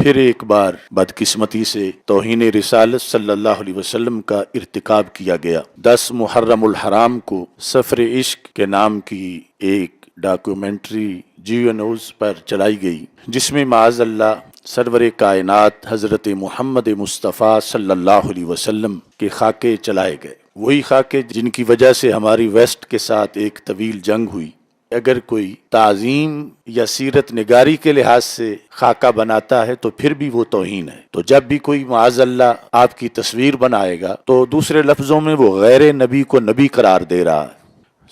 پھر ایک بار بدقسمتی سے توہین رسالت صلی اللہ علیہ وسلم کا ارتکاب کیا گیا۔ 10 محرم الحرام کو سفر عشق کے نام کی ایک ڈاکیومنٹری جیو نیوز پر چلائی گئی، جس میں معاذ اللہ سرور کائنات حضرت محمد مصطفیٰ صلی اللہ علیہ وسلم کے خاکے چلائے گئے، وہی خاکے جن کی وجہ سے ہماری ویسٹ کے ساتھ ایک طویل جنگ ہوئی۔ اگر کوئی تعظیم یا سیرت نگاری کے لحاظ سے خاکہ بناتا ہے تو پھر بھی وہ توہین ہے۔ تو جب بھی کوئی معاذ اللہ آپ کی تصویر بنائے گا تو دوسرے لفظوں میں وہ غیر نبی کو نبی قرار دے رہا ہے۔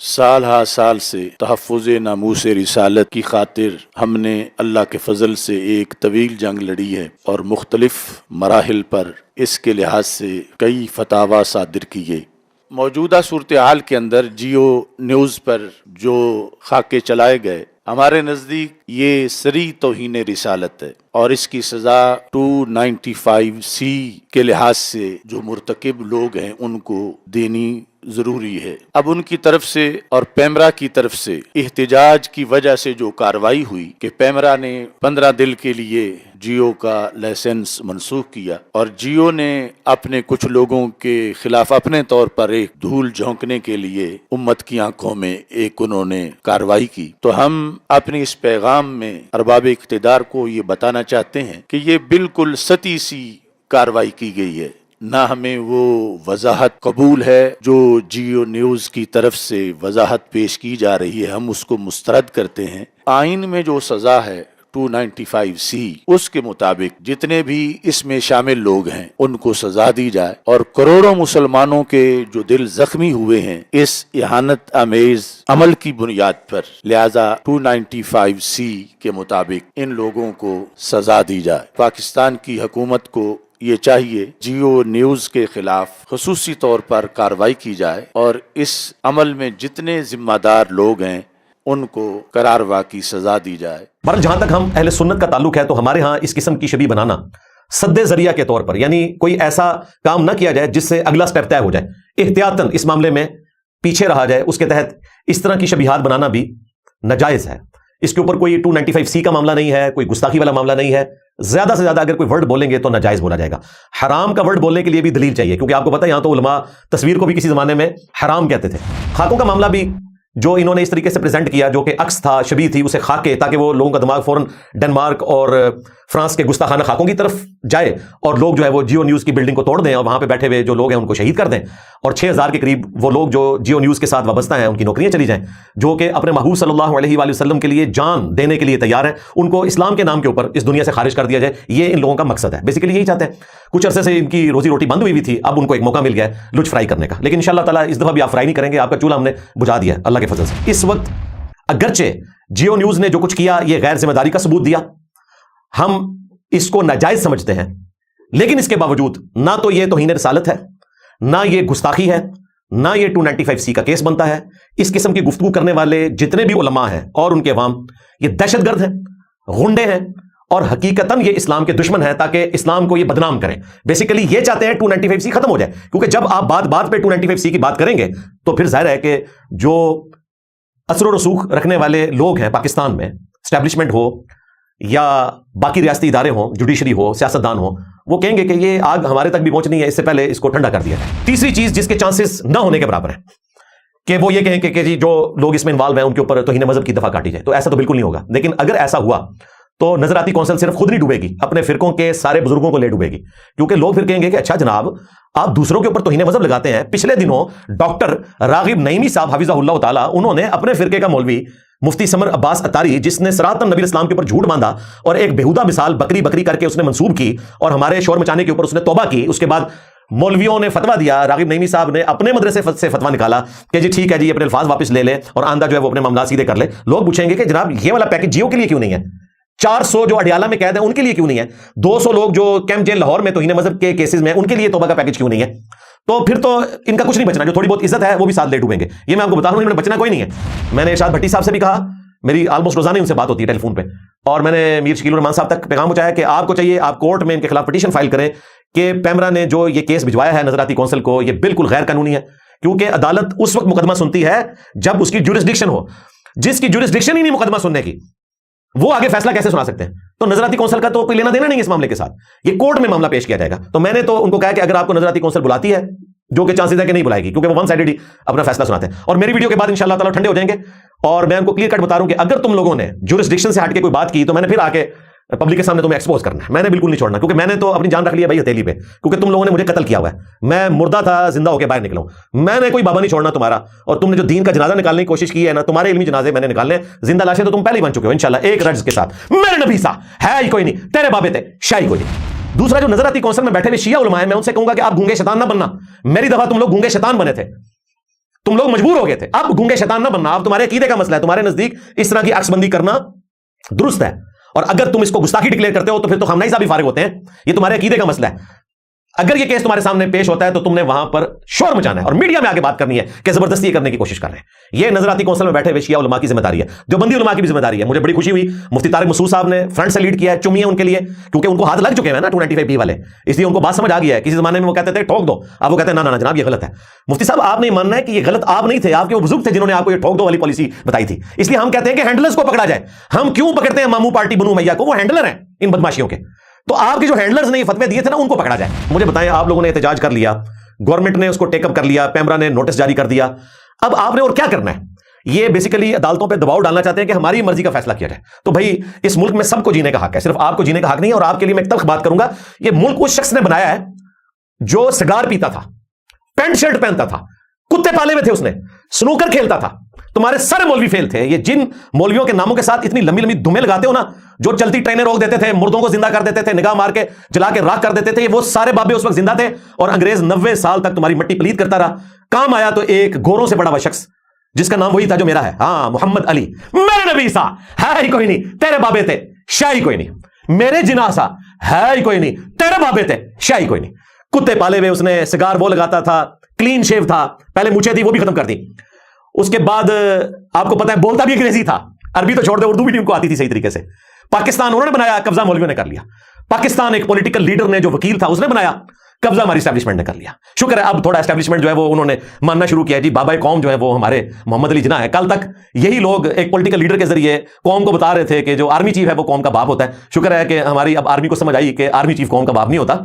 سال ہا سال سے تحفظ ناموس رسالت کی خاطر ہم نے اللہ کے فضل سے ایک طویل جنگ لڑی ہے اور مختلف مراحل پر اس کے لحاظ سے کئی فتاوی صادر کیے۔ موجودہ صورتحال کے اندر جیو نیوز پر جو خاکے چلائے گئے، ہمارے نزدیک یہ صریح توہین رسالت ہے اور اس کی سزا 295C کے لحاظ سے جو مرتکب لوگ ہیں ان کو دینی ضروری ہے۔ اب ان کی طرف سے اور پیمرا کی طرف سے احتجاج کی وجہ سے جو کارروائی ہوئی کہ پیمرا نے 15 دن کے لیے جیو کا لائسنس منسوخ کیا اور جیو نے اپنے کچھ لوگوں کے خلاف اپنے طور پر ایک دھول جھونکنے کے لیے امت کی آنکھوں میں ایک انہوں نے کارروائی کی، تو ہم اپنی اس پیغام میں ارباب اقتدار کو یہ بتانا چاہتے ہیں کہ یہ بالکل سطحی سی کارروائی کی گئی ہے، نہ ہمیں وہ وضاحت قبول ہے جو جیو نیوز کی طرف سے وضاحت پیش کی جا رہی ہے، ہم اس کو مسترد کرتے ہیں۔ آئین میں جو سزا ہے 295C، اس کے مطابق جتنے بھی اس میں شامل لوگ ہیں ان کو سزا دی جائے اور کروڑوں مسلمانوں کے جو دل زخمی ہوئے ہیں اس اہانت آمیز عمل کی بنیاد پر، لہذا 295C کے مطابق ان لوگوں کو سزا دی جائے۔ پاکستان کی حکومت کو یہ چاہیے جیو نیوز کے خلاف خصوصی طور پر کارروائی کی جائے اور اس عمل میں جتنے ذمہ دار لوگ ہیں ان کو قراروا کی سزا دی جائے۔ بہرحال جہاں تک ہم اہل سنت کا تعلق ہے تو ہمارے ہاں اس قسم کی شبیہ بنانا سد ذریعہ کے طور پر، یعنی کوئی ایسا کام نہ کیا جائے جس سے اگلا سٹیپ طے ہو جائے، احتیاطاً اس معاملے میں پیچھے رہا جائے، اس کے تحت اس طرح کی شبیہات بنانا بھی ناجائز ہے۔ اس کے اوپر کوئی 295C کا معاملہ نہیں ہے، کوئی گستاخی والا معاملہ نہیں ہے۔ زیادہ سے زیادہ اگر کوئی ورڈ بولیں گے تو ناجائز بولا جائے گا۔ حرام کا ورڈ بولنے کے لیے بھی دلیل چاہیے، کیونکہ آپ کو پتہ ہے یہاں تو علماء تصویر کو بھی کسی زمانے میں حرام کہتے تھے۔ خاکوں کا معاملہ بھی جو انہوں نے اس طریقے سے پریزنٹ کیا جو کہ عکس تھا، شبیہ تھی، اسے خاکے، تاکہ وہ لوگوں کا دماغ فوراً ڈنمارک اور فرانس کے گستاخانہ خاکوں کی طرف جائے اور لوگ جو ہے وہ جیو نیوز کی بلڈنگ کو توڑ دیں اور وہاں پہ بیٹھے ہوئے جو لوگ ہیں ان کو شہید کر دیں، اور 6000 کے قریب وہ لوگ جو جیو نیوز کے ساتھ وابستہ ہیں ان کی نوکریاں چلی جائیں، جو کہ اپنے محبوب صلی اللہ علیہ وآلہ وسلم کے لیے جان دینے کے لیے تیار ہیں، ان کو اسلام کے نام کے اوپر اس دنیا سے خارج کر دیا جائے۔ یہ ان لوگوں کا مقصد ہے، بیسیکلی یہی چاہتے ہیں۔ کچھ عرصے سے ان کی روزی روٹی بند ہوئی تھی، اب ان کو ایک موقع مل گیا ہے لچ فرائی کرنے کا، لیکن انشاءاللہ تعالیٰ اس دفعہ بھی آپ فرائی نہیں کریں گے، آپ کا چولہا ہم نے بجھا دیا ہے اللہ کے فضل سے۔ اس وقت اگرچہ جیو نیوز نے جو کچھ کیا یہ غیر ذمہ داری کا ثبوت دیا، ہم اس کو ناجائز سمجھتے ہیں، لیکن اس کے باوجود نہ تو یہ توہین رسالت ہے، نہ یہ گستاخی ہے، نہ یہ 295C کا کیس بنتا ہے۔ اس قسم کی گفتگو کرنے والے جتنے بھی علماء ہیں اور ان کے عوام یہ دہشت گرد ہیں، غنڈے ہیں اور حقیقتاً یہ اسلام کے دشمن ہیں، تاکہ اسلام کو یہ بدنام کریں۔ بیسیکلی یہ چاہتے ہیں 295C ختم ہو جائے، کیونکہ جب آپ بات بات پہ 295C کی بات کریں گے تو پھر ظاہر ہے کہ جو اثر و رسوخ رکھنے والے لوگ ہیں پاکستان میں، اسٹیبلشمنٹ ہو یا باقی ریاستی ادارے ہوں، جوڈیشری ہو، سیاستدان ہو، وہ کہیں گے کہ یہ آگ ہمارے تک بھی پہنچنی ہے، اس سے پہلے اس کو ٹھنڈا کر دیا جائے۔ تیسری چیز جس کے چانسز نہ ہونے کے برابر ہے کہ وہ یہ کہیں کہ جی جو لوگ اس میں انوالو ہیں ان کے اوپر توہین مذہب کی دفعہ کاٹی جائے، تو ایسا تو بالکل نہیں ہوگا۔ لیکن اگر ایسا ہوا تو نظراتی کونسل صرف خود نہیں ڈوبے گی، اپنے فرقوں کے سارے بزرگوں کو لے ڈوبے گی، کیونکہ لوگ پھر کہیں گے کہ اچھا جناب آپ دوسروں کے اوپر توہین مذہب لگاتے ہیں۔ پچھلے دنوں ڈاکٹر راغب نعیمی صاحب حفظہ اللہ تعالیٰ، انہوں نے اپنے فرقے کا مولوی مفتی سمر عباس اتاری، جس نے صراطاً نبی اسلام کے اوپر جھوٹ باندھا اور ایک بےہودہ مثال بکری کر کے اس نے منسوب کی اور ہمارے شور مچانے کے اوپر اس نے توبہ کی، اس کے بعد مولویوں نے فتویٰ دیا، راغب نعیمی صاحب نے اپنے مدرسے سے فتویٰ نکالا کہ جی ٹھیک ہے جی اپنے الفاظ واپس لے لے اور آندہ جو ہے وہ اپنے معاملات سیدھے کر لے۔ لوگ پوچھیں گے کہ جناب یہ والا پیکج جیو کے لیے کیوں نہیں ہے؟ 400 جو اڈیالہ میں قید ہیں ان کے لیے کیوں نہیں ہے؟ 200 لوگ جو کیمپ جیل لاہور میں توہین مذہب کے کیسز میں ان کے لیے توبہ کا پیکج کیوں نہیں ہے؟ تو پھر تو ان کا کچھ نہیں بچنا، جو تھوڑی بہت عزت ہے وہ بھی ساتھ لے ڈوبیں گے۔ یہ میں آپ کو بتا رہا ہوں، بچنا کوئی نہیں ہے۔ میں نے ارشاد بھٹی صاحب سے بھی کہا، میری آلموسٹ روزانہ ان سے بات ہوتی ہے ٹیلی فون پہ، اور میں نے میر شکیل الرحمان صاحب تک پیغام پہنچایا کہ آپ کو چاہیے آپ کورٹ میں ان کے خلاف پٹیشن فائل کریں کہ پیمرا نے جو یہ کیس بھجوایا ہے نظراتی کونسل کو یہ بالکل غیر قانونی ہے، کیونکہ عدالت اس وقت مقدمہ سنتی ہے جب اس کی جورسڈکشن ہو۔ جس کی جورسڈکشن ہی نہیں مقدمہ سننے کی، وہ آگے فیصلہ کیسے سنا سکتے ہیں؟ تو نظراتی کونسل کا تو کوئی لینا دینا نہیں اس معاملے کے ساتھ, یہ کورٹ میں معاملہ پیش کیا جائے گا. تو میں نے تو ان کو کہا کہ اگر آپ کو نظراتی کونسل بلاتی ہے, جو کہ چانسز ہے کہ نہیں بلائے گی کیونکہ وہ ون سائیڈڈ اپنا فیصلہ سناتے ہیں, اور میری ویڈیو کے بعد انشاءاللہ تعالیٰ ٹھنڈے ہو جائیں گے, اور میں ان کو کلیئر کٹ بتا رہا ہوں کہ اگر تم لوگوں نے جورسڈکشن سے ہٹ کے کوئی بات کی تو میں نے پھر آ کے پبلک کے سامنے تمہیں ایکسپوز کرنا ہے. میں نے بالکل نہیں چھوڑنا, کیونکہ میں نے تو اپنی جان رکھ لیا بھائی ہتھیلی پہ, کیونکہ تم لوگوں نے مجھے قتل کیا ہوا ہے. میں مردہ تھا, زندہ ہو کے باہر نکلا ہوں. میں نے کوئی بابا نہیں چھوڑنا تمہارا, اور تم نے جو دین کا جنازہ نکالنے کی کوشش کی ہے نا, تمہارے علمی جنازے میں نے نکالنے, زندہ لاشیں تو تم پہلے ہی بن چکے ہو انشاءاللہ ایک رجز کے ساتھ. میرے نبی سا ہے ہی کوئی نہیں, تیرے بابے تھے شاہی کوئی نہیں. دوسرا جو نظراتی کونسل میں بیٹھے ہوئے شیعہ علماء ہیں, میں ان سے کہوں گا کہ آپ گونگے شیطان نہ بننا. میری دفعہ تم لوگ گونگے شیطان بنے تھے, تم لوگ مجبور ہو گئے تھے. اب گونگے شیطان نہ بننا, اب تمہارے عقیدے کا مسئلہ ہے, تمہارے نزدیک اس طرح کی عکس بندی کرنا درست ہے, اور اگر تم اس کو گستاخی ڈکلیئر کرتے ہو تو پھر تو خامنہ ای صاحب بھی فارغ ہوتے ہیں. یہ تمہارے عقیدے کا مسئلہ ہے. اگر یہ کیس تمہارے سامنے پیش ہوتا ہے تو تم نے وہاں پر شور مچانا ہے اور میڈیا میں آگے بات کرنی ہے کہ زبردستی کرنے کی کوشش کر رہے ہیں. یہ نظراتی کونسل میں بیٹھے ہوئے شیعہ علماء کی ذمہ داری ہے, دیوبندی علماء کی بھی ذمہ داری ہے. مجھے بڑی خوشی ہوئی مفتی طارق مسعود صاحب نے فرنٹ سے لیڈ کیا ہے, چمیے ان کے لیے, کیونکہ ان کو ہاتھ لگ چکے ہیں نا 295 والے, اس لیے ان کو بات سمجھ آ گیا ہے. کسی زمانے میں وہ کہتے تھے ٹھوک دو, اب وہ کہتے ہیں نا جناب یہ غلط ہے. مفتی صاحب آپ نہیں ماننا ہے کہ یہ غلط آپ نہیں تھے, آپ کے وہ بزرگ تھے جنہوں نے آپ کو یہ ٹھوک دو والی پالیسی بتائی تھی. اس لیے ہم کہتے ہیں کہ ہینڈلرز کو پکڑا جائے. ہم کیوں پکڑتے ہیں مامو پارٹی بنو میاں کو, وہ ہینڈلر ہیں ان بدماشیوں کے. تو آپ کے جو ہینڈلرز نے یہ فتوے دیے تھے نا, ان کو پکڑا جائے. مجھے بتائیں, آپ لوگوں نے احتجاج کر لیا, گورنمنٹ نے اس کو ٹیک اپ کر لیا, پیمرا نے نوٹس جاری کر دیا, اب آپ نے اور کیا کرنا ہے؟ یہ بیسیکلی عدالتوں پہ دباؤ ڈالنا چاہتے ہیں کہ ہماری مرضی کا فیصلہ کیا جائے. تو بھائی اس ملک میں سب کو جینے کا حق ہے, صرف آپ کو جینے کا حق نہیں ہے. اور آپ کے لیے میں ایک تلخ بات کروں گا, یہ ملک اس شخص نے بنایا ہے جو سگار پیتا تھا, پینٹ شرٹ پہنتا تھا, کتے پالے ہوئے تھے, اس نے سنوکر کھیلتا تھا. تمہارے سارے مولوی فیل تھے. یہ جن مولویوں کے ناموں کے ساتھ اتنی لمبی لمبی دھمیں لگاتے ہو نا, جو چلتی ٹرینیں روک دیتے تھے, مردوں کو زندہ کر دیتے تھے, نگاہ مار کے جلا کے راکھ کر دیتے تھے, وہ سارے بابے اس وقت زندہ تھے, اور انگریز 90 سال تک تمہاری مٹی پلید کرتا رہا. کام آیا تو ایک گوروں سے بڑا ہوا شخص جس کا نام وہی تھا جو میرا ہے, ہاں محمد علی. میرے نبی سا ہے ہی کوئی نہیں, تیرے بابے تھے شاہی کوئی نہیں. میرے جناح سا ہے ہی کوئی نہیں, تیرے بابے تھے شاہی کوئی نہیں. کتے پالے ہوئے, اس نے سگار وہ لگاتا تھا, کلین شیو تھا, پہلے مونچھیں تھی وہ بھی ختم کر دی. اس کے بعد آپ کو پتا ہے بولتا بھی انگریزی تھا, عربی تو چھوڑ دے, اردو بھی ان کو آتی تھی صحیح طریقے سے. پاکستان انہوں نے بنایا, قبضہ مولویوں نے کر لیا. پاکستان ایک پولیٹیکل لیڈر نے جو وکیل تھا اس نے بنایا, قبضہ ہماری اسٹیبلشمنٹ نے کر لیا. شکر ہے اب تھوڑا اسٹیبلشمنٹ جو ہے وہ انہوں نے ماننا شروع کیا. جی بابا قوم جو ہے وہ ہمارے محمد علی جناح ہے. کل تک یہی لوگ ایک پولیٹیکل لیڈر کے ذریعے قوم کو بتا رہے تھے کہ جو آرمی چیف ہے وہ قوم کا باپ ہوتا ہے. شکر ہے کہ ہماری اب آرمی کو سمجھ آئی کہ آرمی چیف قوم کا باپ نہیں ہوتا,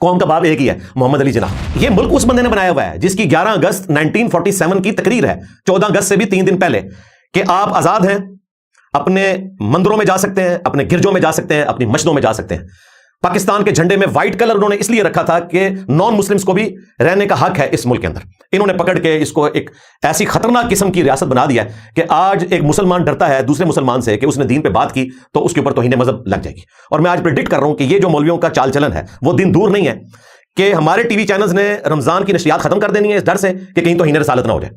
قوم کا باپ ایک ہی ہے, محمد علی جناح. یہ ملک اس بندے نے بنایا ہوا ہے جس کی 11 اگست 1947 کی تقریر ہے, 14 اگست سے بھی 3 دن پہلے, کہ آپ آزاد ہیں, اپنے مندروں میں جا سکتے ہیں, اپنے گرجوں میں جا سکتے ہیں, اپنی مسجدوں میں جا سکتے ہیں. پاکستان کے جھنڈے میں وائٹ کلر انہوں نے اس لیے رکھا تھا کہ نان مسلمز کو بھی رہنے کا حق ہے اس ملک کے اندر. انہوں نے پکڑ کے اس کو ایک ایسی خطرناک قسم کی ریاست بنا دیا ہے کہ آج ایک مسلمان ڈرتا ہے دوسرے مسلمان سے کہ اس نے دین پہ بات کی تو اس کے اوپر توہین مذہب لگ جائے گی. اور میں آج پریڈکٹ کر رہا ہوں کہ یہ جو مولویوں کا چال چلن ہے وہ دن دور نہیں ہے کہ ہمارے ٹی وی چینلز نے رمضان کی نشریات ختم کر دینی ہے اس ڈر سے کہ کہیں توہین رسالت نہ ہو جائے.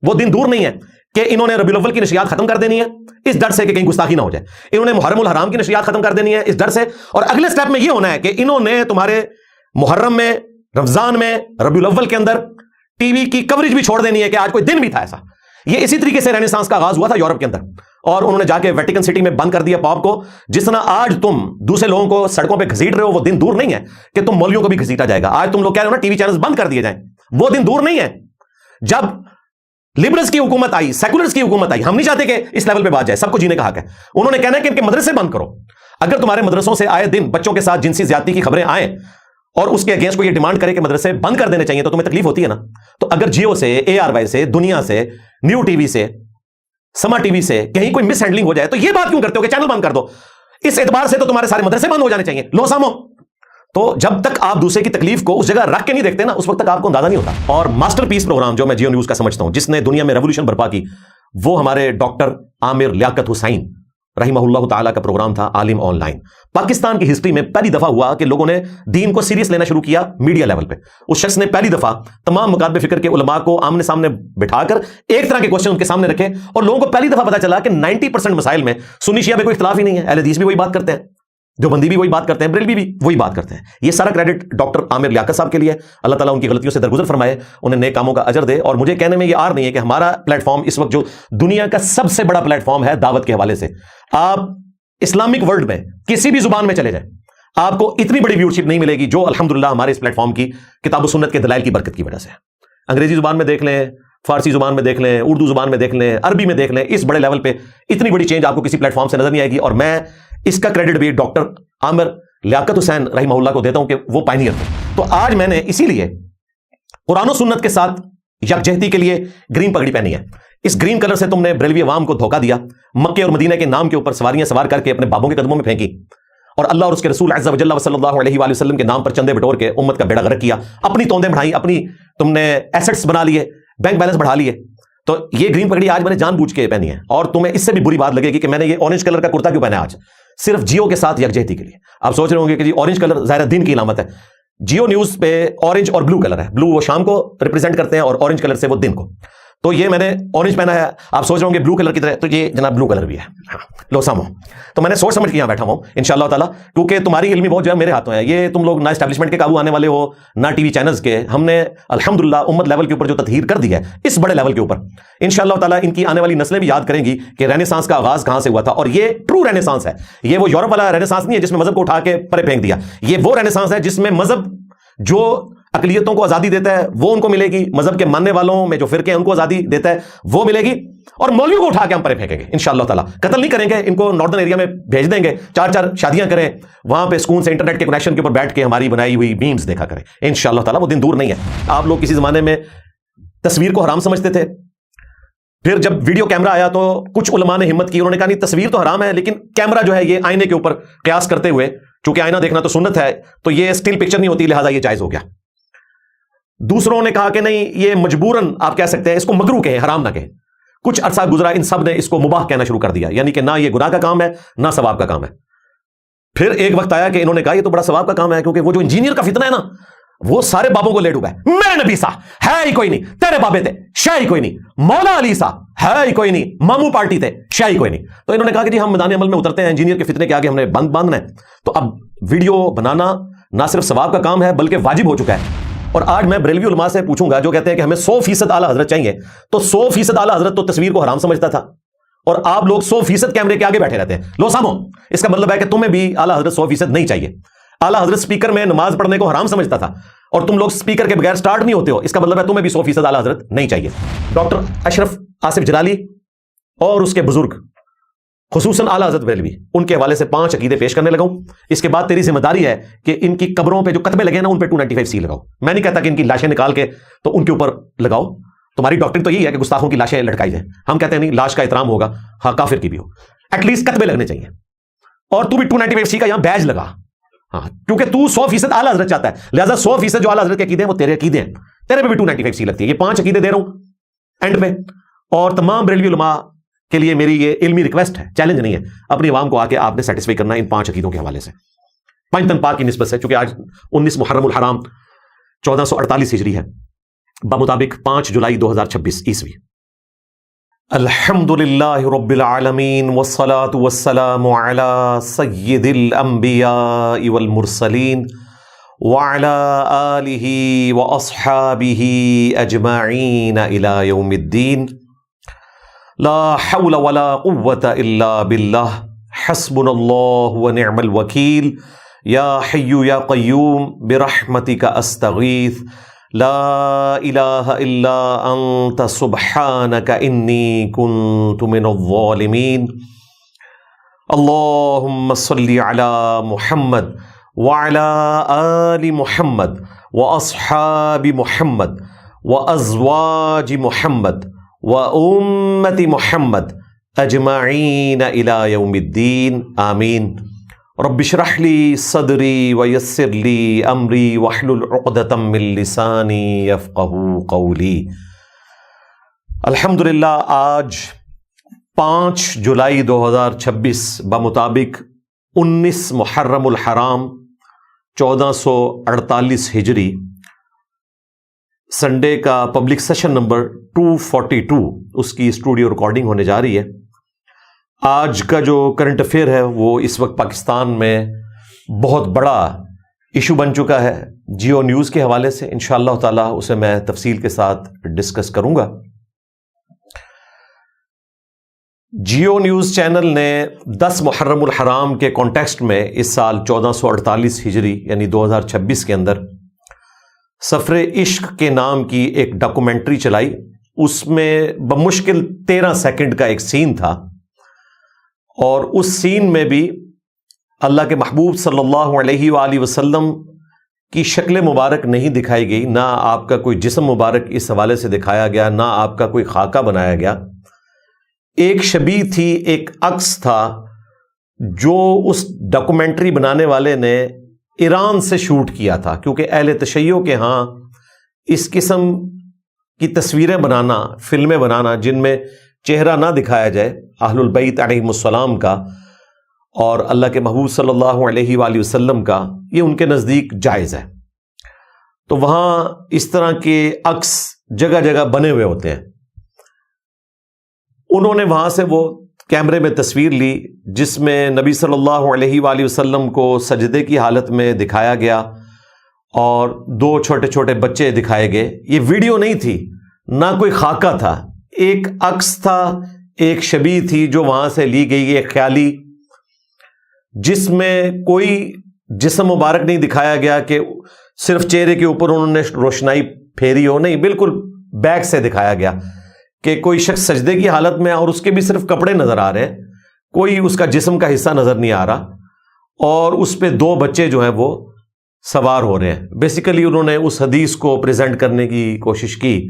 وہ دن دور نہیں ہے کہ انہوں نے ربیع الاول کی نشریات ختم کر دینی ہے اس ڈر سے کہ کہیں گستاخی نہ ہو جائے. انہوں نے محرم الحرام کی نشریات ختم کر دینی ہے اس ڈر سے, اور اگلے سٹیپ میں یہ ہونا ہے کہ انہوں نے تمہارے محرم میں, رمضان میں, ربیع الاول کے اندر ٹی وی کی کوریج بھی چھوڑ دینی ہے کہ آج کوئی دن بھی تھا ایسا. یہ اسی طریقے سے رینیسانس کا آغاز ہوا تھا یورپ کے اندر, اور انہوں نے جا کے ویٹیکن سٹی میں بند کر دیا پاپ کو. جس طرح آج تم دوسرے لوگوں کو سڑکوں پہ گھسیٹ رہے ہو, وہ دن دور نہیں ہے کہ تم مولویوں کو بھی گھسیٹا جائے گا. آج تم لوگ کہہ رہے ہو نا ٹی وی چینلز بند کر دیے جائیں, وہ دن دور نہیں ہے. جب لبرلز کی حکومت آئی, سیکولرز کی حکومت آئی, ہم نہیں چاہتے کہ اس لیول پہ بات جائے, سب کو جینے کا حق ہے. انہوں نے کہنا ہے کہ ان کے مدرسے بند کرو. اگر تمہارے مدرسوں سے آئے دن بچوں کے ساتھ جنسی زیادتی کی خبریں آئیں اور اس کے اگینسٹ کو یہ ڈیمانڈ کرے کہ مدرسے بند کر دینے چاہیے تو تمہیں تکلیف ہوتی ہے نا. تو اگر جیو سے, اے آر وائی سے, دنیا سے, نیو ٹی وی سے, سما ٹی وی سے کہیں کوئی مس ہینڈلنگ ہو جائے تو یہ بات کیوں کرتے ہو کہ چینل بند کر دو؟ اس اعتبار سے تو تمہارے سارے مدرسے بند ہو جانے چاہیے. لو سامو. تو جب تک آپ دوسرے کی تکلیف کو اس جگہ رکھ کے نہیں دیکھتے نا, اس وقت تک آپ کو اندازہ نہیں ہوتا. اور ماسٹر پیس پروگرام جو میں جیو نیوز کا سمجھتا ہوں جس نے دنیا میں ریولیوشن برپا کی, وہ ہمارے ڈاکٹر عامر لیاقت حسین رحمہ اللہ تعالیٰ کا پروگرام تھا عالم آن لائن. پاکستان کی ہسٹری میں پہلی دفعہ ہوا کہ لوگوں نے دین کو سیریس لینا شروع کیا میڈیا لیول پہ. اس شخص نے پہلی دفعہ تمام مکاتب فکر کے علماء کو آمنے سامنے بٹھا کر ایک طرح کے کوشچن ان کے سامنے رکھے, اور لوگوں کو پہلی دفعہ پتا چلا کہ 90% مسائل میں سنی شیعہ میں کوئی اختلاف ہی نہیں ہے. اہل حدیث بھی وہی بات کرتے ہیں, دیوبندی بھی وہی بات کرتے ہیں, بریلوی بھی وہی بات کرتے ہیں. یہ سارا کریڈٹ ڈاکٹر عامر لیاقت صاحب کے لیے. اللہ تعالیٰ ان کی غلطیوں سے درگزر فرمائے, انہیں نیک کاموں کا اجر دے. اور مجھے کہنے میں یہ آر نہیں ہے کہ ہمارا پلیٹ فارم اس وقت جو دنیا کا سب سے بڑا پلیٹ فارم ہے دعوت کے حوالے سے, آپ اسلامک ورلڈ میں کسی بھی زبان میں چلے جائیں آپ کو اتنی بڑی ویورشپ نہیں ملے گی جو الحمدللہ ہمارے اس پلیٹ فارم کی کتاب و سنت کے دلائل کی برکت کی وجہ سے. انگریزی زبان میں دیکھ لیں, فارسی زبان میں دیکھ لیں, اردو زبان میں دیکھ لیں, عربی میں دیکھ لیں, اس بڑے لیول پہ اتنی بڑی چینج آپ کو کسی پلیٹ فارم سے نظر نہیں آئے گی. اور میں اس کا کریڈٹ بھی ڈاکٹر عامر لیاقت حسین رحمہ اللہ کو دیتا ہوں کہ وہ پائنیئر تھے. تو آج میں نے اسی لیے قرآن و سنت کے ساتھ یکجہتی کے لیے گرین پگڑی پہنی ہے. اس گرین کلر سے تم نے بریلوی عوام کو دھوکہ دیا, مکے اور مدینہ کے نام کے اوپر سواریاں سوار کر کے اپنے بابوں کے قدموں میں پھینکی, اور اللہ اور اس کے رسول عز و جل صلی اللہ علیہ وآلہ وسلم کے نام پر چندے بٹور کے امت کا بیڑا غرق کیا, اپنی توندیں بڑھائی, اپنی تم نے ایسٹس بنا لیے, بینک بیلنس بڑھا لیے. تو یہ گرین پگڑی آج میں نے جان بوجھ کے پہنی ہے, اور تمہیں اس سے بھی بری بات لگے گی کہ میں نے یہ اورنج کلر کا کرتا کیوں پہنا ہے آج, صرف جیو کے ساتھ یکجہتی کے لیے. آپ سوچ رہے ہوں گے کہ جی اورنج کلر ظاہر دین کی علامت ہے. جیو نیوز پہ اورنج اور بلو کلر ہے, بلو وہ شام کو ریپرزینٹ کرتے ہیں اور اورنج کلر سے وہ دن کو. تو یہ میں نے اورنج پہنا ہے, آپ سوچ رہے ہوں گے بلو کلر کی طرح, تو یہ جناب بلو کلر بھی ہے. لو سامو, تو میں نے سوچ سمجھ کے یہاں بیٹھا ہوں انشاءاللہ تعالیٰ, کیونکہ تمہاری علمی بہت جو ہے میرے ہاتھوں ہے. یہ تم لوگ نہ اسٹیبلشمنٹ کے قابو آنے والے ہو, نہ ٹی وی چینلز کے. ہم نے الحمدللہ امت لیول کے اوپر جو تطہیر کر دی ہے, اس بڑے لیول کے اوپر انشاءاللہ تعالیٰ ان کی آنے والی نسلیں بھی یاد کریں گی کہ رینیسانس کا آغاز کہاں سے ہوا تھا. اور یہ ٹرو رینیسانس ہے, یہ وہ یورپ والا رینیسانس نہیں ہے جس میں مذہب کو اٹھا کے پرے پھینک دیا. یہ وہ رینیسانس ہے جس میں مذہب جو اقلیتوں کو آزادی دیتا ہے وہ ان کو ملے گی, مذہب کے ماننے والوں میں جو فرقے ہیں ان کو آزادی دیتا ہے وہ ملے گی, اور مولویوں کو اٹھا کے ہم پرے پھینکیں گے انشاءاللہ تعالیٰ. قتل نہیں کریں گے ان کو, ناردرن ایریا میں بھیج دیں گے, 4 شادیاں کریں وہاں پہ سکون سے انٹرنیٹ کے کنیکشن کے اوپر بیٹھ کے ہماری بنائی ہوئی میمز دیکھا کریں انشاءاللہ تعالیٰ. وہ دن دور نہیں ہے. آپ لوگ کسی زمانے میں تصویر کو حرام سمجھتے تھے, پھر جب ویڈیو کیمرہ آیا تو کچھ علماء نے ہمت کی, انہوں نے کہا نہیں تصویر تو حرام ہے, لیکن کیمرہ جو ہے یہ آئینے کے اوپر قیاس کرتے ہوئے, چونکہ آئینہ دیکھنا تو سنت ہے تو یہ اسٹل پکچر نہیں ہوتی, لہٰذا یہ جائز ہو گیا. دوسروں نے کہا کہ نہیں یہ مجبوراً آپ کہہ سکتے ہیں, اس کو مکروہ کہیں, حرام نہ کہیں. کچھ عرصہ گزرا, ان سب نے اس کو مباح کہنا شروع کر دیا, یعنی کہ نہ یہ گناہ کا کام ہے نہ ثواب کا کام ہے. پھر ایک وقت آیا کہ انہوں نے کہا یہ تو بڑا ثواب کا کام ہے, کیونکہ وہ جو انجینئر کا فتنہ ہے نا وہ سارے بابوں کو لے ڈوبا ہے. میرے نبی سا ہے ہی کوئی نہیں, تیرے بابے تھے شے ہی کوئی نہیں, مولا علی سا ہے ہی کوئی نہیں, ماموں پارٹی تھے شے ہی کوئی نہیں. تو انہوں نے کہا کہ جی ہم میدان عمل میں اترتے ہیں, انجینئر کے فتنے کے آگے ہم نے باندھنا ہے. تو اب ویڈیو بنانا نہ صرف ثواب کا کام ہے بلکہ واجب ہو چکا ہے. اور آج میں بریلوی علماء سے پوچھوں گا جو کہتے ہیں کہ ہمیں 100% اعلیٰ حضرت چاہیے, تو 100% اعلیٰ حضرت تو تصویر کو حرام سمجھتا تھا, اور آپ لوگ 100% کیمرے کے آگے بیٹھے رہتے ہیں. لو سامو, اس کا مطلب ہے کہ تمہیں بھی اعلیٰ حضرت 100% نہیں چاہیے. اعلیٰ حضرت سپیکر میں نماز پڑھنے کو حرام سمجھتا تھا, اور تم لوگ سپیکر کے بغیر سٹارٹ نہیں ہوتے ہو, اس کا مطلب ہے تمہیں بھی 100% اعلیٰ حضرت نہیں چاہیے. ڈاکٹر اشرف آصف جلالی اور اس کے بزرگ خصوصاً اعلیٰ حضرت بریلوی, ان کے حوالے سے 5 عقیدے پیش کرنے لگا ہوں. اس کے بعد تیری ذمہ داری ہے کہ ان کی قبروں پہ جو کتبے لگے نا ان پہ 295C لگاؤ. میں نہیں کہتا کہ ان کی لاشیں نکال کے تو ان کے اوپر لگاؤ, تمہاری ڈاکٹر تو یہی ہے کہ گستاخوں کی لاشیں لٹکائی جائیں. ہم کہتے ہیں نہیں, لاش کا احترام ہوگا, ہاں کافر کی بھی ہو, ایٹ لیسٹ کتبے لگنے چاہیے. اور تو بھی 295C کا یہاں بیج لگا, ہاں کیونکہ تو 100% اعلیٰ حضرت چاہتا ہے, لہٰذا 100% جو اعلیٰ حضرت کے عقیدے ہیں وہ تیرے عقیدے ہیں, تیرے پہ بھی 295C لگتی ہے. یہ 5 عقیدے دے رہا ہوں اینڈ پہ, اور تمام بریلوی علماء کے لیے میری یہ علمی ریکویسٹ ہے, چیلنج نہیں ہے. اپنی عوام کو آ کے آپ نے سیٹسفائی کرنا ان 5 عقیدوں کے حوالے سے, پنجتن پاک کی نسبت سے, چونکہ آج 19 محرم الحرام 1448 ہجری ہے, بمطابق 5 جولائی 2026 عیسوی. الحمدللہ رب العالمین والصلاة والسلام علی سید الانبیاء والمرسلین وعلی آلہ واصحابہ اجمعین الی یوم الدین. لا حول ولا قوة الا باللہ, حسبنا اللہ ونعم الوکیل, یا حی یا قیوم برحمتک استغیث, لا الہ الا انت سبحانک انی کنت من الظالمین. اللہم صلی علی محمد وعلی آل محمد واصحاب محمد وازواج محمد وامت محمد اجمعین الی یوم الدین, آمین. رب اشرح لی صدری ویسر لی امری واحلل عقدۃ من لسانی یفقہوا قولی. الحمدللہ آج 5 جولائی 2026 بمطابق 19 محرم الحرام 1448 ہجری, سنڈے کا پبلک سیشن نمبر 242 اس کی اسٹوڈیو ریکارڈنگ ہونے جا رہی ہے. آج کا جو کرنٹ افیئر ہے وہ اس وقت پاکستان میں بہت بڑا ایشو بن چکا ہے. جیو نیوز کے حوالے سے انشاءاللہ تعالیٰ اسے میں تفصیل کے ساتھ ڈسکس کروں گا. جیو نیوز چینل نے 10 محرم الحرام کے کانٹیکسٹ میں اس سال 1448 ہجری یعنی 2026 کے اندر سفر عشق کے نام کی ایک ڈاکومنٹری چلائی. اس میں بمشکل 13 سیکنڈ کا ایک سین تھا, اور اس سین میں بھی اللہ کے محبوب صلی اللہ علیہ وآلہ وسلم کی شکل مبارک نہیں دکھائی گئی، نہ آپ کا کوئی جسم مبارک اس حوالے سے دکھایا گیا، نہ آپ کا کوئی خاکہ بنایا گیا۔ ایک شبیہ تھی، ایک عکس تھا جو اس ڈاکومنٹری بنانے والے نے ایران سے شوٹ کیا تھا، کیونکہ اہل تشیع کے ہاں اس قسم کی تصویریں بنانا، فلمیں بنانا جن میں چہرہ نہ دکھایا جائے اہل البیت علیہم السلام کا اور اللہ کے محبوب صلی اللہ علیہ وآلہ وسلم کا، یہ ان کے نزدیک جائز ہے۔ تو وہاں اس طرح کے عکس جگہ جگہ بنے ہوئے ہوتے ہیں۔ انہوں نے وہاں سے وہ کیمرے میں تصویر لی جس میں نبی صلی اللہ علیہ وآلہ وسلم کو سجدے کی حالت میں دکھایا گیا اور دو چھوٹے چھوٹے بچے دکھائے گئے۔ یہ ویڈیو نہیں تھی، نہ کوئی خاکہ تھا، ایک عکس تھا، ایک شبیہ تھی جو وہاں سے لی گئی، ایک خیالی، جس میں کوئی جسم مبارک نہیں دکھایا گیا کہ صرف چہرے کے اوپر انہوں نے روشنائی پھیری ہو، نہیں، بالکل بیک سے دکھایا گیا کہ کوئی شخص سجدے کی حالت میں اور اس کے بھی صرف کپڑے نظر آ رہے ہیں، کوئی اس کا جسم کا حصہ نظر نہیں آ رہا، اور اس پہ دو بچے جو ہیں وہ سوار ہو رہے ہیں۔ بیسیکلی انہوں نے اس حدیث کو پریزنٹ کرنے کی کوشش کی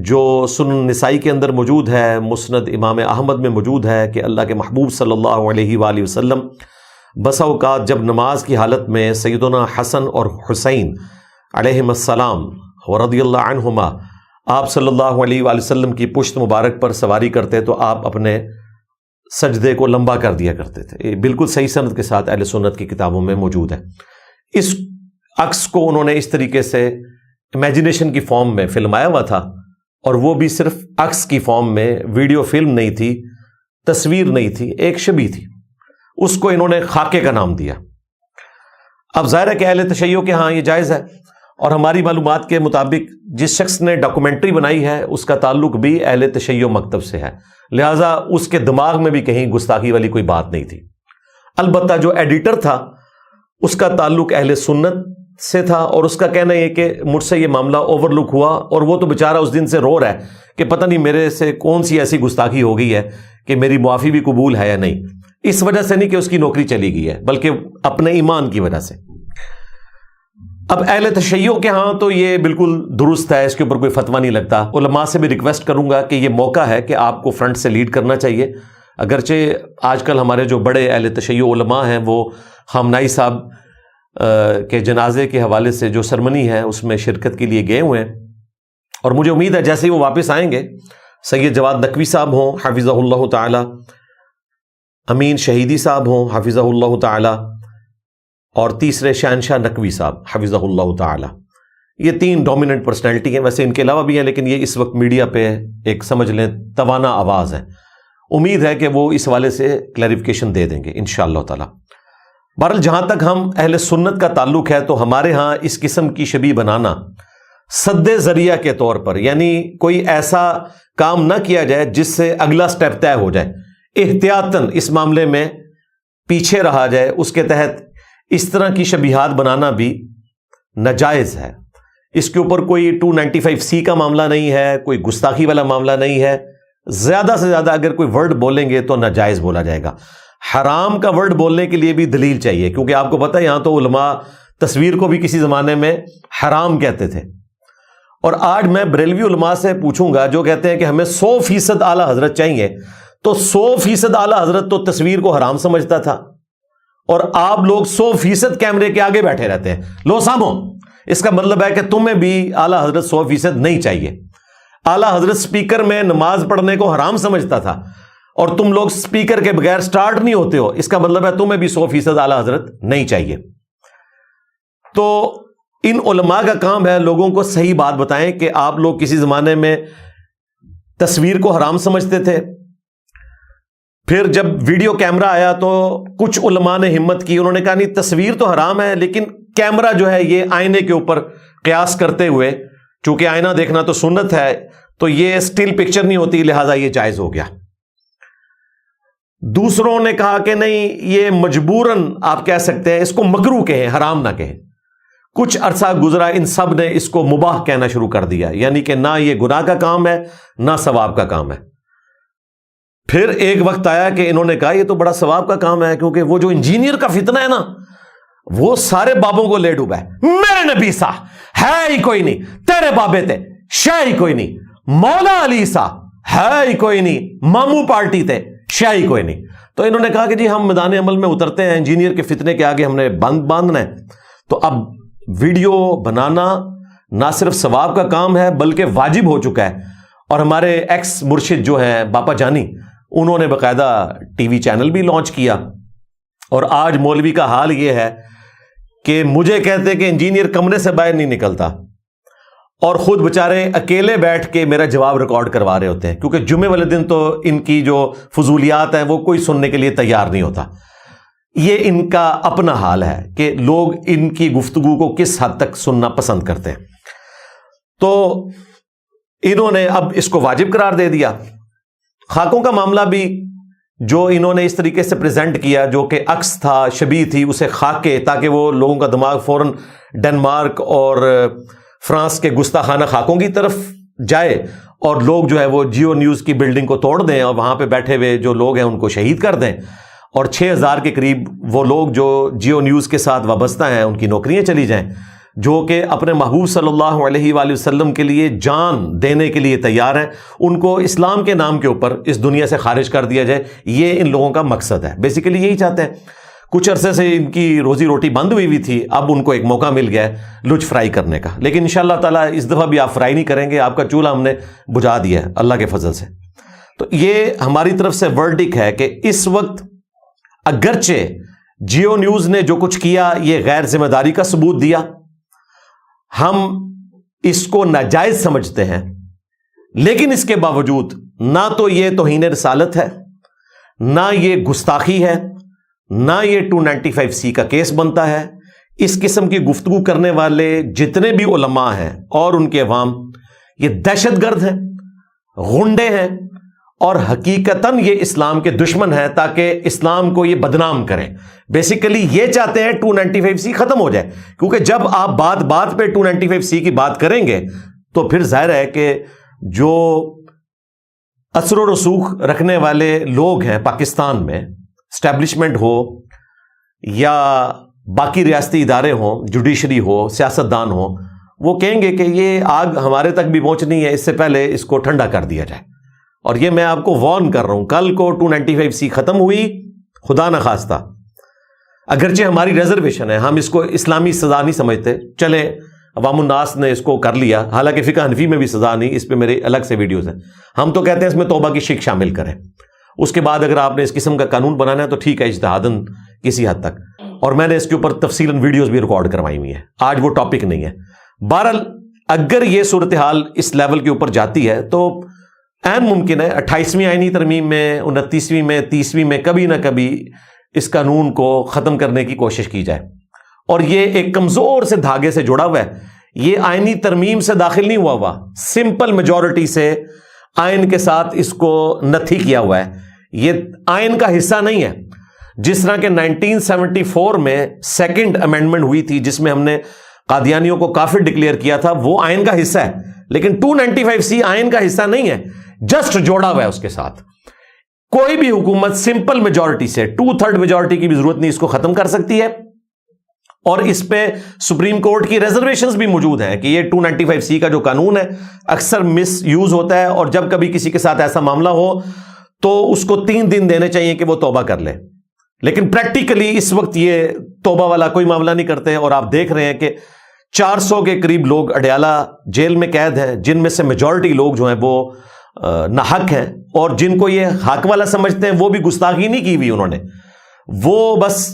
جو سنن نسائی کے اندر موجود ہے، مسند امام احمد میں موجود ہے، کہ اللہ کے محبوب صلی اللہ علیہ وآلہ وسلم بسا اوقات جب نماز کی حالت میں سیدنا حسن اور حسین علیہم السلام ورضی اللہ عنہما آپ صلی اللہ علیہ وآلہ وسلم کی پشت مبارک پر سواری کرتے تو آپ اپنے سجدے کو لمبا کر دیا کرتے تھے۔ یہ بالکل صحیح سند کے ساتھ اہل سنت کی کتابوں میں موجود ہے۔ اس عکس کو انہوں نے اس طریقے سے امیجنیشن کی فارم میں فلمایا ہوا تھا، اور وہ بھی صرف عکس کی فارم میں، ویڈیو فلم نہیں تھی، تصویر نہیں تھی، ایک شبیہ تھی۔ اس کو انہوں نے خاکے کا نام دیا۔ اب ظاہر ہے کہ اہل تشیع کے ہاں یہ جائز ہے، اور ہماری معلومات کے مطابق جس شخص نے ڈاکومنٹری بنائی ہے اس کا تعلق بھی اہل تشیع مکتب سے ہے، لہٰذا اس کے دماغ میں بھی کہیں گستاخی والی کوئی بات نہیں تھی۔ البتہ جو ایڈیٹر تھا اس کا تعلق اہل سنت سے تھا، اور اس کا کہنا یہ کہ مجھ سے یہ معاملہ اوور لک ہوا، اور وہ تو بیچارہ اس دن سے رو رہا ہے کہ پتہ نہیں میرے سے کون سی ایسی گستاخی ہو گئی ہے کہ میری معافی بھی قبول ہے یا نہیں۔ اس وجہ سے نہیں کہ اس کی نوکری چلی گئی ہے، بلکہ اپنے ایمان کی وجہ سے۔ اب اہل تشیع کے ہاں تو یہ بالکل درست ہے، اس کے اوپر کوئی فتویٰ نہیں لگتا۔ علماء سے بھی ریکویسٹ کروں گا کہ یہ موقع ہے کہ آپ کو فرنٹ سے لیڈ کرنا چاہیے، اگرچہ آج کل ہمارے جو بڑے اہل تشیع علماء ہیں وہ خامنائی صاحب کے جنازے کے حوالے سے جو سرمنی ہے اس میں شرکت کے لیے گئے ہوئے ہیں، اور مجھے امید ہے جیسے ہی وہ واپس آئیں گے، سید جواد نقوی صاحب ہوں حفظہ اللہ تعالی، امین شہیدی صاحب ہوں حفظہ اللہ تعالی، اور تیسرے شہنشاہ نقوی صاحب حفظہ اللہ تعالی، یہ تین ڈومیننٹ پرسنالٹی ہیں۔ ویسے ان کے علاوہ بھی ہیں، لیکن یہ اس وقت میڈیا پہ ایک سمجھ لیں توانا آواز ہے۔ امید ہے کہ وہ اس حوالے سے کلیریفیکیشن دے دیں گے انشاءاللہ تعالی۔ بہرحال جہاں تک ہم اہل سنت کا تعلق ہے تو ہمارے ہاں اس قسم کی شبیہ بنانا سد ذریعہ کے طور پر، یعنی کوئی ایسا کام نہ کیا جائے جس سے اگلا سٹیپ طے ہو جائے، احتیاطاً اس معاملے میں پیچھے رہا جائے، اس کے تحت اس طرح کی شبیہات بنانا بھی ناجائز ہے۔ اس کے اوپر کوئی 295C کا معاملہ نہیں ہے، کوئی گستاخی والا معاملہ نہیں ہے۔ زیادہ سے زیادہ اگر کوئی ورڈ بولیں گے تو ناجائز بولا جائے گا۔ حرام کا ورڈ بولنے کے لیے بھی دلیل چاہیے، کیونکہ آپ کو پتہ ہے یہاں تو علماء تصویر کو بھی کسی زمانے میں حرام کہتے تھے، اور آج میں بریلوی علماء سے پوچھوں گا جو کہتے ہیں کہ ہمیں 100% اعلیٰ حضرت چاہیے، تو 100% اعلیٰ حضرت تو تصویر کو حرام سمجھتا تھا، اور آپ لوگ 100% کیمرے کے آگے بیٹھے رہتے ہیں۔ لو سامو، اس کا مطلب ہے کہ تمہیں بھی اعلیٰ حضرت 100% نہیں چاہیے۔ اعلیٰ حضرت سپیکر میں نماز پڑھنے کو حرام سمجھتا تھا، اور تم لوگ سپیکر کے بغیر سٹارٹ نہیں ہوتے ہو، اس کا مطلب ہے تمہیں بھی 100% اعلیٰ حضرت نہیں چاہیے۔ تو ان علماء کا کام ہے لوگوں کو صحیح بات بتائیں کہ آپ لوگ کسی زمانے میں تصویر کو حرام سمجھتے تھے، پھر جب ویڈیو کیمرہ آیا تو کچھ علماء نے ہمت کی، انہوں نے کہا نہیں تصویر تو حرام ہے، لیکن کیمرہ جو ہے یہ آئینے کے اوپر قیاس کرتے ہوئے، چونکہ آئینہ دیکھنا تو سنت ہے تو یہ سٹل پکچر نہیں ہوتی، لہذا یہ جائز ہو گیا۔ دوسروں نے کہا کہ نہیں یہ مجبوراً آپ کہہ سکتے ہیں، اس کو مکروہ کہیں، حرام نہ کہیں۔ کچھ عرصہ گزرا، ان سب نے اس کو مباح کہنا شروع کر دیا، یعنی کہ نہ یہ گناہ کا کام ہے نہ ثواب کا کام ہے۔ پھر ایک وقت آیا کہ انہوں نے کہا یہ تو بڑا ثواب کا کام ہے، کیونکہ وہ جو انجینئر کا فتنہ ہے نا وہ سارے بابوں کو لے ڈوبا ہے. میرے نبی سا ہے ہی کوئی نہیں، تیرے بابے تھے شے ہی کوئی نہیں، مولا علی سا ہے ہی کوئی نہیں، ماموں پارٹی تھے شے ہی کوئی نہیں. تو انہوں نے کہا کہ جی ہم میدان عمل میں اترتے ہیں، انجینئر کے فتنے کے آگے ہم نے باندھنا ہے. تو اب ویڈیو بنانا نہ صرف ثواب کا کام ہے بلکہ واجب ہو چکا ہے. اور ہمارے ایکس مرشد جو ہیں باپا جانی، انہوں نے باقاعدہ ٹی وی چینل بھی لانچ کیا. اور آج مولوی کا حال یہ ہے کہ مجھے کہتے کہ انجینئر کمرے سے باہر نہیں نکلتا، اور خود بےچارے اکیلے بیٹھ کے میرا جواب ریکارڈ کروا رہے ہوتے ہیں، کیونکہ جمعے والے دن تو ان کی جو فضولیات ہیں وہ کوئی سننے کے لیے تیار نہیں ہوتا. یہ ان کا اپنا حال ہے کہ لوگ ان کی گفتگو کو کس حد تک سننا پسند کرتے ہیں. تو انہوں نے اب اس کو واجب قرار دے دیا. خاکوں کا معاملہ بھی جو انہوں نے اس طریقے سے پریزنٹ کیا، جو کہ عکس تھا، شبیہ تھی، اسے خاکے، تاکہ وہ لوگوں کا دماغ فوراً ڈنمارک اور فرانس کے گستاخانہ خاکوں کی طرف جائے، اور لوگ جو ہے وہ جیو نیوز کی بلڈنگ کو توڑ دیں اور وہاں پہ بیٹھے ہوئے جو لوگ ہیں ان کو شہید کر دیں، اور 6000 کے قریب وہ لوگ جو جیو نیوز کے ساتھ وابستہ ہیں ان کی نوکریاں چلی جائیں، جو کہ اپنے محبوب صلی اللہ علیہ وآلہ وسلم کے لیے جان دینے کے لیے تیار ہیں، ان کو اسلام کے نام کے اوپر اس دنیا سے خارج کر دیا جائے. یہ ان لوگوں کا مقصد ہے، بیسیکلی یہی چاہتے ہیں. کچھ عرصے سے ان کی روزی روٹی بند ہوئی تھی، اب ان کو ایک موقع مل گیا ہے لچ فرائی کرنے کا. لیکن انشاءاللہ تعالیٰ اس دفعہ بھی آپ فرائی نہیں کریں گے، آپ کا چولہا ہم نے بجھا دیا ہے اللہ کے فضل سے. تو یہ ہماری طرف سے ورڈک ہے کہ اس وقت اگرچہ جیو نیوز نے جو کچھ کیا یہ غیر ذمہ داری کا ثبوت دیا، ہم اس کو ناجائز سمجھتے ہیں، لیکن اس کے باوجود نہ تو یہ توہین رسالت ہے، نہ یہ گستاخی ہے، نہ یہ 295C کا کیس بنتا ہے. اس قسم کی گفتگو کرنے والے جتنے بھی علماء ہیں اور ان کے عوام، یہ دہشت گرد ہیں، غنڈے ہیں، اور حقیقتاً یہ اسلام کے دشمن ہیں تاکہ اسلام کو یہ بدنام کریں. بیسیکلی یہ چاہتے ہیں 295C ختم ہو جائے، کیونکہ جب آپ بات بات پہ 295C کی بات کریں گے تو پھر ظاہر ہے کہ جو اثر و رسوخ رکھنے والے لوگ ہیں پاکستان میں، اسٹیبلشمنٹ ہو یا باقی ریاستی ادارے ہوں، جوڈیشری ہو، سیاستدان ہو، وہ کہیں گے کہ یہ آگ ہمارے تک بھی پہنچنی ہے، اس سے پہلے اس کو ٹھنڈا کر دیا جائے. اور یہ میں آپ کو وارن کر رہا ہوں، کل کو 295C ختم ہوئی، خدا نہ خواستہ، اگرچہ ہماری ریزرویشن ہے، ہم اس کو اسلامی سزا نہیں سمجھتے، چلے عوام الناس نے اس کو کر لیا، حالانکہ فقہ حنفی میں بھی سزا نہیں، اس پہ میرے الگ سے ویڈیوز ہیں. ہم تو کہتے ہیں اس میں توبہ کی شک شامل کریں، اس کے بعد اگر آپ نے اس قسم کا قانون بنانا ہے تو ٹھیک ہے اجتہاداً کسی حد تک، اور میں نے اس کے اوپر تفصیلاً ویڈیوز بھی ریکارڈ کروائی ہوئی ہیں. آج وہ ٹاپک نہیں ہے. بہرحال اگر یہ صورتحال اس لیول کے اوپر جاتی ہے تو عین ممکن ہے 28ویں آئینی ترمیم میں، 29ویں میں، 30ویں میں کبھی نہ کبھی اس قانون کو ختم کرنے کی کوشش کی جائے. اور یہ ایک کمزور سے دھاگے سے جڑا ہوا ہے، یہ آئینی ترمیم سے داخل نہیں ہوا، سمپل میجورٹی سے آئین کے ساتھ اس کو نتھی کیا ہوا ہے، یہ آئین کا حصہ نہیں ہے. جس طرح کہ 1974 میں سیکنڈ امینڈمنٹ ہوئی تھی جس میں ہم نے قادیانیوں کو کافر ڈکلیئر کیا تھا، وہ آئین کا حصہ ہے، لیکن 295C آئین کا حصہ نہیں ہے، جسٹ جوڑا ہوا ہے اس کے ساتھ. کوئی بھی حکومت سمپل میجورٹی سے 2/3 میجورٹی کی بھی ضرورت نہیں اس کو ختم کر سکتی ہے. اور اس پہ سپریم کورٹ کی ریزرویشنز بھی موجود ہیں کہ یہ 295C کا جو قانون ہے اکثر مس یوز ہوتا ہے، اور جب کبھی کسی کے ساتھ ایسا معاملہ ہو تو اس کو 3 دن دینے چاہیے کہ وہ توبہ کر لے. لیکن پریکٹیکلی اس وقت یہ توبہ والا کوئی معاملہ نہیں کرتے، اور آپ دیکھ رہے ہیں کہ 400 کے قریب لوگ اڈیالہ جیل میں قید ہیں، جن میں سے میجورٹی لوگ جو ہیں وہ ناحق ہیں، اور جن کو یہ حق والا سمجھتے ہیں وہ بھی گستاخی نہیں کی ہوئی انہوں نے، وہ بس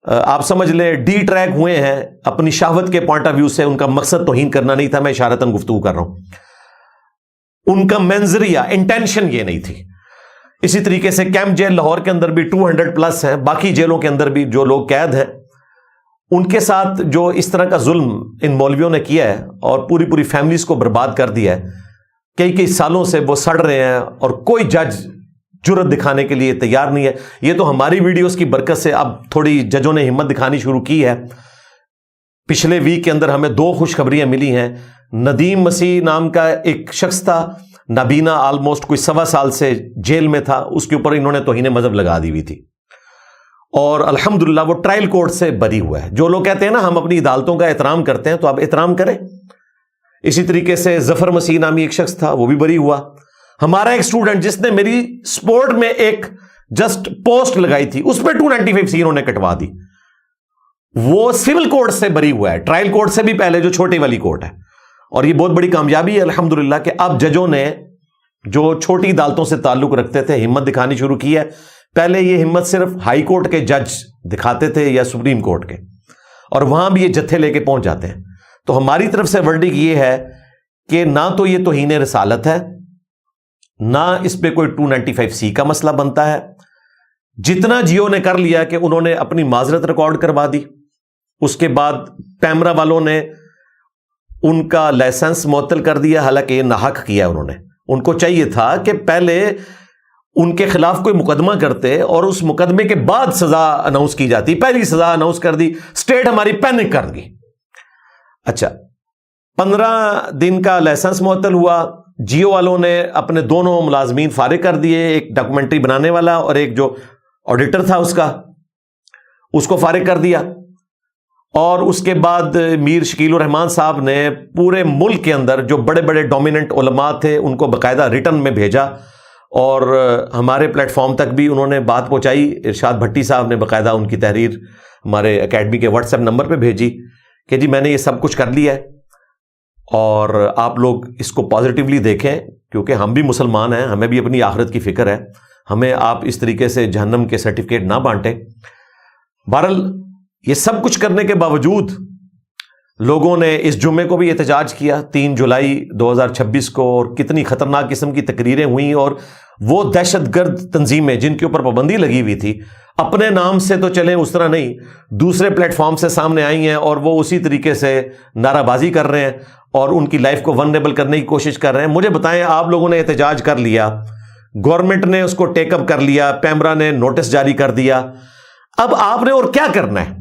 آپ سمجھ لیں ڈی ٹریک ہوئے ہیں اپنی شہوت کے پوائنٹ آف ویو سے. ان کا مقصد توہین کرنا نہیں تھا، میں اشارتاً گفتگو کر رہا ہوں، ان کا منظریہ انٹینشن یہ نہیں تھی. اسی طریقے سے کیمپ جیل لاہور کے اندر بھی 200+ ہیں، باقی جیلوں کے اندر بھی جو لوگ قید ہیں ان کے ساتھ جو اس طرح کا ظلم ان مولویوں نے کیا ہے اور پوری فیملیز کو برباد کر دیا ہے، کئی سالوں سے وہ سڑ رہے ہیں اور کوئی جج جرت دکھانے کے لیے تیار نہیں ہے. یہ تو ہماری ویڈیوز کی برکت سے اب تھوڑی ججوں نے ہمت دکھانی شروع کی ہے. پچھلے ویک کے اندر ہمیں 2 خوشخبریاں ملی ہیں. ندیم مسیح نام کا ایک شخص تھا، نابینا آلموسٹ کوئی 1.25 سال سے جیل میں تھا، اس کے اوپر انہوں نے توہین مذہب لگا دی ہوئی تھی، اور الحمدللہ وہ ٹرائل کورٹ سے بری ہوا ہے۔ جو لوگ کہتے ہیں نا ہم اپنی عدالتوں کا احترام کرتے ہیں، تو آپ احترام کریں۔ اسی طریقے سے ظفر مسیح نامی ایک شخص تھا، وہ بھی بری ہوا۔ ہمارا ایک اسٹوڈنٹ جس نے میری سپورٹ میں ایک جسٹ پوسٹ لگائی تھی، اس پہ 295 انہوں نے کٹوا دی، وہ سول کورٹ سے بری ہوا ہے، ٹرائل کورٹ سے بھی پہلے، جو چھوٹی والی کورٹ ہے۔ اور یہ بہت بڑی کامیابی ہے الحمدللہ کہ اب ججوں نے جو چھوٹی عدالتوں سے تعلق رکھتے تھے ہمت دکھانی شروع کی ہے۔ پہلے یہ ہمت صرف ہائی کورٹ کے جج دکھاتے تھے یا سپریم کورٹ کے، اور وہاں بھی یہ جتھے لے کے پہنچ جاتے ہیں۔ تو ہماری طرف سے ورڈک یہ ہے کہ نہ تو یہ توہین رسالت ہے، نہ اس پہ کوئی 295 کا مسئلہ بنتا ہے۔ جتنا جیو نے کر لیا کہ انہوں نے اپنی معذرت ریکارڈ کروا دی، اس کے بعد پیمرا والوں نے ان کا لائسنس معطل کر دیا، حالانکہ یہ ناحق کیا انہوں نے۔ ان کو چاہیے تھا کہ پہلے ان کے خلاف کوئی مقدمہ کرتے اور اس مقدمے کے بعد سزا اناؤنس کی جاتی۔ پہلی سزا اناؤنس کر دی، اسٹیٹ ہماری پینک کر گئی۔ اچھا، 15 دن کا لائسنس معطل ہوا، جیو والوں نے اپنے دونوں ملازمین فارغ کر دیے، ایک ڈاکومنٹری بنانے والا اور ایک جو آڈیٹر تھا اس کو فارغ کر دیا۔ اور اس کے بعد میر شکیل الرحمان صاحب نے پورے ملک کے اندر جو بڑے بڑے ڈومیننٹ علماء تھے ان کو باقاعدہ ریٹن میں بھیجا، اور ہمارے پلیٹ فارم تک بھی انہوں نے بات پہنچائی۔ ارشاد بھٹی صاحب نے باقاعدہ ان کی تحریر ہمارے اکیڈمی کے واٹس ایپ نمبر پہ بھیجی کہ جی میں نے یہ سب کچھ کر لیا ہے، اور آپ لوگ اس کو پازیٹیولی دیکھیں، کیونکہ ہم بھی مسلمان ہیں، ہمیں بھی اپنی آخرت کی فکر ہے، ہمیں آپ اس طریقے سے جہنم کے سرٹیفکیٹ نہ بانٹیں۔ بہرحال یہ سب کچھ کرنے کے باوجود لوگوں نے اس جمعے کو بھی احتجاج کیا، 3 جولائی 2026 کو، اور کتنی خطرناک قسم کی تقریریں ہوئیں، اور وہ دہشت گرد تنظیمیں جن کے اوپر پابندی لگی ہوئی تھی اپنے نام سے تو چلیں اس طرح نہیں، دوسرے پلیٹ فارم سے سامنے آئی ہیں، اور وہ اسی طریقے سے نعرہ بازی کر رہے ہیں اور ان کی لائف کو ونریبل کرنے کی کوشش کر رہے ہیں۔ مجھے بتائیں، آپ لوگوں نے احتجاج کر لیا، گورنمنٹ نے اس کو ٹیک اپ کر لیا، پیمرا نے نوٹس جاری کر دیا، اب آپ نے اور کیا کرنا ہے؟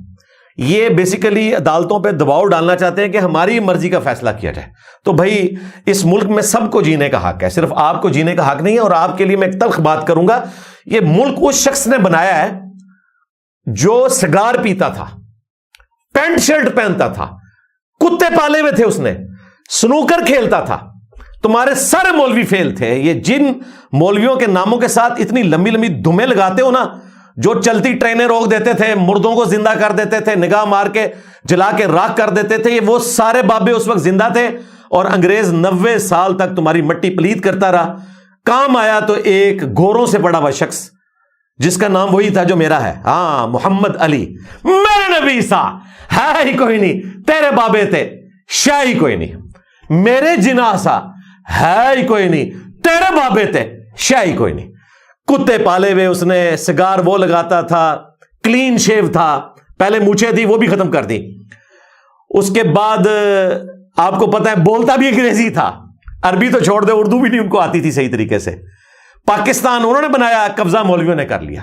یہ بیسیکلی عدالتوں پہ دباؤ ڈالنا چاہتے ہیں کہ ہماری مرضی کا فیصلہ کیا جائے۔ تو بھائی اس ملک میں سب کو جینے کا حق ہے، صرف آپ کو جینے کا حق نہیں ہے۔ اور آپ کے لیے میں ایک تلخ بات کروں گا، یہ ملک اس شخص نے بنایا ہے جو سگار پیتا تھا، پینٹ شرٹ پہنتا تھا، کتے پالے ہوئے تھے، اس نے سنوکر کھیلتا تھا۔ تمہارے سارے مولوی فیل تھے۔ یہ جن مولویوں کے ناموں کے ساتھ اتنی لمبی لمبی دھمیں لگاتے ہو نا، جو چلتی ٹرینیں روک دیتے تھے، مردوں کو زندہ کر دیتے تھے، نگاہ مار کے جلا کے راکھ کر دیتے تھے، یہ وہ سارے بابے اس وقت زندہ تھے، اور انگریز 90 سال تک تمہاری مٹی پلید کرتا رہا۔ کام آیا تو ایک گوروں سے پڑا ہوا شخص جس کا نام وہی تھا جو میرا ہے، ہاں، محمد علی، میرے نبی سا ہے ہی کوئی نہیں، تیرے بابے تھے شاہ ہی کوئی نہیں، میرے جناح سا ہے ہی کوئی نہیں، تیرے بابے تھے شاہ ہی کوئی نہیں۔ کتے پالے ہوئے، اس نے سگار وہ لگاتا تھا، کلین شیو تھا، پہلے مونچھیں تھی وہ بھی ختم کر دی، اس کے بعد آپ کو پتہ ہے بولتا بھی انگریزی تھا، عربی تو چھوڑ دے، اردو بھی نہیں ان کو آتی تھی صحیح طریقے سے۔ پاکستان انہوں نے بنایا، قبضہ مولویوں نے کر لیا۔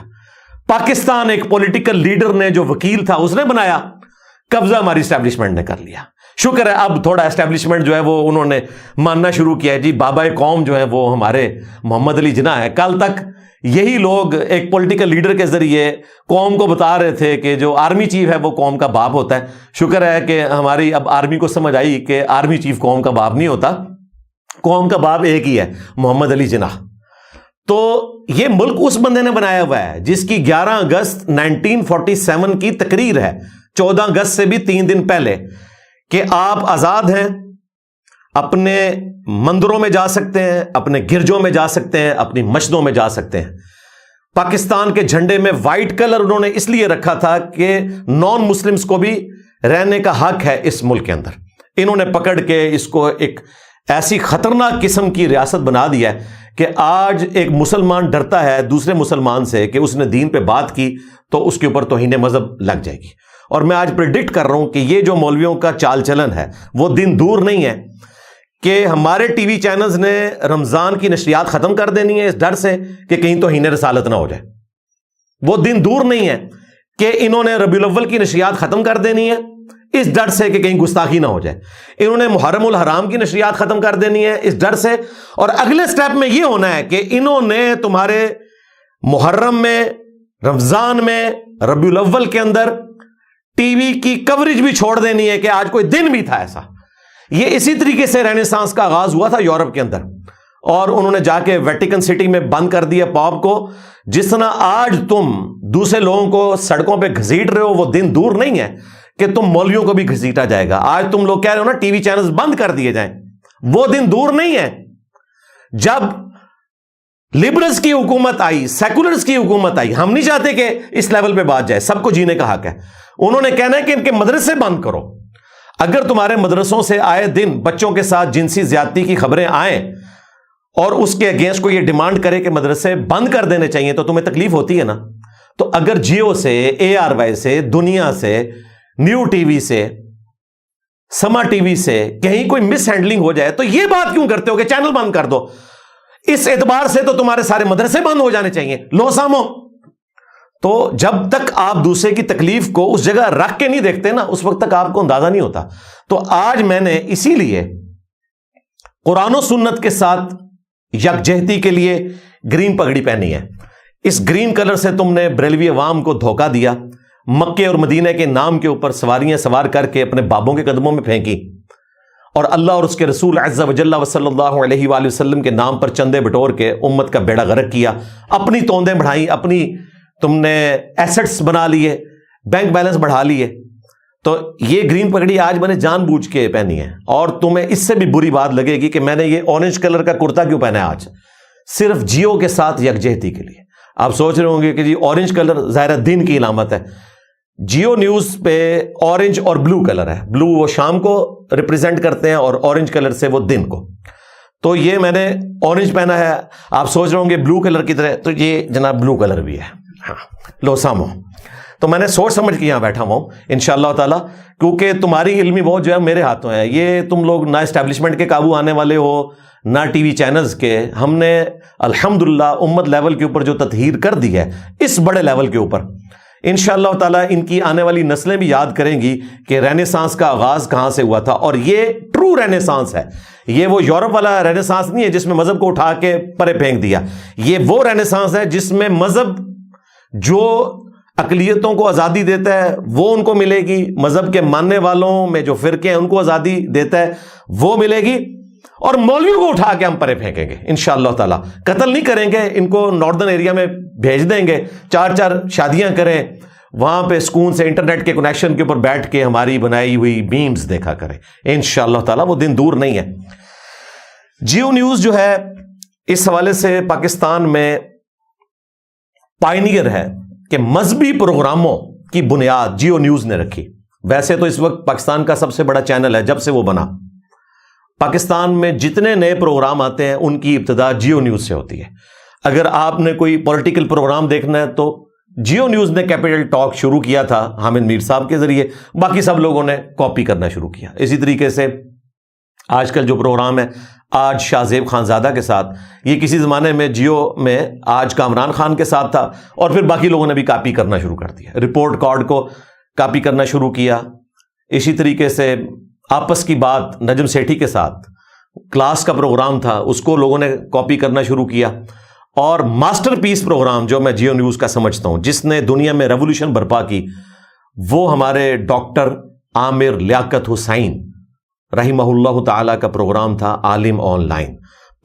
پاکستان ایک پولیٹیکل لیڈر نے جو وکیل تھا اس نے بنایا، قبضہ ہماری اسٹیبلشمنٹ نے کر لیا۔ شکر ہے اب تھوڑا اسٹیبلشمنٹ جو ہے وہ انہوں نے ماننا شروع کیا ہے، جی بابا قوم جو ہے وہ ہمارے محمد علی جناح ہے۔ کل تک یہی لوگ ایک پولیٹیکل لیڈر کے ذریعے قوم کو بتا رہے تھے کہ جو آرمی چیف ہے وہ قوم کا باپ ہوتا ہے۔ شکر ہے کہ ہماری اب آرمی کو سمجھ آئی کہ آرمی چیف قوم کا باپ نہیں ہوتا، قوم کا باپ ایک ہی ہے، محمد علی جناح۔ تو یہ ملک اس بندے نے بنایا ہوا ہے جس کی 11 اگست 1947 کی تقریر ہے، 14 اگست سے بھی 3 دن پہلے، کہ آپ آزاد ہیں، اپنے مندروں میں جا سکتے ہیں، اپنے گرجوں میں جا سکتے ہیں، اپنی مسجدوں میں جا سکتے ہیں۔ پاکستان کے جھنڈے میں وائٹ کلر انہوں نے اس لیے رکھا تھا کہ نان مسلمز کو بھی رہنے کا حق ہے اس ملک کے اندر۔ انہوں نے پکڑ کے اس کو ایک ایسی خطرناک قسم کی ریاست بنا دیا ہے کہ آج ایک مسلمان ڈرتا ہے دوسرے مسلمان سے کہ اس نے دین پہ بات کی تو اس کے اوپر توہین مذہب لگ جائے گی۔ اور میں آج پریڈکٹ کر رہا ہوں کہ یہ جو مولویوں کا چال چلن ہے وہ دن دور نہیں ہے کہ ہمارے ٹی وی چینلز نے رمضان کی نشریات ختم کر دینی ہے اس ڈر سے کہ کہیں توہین رسالت نہ ہو جائے۔ وہ دن دور نہیں ہے کہ انہوں نے ربیع الاول کی نشریات ختم کر دینی ہے اس ڈر سے کہ کہیں گستاخی نہ ہو جائے. انہوں نے محرم الحرام کی نشریات ختم کر دینی ہے اس ڈر سے. اور اگلے سٹیپ میں یہ ہونا ہے کہ انہوں نے تمہارے محرم میں، رمضان میں، ربیع الاول کے اندر ٹی وی کی کوریج بھی چھوڑ دینی ہے کہ آج کوئی دن بھی تھا ایسا. یہ اسی طریقے سے رینیسانس کا آغاز ہوا تھا یورپ کے اندر، اور انہوں نے جا کے ویٹیکن سٹی میں بند کر دیا پاپ کو. جس طرح آج تم دوسرے لوگوں کو سڑکوں پہ گھسیٹ رہے ہو، وہ دن دور نہیں ہے کہ تم مولویوں کو بھی گھسیٹا جائے گا. آج تم لوگ کہہ رہے ہو نا ٹی وی چینلز بند کر دیے جائیں، وہ دن دور نہیں ہے. جب لبرلز کی حکومت آئی، سیکولرز کی حکومت آئی، ہم نہیں چاہتے کہ اس لیول پہ بات جائے، سب کو جینے کا حق ہے. انہوں نے کہنا ہے کہ ان کے مدرسے بند کرو. اگر تمہارے مدرسوں سے آئے دن بچوں کے ساتھ جنسی زیادتی کی خبریں آئیں اور اس کے اگینسٹ کو یہ ڈیمانڈ کرے کہ مدرسے بند کر دینے چاہیے تو تمہیں تکلیف ہوتی ہے نا. تو اگر جیو سے، ARY سے، دنیا سے، نیو ٹی وی سے، سما ٹی وی سے کہیں کوئی مس ہینڈلنگ ہو جائے تو یہ بات کیوں کرتے ہو کہ چینل بند کر دو؟ اس اعتبار سے تو تمہارے سارے مدرسے بند ہو جانے چاہیے. لو سامو. تو جب تک آپ دوسرے کی تکلیف کو اس جگہ رکھ کے نہیں دیکھتے نا، اس وقت تک آپ کو اندازہ نہیں ہوتا. تو آج میں نے اسی لیے قرآن و سنت کے ساتھ یکجہتی کے لیے گرین پگڑی پہنی ہے. اس گرین کلر سے تم نے بریلوی عوام کو دھوکہ دیا، مکے اور مدینہ کے نام کے اوپر سواریاں سوار کر کے اپنے بابوں کے قدموں میں پھینکی، اور اللہ اور اس کے رسول عز و جل صلی اللہ علیہ وآلہ وسلم کے نام پر چندے بٹور کے امت کا بیڑا غرق کیا. اپنی توندیں بڑھائی، اپنی تم نے ایسٹس بنا لیے، بینک بیلنس بڑھا لیے. تو یہ گرین پگڑی آج میں نے جان بوجھ کے پہنی ہے. اور تمہیں اس سے بھی بری بات لگے گی کہ میں نے یہ اورنج کلر کا کرتا کیوں پہنا ہے آج، صرف جیو کے ساتھ یکجہتی کے لیے. آپ سوچ رہے ہوں گے کہ جی اورنج کلر ظاہر دن کی علامت ہے. جیو نیوز پہ اورنج اور بلو کلر ہے. بلو وہ شام کو ریپریزنٹ کرتے ہیں اور اورنج کلر سے وہ دن کو. تو یہ میں نے اورنج پہنا ہے. آپ سوچ رہے ہوں گے بلو کلر کی طرح، تو یہ جناب بلو کلر بھی ہے. ہاں لو سامو. تو میں نے سوچ سمجھ کے یہاں بیٹھا ہوں انشاءاللہ تعالیٰ، کیونکہ تمہاری علمی موت جو ہے میرے ہاتھوں ہے. یہ تم لوگ نہ اسٹیبلشمنٹ کے قابو آنے والے ہو، نہ ٹی وی چینلز کے. ہم نے الحمدللہ امت لیول کے اوپر جو تطہیر کر دی ہے، اس بڑے لیول کے اوپر انشاءاللہ تعالیٰ ان کی آنے والی نسلیں بھی یاد کریں گی کہ رینیسانس کا آغاز کہاں سے ہوا تھا. اور یہ ٹرو رینیسانس ہے. یہ وہ یورپ والا رینیسانس نہیں ہے جس میں مذہب کو اٹھا کے پرے پھینک دیا. یہ وہ رینیسانس ہے جس میں مذہب جو اقلیتوں کو آزادی دیتا ہے وہ ان کو ملے گی، مذہب کے ماننے والوں میں جو فرقے ہیں ان کو آزادی دیتا ہے وہ ملے گی، اور مولویوں کو اٹھا کے ہم پرے پھینکیں گے انشاءاللہ تعالیٰ. قتل نہیں کریں گے ان کو، ناردرن ایریا میں بھیج دیں گے، 4 شادیاں کریں وہاں پہ سکون سے انٹرنیٹ کے کنیکشن کے اوپر بیٹھ کے ہماری بنائی ہوئی بیمز دیکھا کریں انشاءاللہ تعالیٰ. وہ دن دور نہیں ہے. جیو نیوز جو ہے اس حوالے سے پاکستان میں پائنیئر ہے کہ مذہبی پروگراموں کی بنیاد جیو نیوز نے رکھی. ویسے تو اس وقت پاکستان کا سب سے بڑا چینل ہے جب سے وہ بنا. پاکستان میں جتنے نئے پروگرام آتے ہیں ان کی ابتدا جیو نیوز سے ہوتی ہے. اگر آپ نے کوئی پولیٹیکل پروگرام دیکھنا ہے تو جیو نیوز نے کیپٹل ٹاک شروع کیا تھا حامد میر صاحب کے ذریعے، باقی سب لوگوں نے کاپی کرنا شروع کیا. اسی طریقے سے آج کل جو پروگرام ہے آج شاہ زیب خان زادہ کے ساتھ، یہ کسی زمانے میں جیو میں آج کامران خان کے ساتھ تھا، اور پھر باقی لوگوں نے بھی کاپی کرنا شروع کر دیا. رپورٹ کارڈ کو کاپی کرنا شروع کیا. اسی طریقے سے آپس کی بات نجم سیٹھی کے ساتھ کلاس کا پروگرام تھا، اس کو لوگوں نے کاپی کرنا شروع کیا. اور ماسٹر پیس پروگرام جو میں جیو نیوز کا سمجھتا ہوں جس نے دنیا میں ریولوشن برپا کی، وہ ہمارے ڈاکٹر عامر لیاقت حسین رحمہ اللہ تعالی کا پروگرام تھا عالم آن لائن.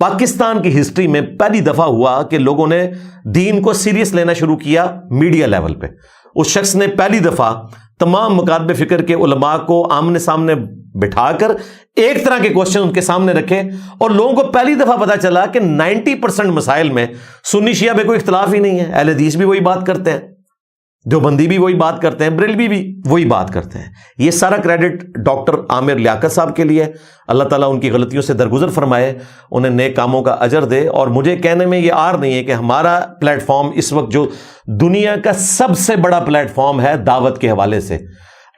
پاکستان کی ہسٹری میں پہلی دفعہ ہوا کہ لوگوں نے دین کو سیریس لینا شروع کیا میڈیا لیول پہ. اس شخص نے پہلی دفعہ تمام مکاتب فکر کے علماء کو آمنے سامنے بٹھا کر ایک طرح کے کوشچن ان کے سامنے رکھے، اور لوگوں کو پہلی دفعہ پتا چلا کہ 90% مسائل میں سنی شیعہ میں کوئی اختلاف ہی نہیں ہے. اہل حدیث بھی وہی بات کرتے ہیں، دیوبندی بھی وہی بات کرتے ہیں، بریلوی بھی وہی بات کرتے ہیں. یہ سارا کریڈٹ ڈاکٹر عامر لیاقت صاحب کے لیے. اللہ تعالیٰ ان کی غلطیوں سے درگزر فرمائے، انہیں نیک کاموں کا اجر دے. اور مجھے کہنے میں یہ آر نہیں ہے کہ ہمارا پلیٹ فارم اس وقت جو دنیا کا سب سے بڑا پلیٹ فارم ہے دعوت کے حوالے سے،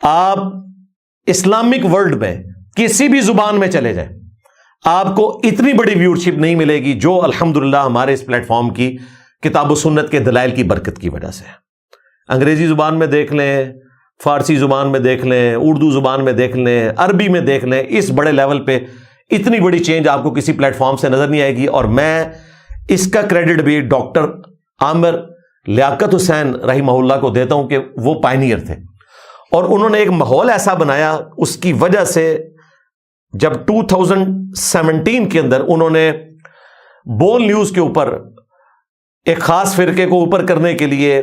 آپ اسلامک ورلڈ میں کسی بھی زبان میں چلے جائیں آپ کو اتنی بڑی ویورشپ نہیں ملے گی جو الحمدللہ ہمارے اس پلیٹ فارم کی کتاب و سنت کے دلائل کی برکت کی وجہ سے. انگریزی زبان میں دیکھ لیں، فارسی زبان میں دیکھ لیں, اردو زبان میں دیکھ لیں, عربی میں دیکھ لیں, اس بڑے لیول پہ اتنی بڑی چینج آپ کو کسی پلیٹ فارم سے نظر نہیں آئے گی. اور میں اس کا کریڈٹ بھی ڈاکٹر عامر لیاقت حسین رحمہ اللہ کو دیتا ہوں کہ وہ پائنیئر تھے, اور انہوں نے ایک ماحول ایسا بنایا. اس کی وجہ سے جب 2017 کے اندر انہوں نے بول نیوز کے اوپر ایک خاص فرقے کو اوپر کرنے کے لیے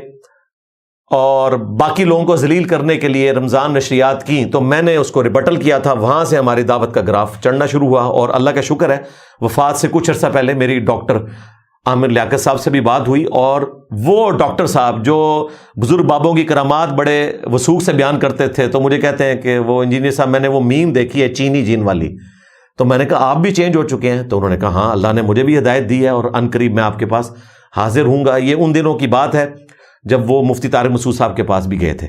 اور باقی لوگوں کو ذلیل کرنے کے لیے رمضان نشریات کی, تو میں نے اس کو ریبٹل کیا تھا. وہاں سے ہماری دعوت کا گراف چڑھنا شروع ہوا, اور اللہ کا شکر ہے وفات سے کچھ عرصہ پہلے میری ڈاکٹر عامر لیاقت صاحب سے بھی بات ہوئی, اور وہ ڈاکٹر صاحب جو بزرگ بابوں کی کرامات بڑے وثوق سے بیان کرتے تھے, تو مجھے کہتے ہیں کہ وہ انجینئر صاحب میں نے وہ میم دیکھی ہے چینی جین والی, تو میں نے کہا آپ بھی چینج ہو چکے ہیں؟ تو انہوں نے کہا ہاں, اللہ نے مجھے بھی ہدایت دی ہے اور ان قریب میں آپ کے پاس حاضر ہوں گا. یہ ان دنوں کی بات ہے جب وہ مفتی طارق مسعود صاحب کے پاس بھی گئے تھے.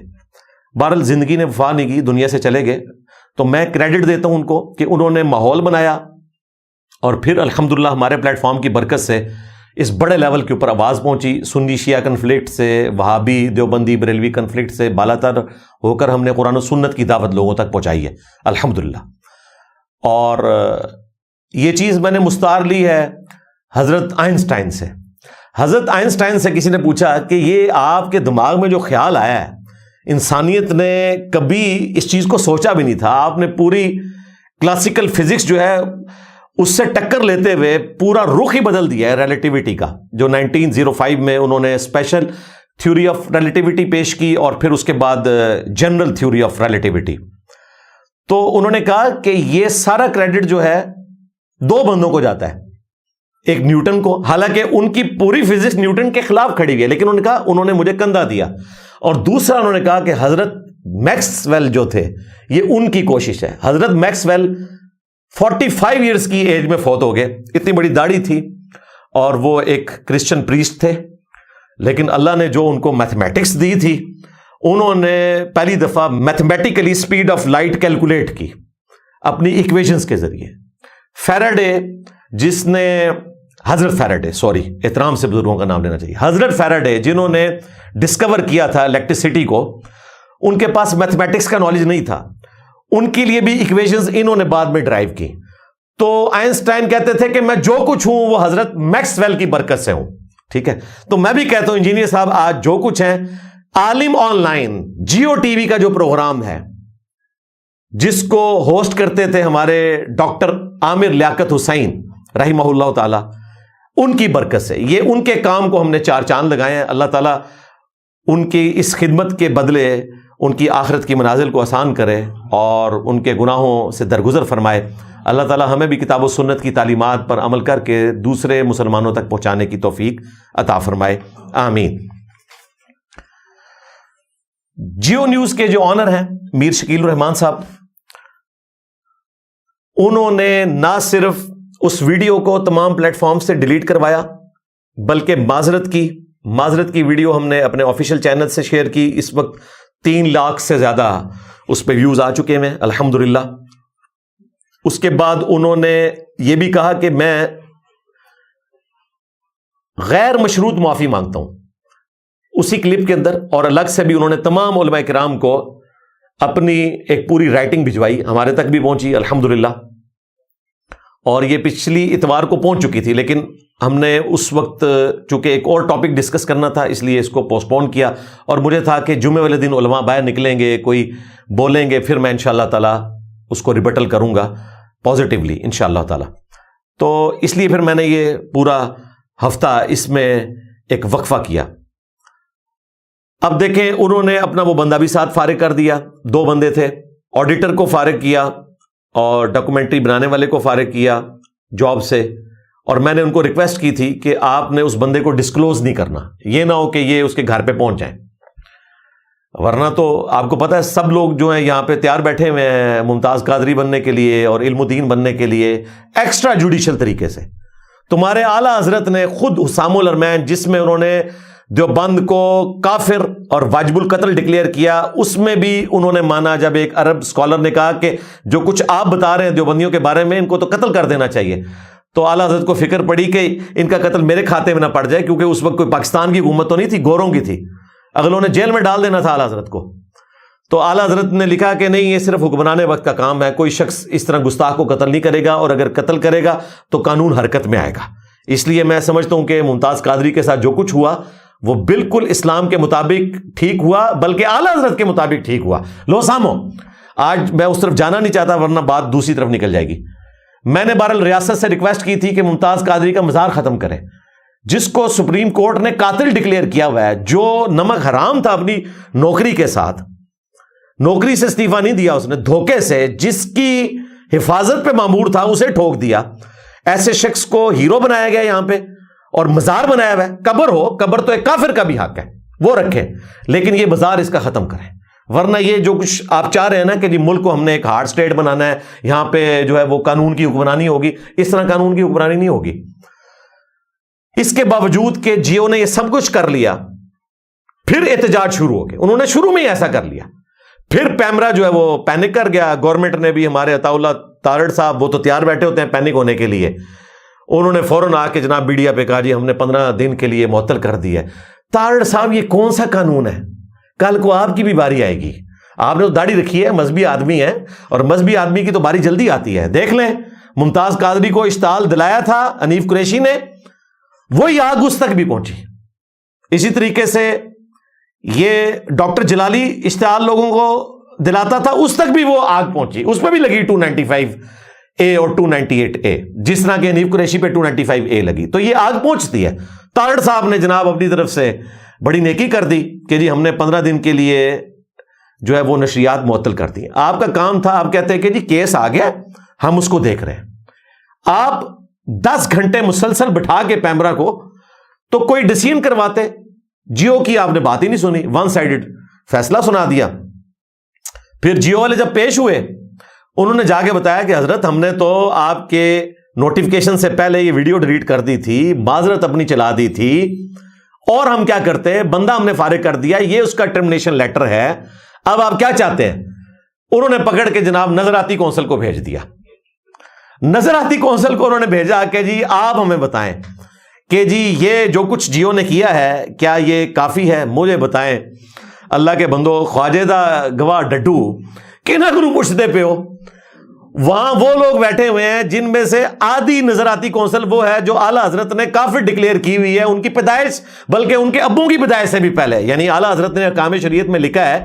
بہرحال زندگی نے وفا نہیں کی, دنیا سے چلے گئے. تو میں کریڈٹ دیتا ہوں ان کو کہ انہوں نے ماحول بنایا, اور پھر الحمدللہ ہمارے پلیٹ فارم کی برکت سے اس بڑے لیول کے اوپر آواز پہنچی. سنی شیعہ کنفلکٹ سے, وہابی دیوبندی بریلوی کنفلکٹ سے بالاتر ہو کر ہم نے قرآن و سنت کی دعوت لوگوں تک پہنچائی ہے الحمدللہ. اور یہ چیز میں نے مستعار لی ہے حضرت آئنسٹائن سے. حضرت آئنسٹائن سے کسی نے پوچھا کہ یہ آپ کے دماغ میں جو خیال آیا ہے, انسانیت نے کبھی اس چیز کو سوچا بھی نہیں تھا, آپ نے پوری کلاسیکل فزکس جو ہے اس سے ٹکر لیتے ہوئے پورا رخ ہی بدل دیا ہے ریلیٹیوٹی کا, جو 1905 میں انہوں نے اسپیشل تھیوری آف ریلیٹیوٹی پیش کی, اور پھر اس کے بعد جنرل تھیوری آف ریلیٹیوٹی. تو انہوں نے کہا کہ یہ سارا کریڈٹ جو ہے دو بندوں کو جاتا ہے, ایک نیوٹن کو, حالانکہ ان کی پوری فزکس نیوٹن کے خلاف کھڑی ہوئی ہے, لیکن انہوں نے کہا انہوں نے مجھے کندھا دیا. اور دوسرا انہوں نے کہا کہ حضرت میکس ویل جو تھے یہ ان کی کوشش ہے. حضرت میکس ویل 45 ایئرس کی ایج میں فوت ہو گئے, اتنی بڑی داڑھی تھی, اور وہ ایک کرسچن پریسٹ تھے, لیکن اللہ نے جو ان کو میتھمیٹکس دی تھی, انہوں نے پہلی دفعہ mathematically speed of light calculate کی اپنی ایکویشنز کے ذریعے. فیراڈے جس نے حضرت فیراڈے, سوری احترام سے بزرگوں کا نام لینا چاہیے, حضرت فیراڈے جنہوں نے ڈسکور کیا تھا الیکٹریسٹی کو, ان کے پاس میتھمیٹکس کا نالج نہیں تھا, ان کے لیے بھی ایکویشنز انہوں نے بعد میں ڈرائیو کی. تو آئنسٹائن کہتے تھے کہ میں جو کچھ ہوں وہ حضرت میکس ویل کی برکت سے ہوں. ٹھیک ہے, تو میں بھی کہتا ہوں انجینئر صاحب آج جو کچھ ہیں, Aalim online Geo TV کا جو پروگرام ہے جس کو ہوسٹ کرتے تھے ہمارے ڈاکٹر عامر لیاقت حسین رحمہ اللہ تعالی, ان کی برکت سے یہ ان کے کام کو ہم نے 4 چاند لگائے ہیں. اللہ تعالیٰ ان کی اس خدمت کے بدلے ان کی آخرت کی منازل کو آسان کرے اور ان کے گناہوں سے درگزر فرمائے. اللہ تعالیٰ ہمیں بھی کتاب و سنت کی تعلیمات پر عمل کر کے دوسرے مسلمانوں تک پہنچانے کی توفیق عطا فرمائے, آمین. جیو نیوز کے جو آنر ہیں میر شکیل الرحمان صاحب, انہوں نے نہ صرف اس ویڈیو کو تمام پلیٹ فارم سے ڈیلیٹ کروایا, بلکہ معذرت کی ویڈیو ہم نے اپنے آفیشیل چینل سے شیئر کی. اس وقت 3 لاکھ سے زیادہ اس پہ ویوز آ چکے ہیں الحمدللہ. اس کے بعد انہوں نے یہ بھی کہا کہ میں غیر مشروط معافی مانگتا ہوں اسی کلپ کے اندر, اور الگ سے بھی انہوں نے تمام علماء کرام کو اپنی ایک پوری رائٹنگ بھجوائی, ہمارے تک بھی پہنچی الحمدللہ, اور یہ پچھلی اتوار کو پہنچ چکی تھی, لیکن ہم نے اس وقت چونکہ ایک اور ٹاپک ڈسکس کرنا تھا اس لیے اس کو پوسٹ پون کیا, اور مجھے تھا کہ جمعے والے دن علماء باہر نکلیں گے, کوئی بولیں گے, پھر میں انشاءاللہ تعالی اس کو ریبٹل کروں گا پازیٹیولی انشاءاللہ تعالی. تو اس لیے پھر میں نے یہ پورا ہفتہ اس میں ایک وقفہ کیا. اب دیکھیں انہوں نے اپنا وہ بندہ بھی ساتھ فارغ کر دیا, 2 بندے تھے, آڈیٹر کو فارغ کیا اور ڈاکومنٹری بنانے والے کو فارغ کیا جاب سے, اور میں نے ان کو ریکویسٹ کی تھی کہ آپ نے اس بندے کو ڈسکلوز نہیں کرنا, یہ نہ ہو کہ یہ اس کے گھر پہ پہنچ جائیں, ورنہ تو آپ کو پتہ ہے سب لوگ جو ہیں یہاں پہ تیار بیٹھے ہوئے ہیں ممتاز قادری بننے کے لیے اور علم الدین بننے کے لیے ایکسٹرا جوڈیشل طریقے سے. تمہارے اعلیٰ حضرت نے خود حسام الرمین, جس میں انہوں نے دیوبند کو کافر اور واجب القتل ڈکلیئر کیا, اس میں بھی انہوں نے مانا جب ایک عرب اسکالر نے کہا کہ جو کچھ آپ بتا رہے ہیں دیوبندیوں کے بارے میں ان کو تو قتل کر دینا چاہیے, تو اعلیٰ حضرت کو فکر پڑی کہ ان کا قتل میرے کھاتے میں نہ پڑ جائے, کیونکہ اس وقت کوئی پاکستان کی حکومت تو نہیں تھی, گوروں کی تھی, اگلوں نے جیل میں ڈال دینا تھا اعلیٰ حضرت کو. تو اعلیٰ حضرت نے لکھا کہ نہیں، یہ صرف حکمران وقت کا کام ہے، کوئی شخص اس طرح گستاخ کو قتل نہیں کرے گا، اور اگر قتل کرے گا تو قانون حرکت میں آئے گا۔ اس لیے میں سمجھتا ہوں کہ ممتاز قادری کے ساتھ جو کچھ ہوا وہ بالکل اسلام کے مطابق ٹھیک ہوا، بلکہ اعلیٰ حضرت کے مطابق ٹھیک ہوا۔ لو سامو، آج میں اس طرف جانا نہیں چاہتا ورنہ بات دوسری طرف نکل جائے گی۔ میں نے بہرحال ریاست سے ریکویسٹ کی تھی کہ ممتاز قادری کا مزار ختم کرے، جس کو سپریم کورٹ نے قاتل ڈکلیئر کیا ہوا ہے، جو نمک حرام تھا اپنی نوکری کے ساتھ، نوکری سے استعفیٰ نہیں دیا اس نے، دھوکے سے جس کی حفاظت پہ مامور تھا اسے ٹھوک دیا۔ ایسے شخص کو ہیرو بنایا گیا یہاں پہ، اور مزار بنایا ہوا ہے۔ قبر ہو، قبر تو ایک کافر کا بھی حق ہے، وہ رکھے، لیکن یہ مزار اس کا ختم کریں، ورنہ یہ جو کچھ آپ چاہ رہے ہیں نا کہ جی ملک کو ہم نے ایک ہارڈ اسٹیٹ بنانا ہے، یہاں پہ جو ہے وہ قانون کی حکمرانی ہوگی، اس طرح قانون کی حکمرانی نہیں ہوگی۔ اس کے باوجود کہ جیو نے یہ سب کچھ کر لیا، پھر احتجاج شروع ہو گئے، انہوں نے شروع میں ہی ایسا کر لیا، پھر پیمرا جو ہے وہ پینک کر گیا۔ گورنمنٹ نے بھی، ہمارے عطا اللہ تارڑ صاحب وہ تو تیار بیٹھے ہوتے ہیں پینک ہونے کے لیے، انہوں نے فوراً آ کے جناب میڈیا پہ کہا جی ہم نے 15 دن کے لیے معطل کر دیا ہے۔ تارڑ صاحب یہ کون سا قانون ہے؟ کل کو آپ کی بھی باری آئے گی، آپ نے تو داڑھی رکھی ہے، مذہبی آدمی ہے، اور مذہبی آدمی کی تو باری جلدی آتی ہے۔ دیکھ لیں، ممتاز قادری کو اشتعال دلایا تھا حنیف قریشی نے، وہی آگ اس تک بھی پہنچی۔ اسی طریقے سے یہ ڈاکٹر جلالی اشتعال لوگوں کو دلاتا تھا، اس تک بھی وہ آگ پہنچی، اس پہ بھی لگی 295A اور 298A، جس طرح کہ حنیف قریشی پہ 295A لگی، تو یہ آگ پہنچتی ہے۔ تارڑ صاحب نے جناب اپنی طرف سے بڑی نیکی کر دی کہ جی ہم نے 15 دن کے لیے جو ہے وہ نشریات معطل کر دی۔ آپ کا کام تھا، آپ کہتے ہیں کہ جی کیس آ گیا، ہم اس کو دیکھ رہے ہیں۔ آپ 10 گھنٹے مسلسل بٹھا کے پیمرا کو تو کوئی ڈیسیژن کرواتے، جیو کی آپ نے بات ہی نہیں سنی، ون سائیڈڈ فیصلہ سنا دیا۔ پھر جیو والے جب پیش ہوئے، انہوں نے جا کے بتایا کہ حضرت ہم نے تو آپ کے نوٹیفیکیشن سے پہلے یہ ویڈیو ڈیلیٹ کر دی تھی، معذرت اپنی چلا دی تھی، اور ہم کیا کرتے، بندہ ہم نے فارغ کر دیا، یہ اس کا ٹرمینیشن لیٹر ہے، اب آپ کیا چاہتے ہیں؟ انہوں نے پکڑ کے جناب نظراتی کونسل کو بھیج دیا۔ نظراتی کونسل کو انہوں نے بھیجا کہ جی آپ ہمیں بتائیں کہ جی یہ جو کچھ جیو نے کیا ہے کیا یہ کافی ہے؟ مجھے بتائیں اللہ کے بندو، خواجہ دا گواہ ڈڈو کہ نہ گرو پوچھتے پہ ہو، وہاں وہ لوگ بیٹھے ہوئے ہیں جن میں سے آدھی نظراتی کونسل وہ ہے جو اعلیٰ حضرت نے کافر ڈکلیئر کی ہوئی ہے، ان کی پیدائش بلکہ ان کے ابوں کی پیدائش سے بھی پہلے، یعنی اعلیٰ حضرت نے احکام شریعت میں لکھا ہے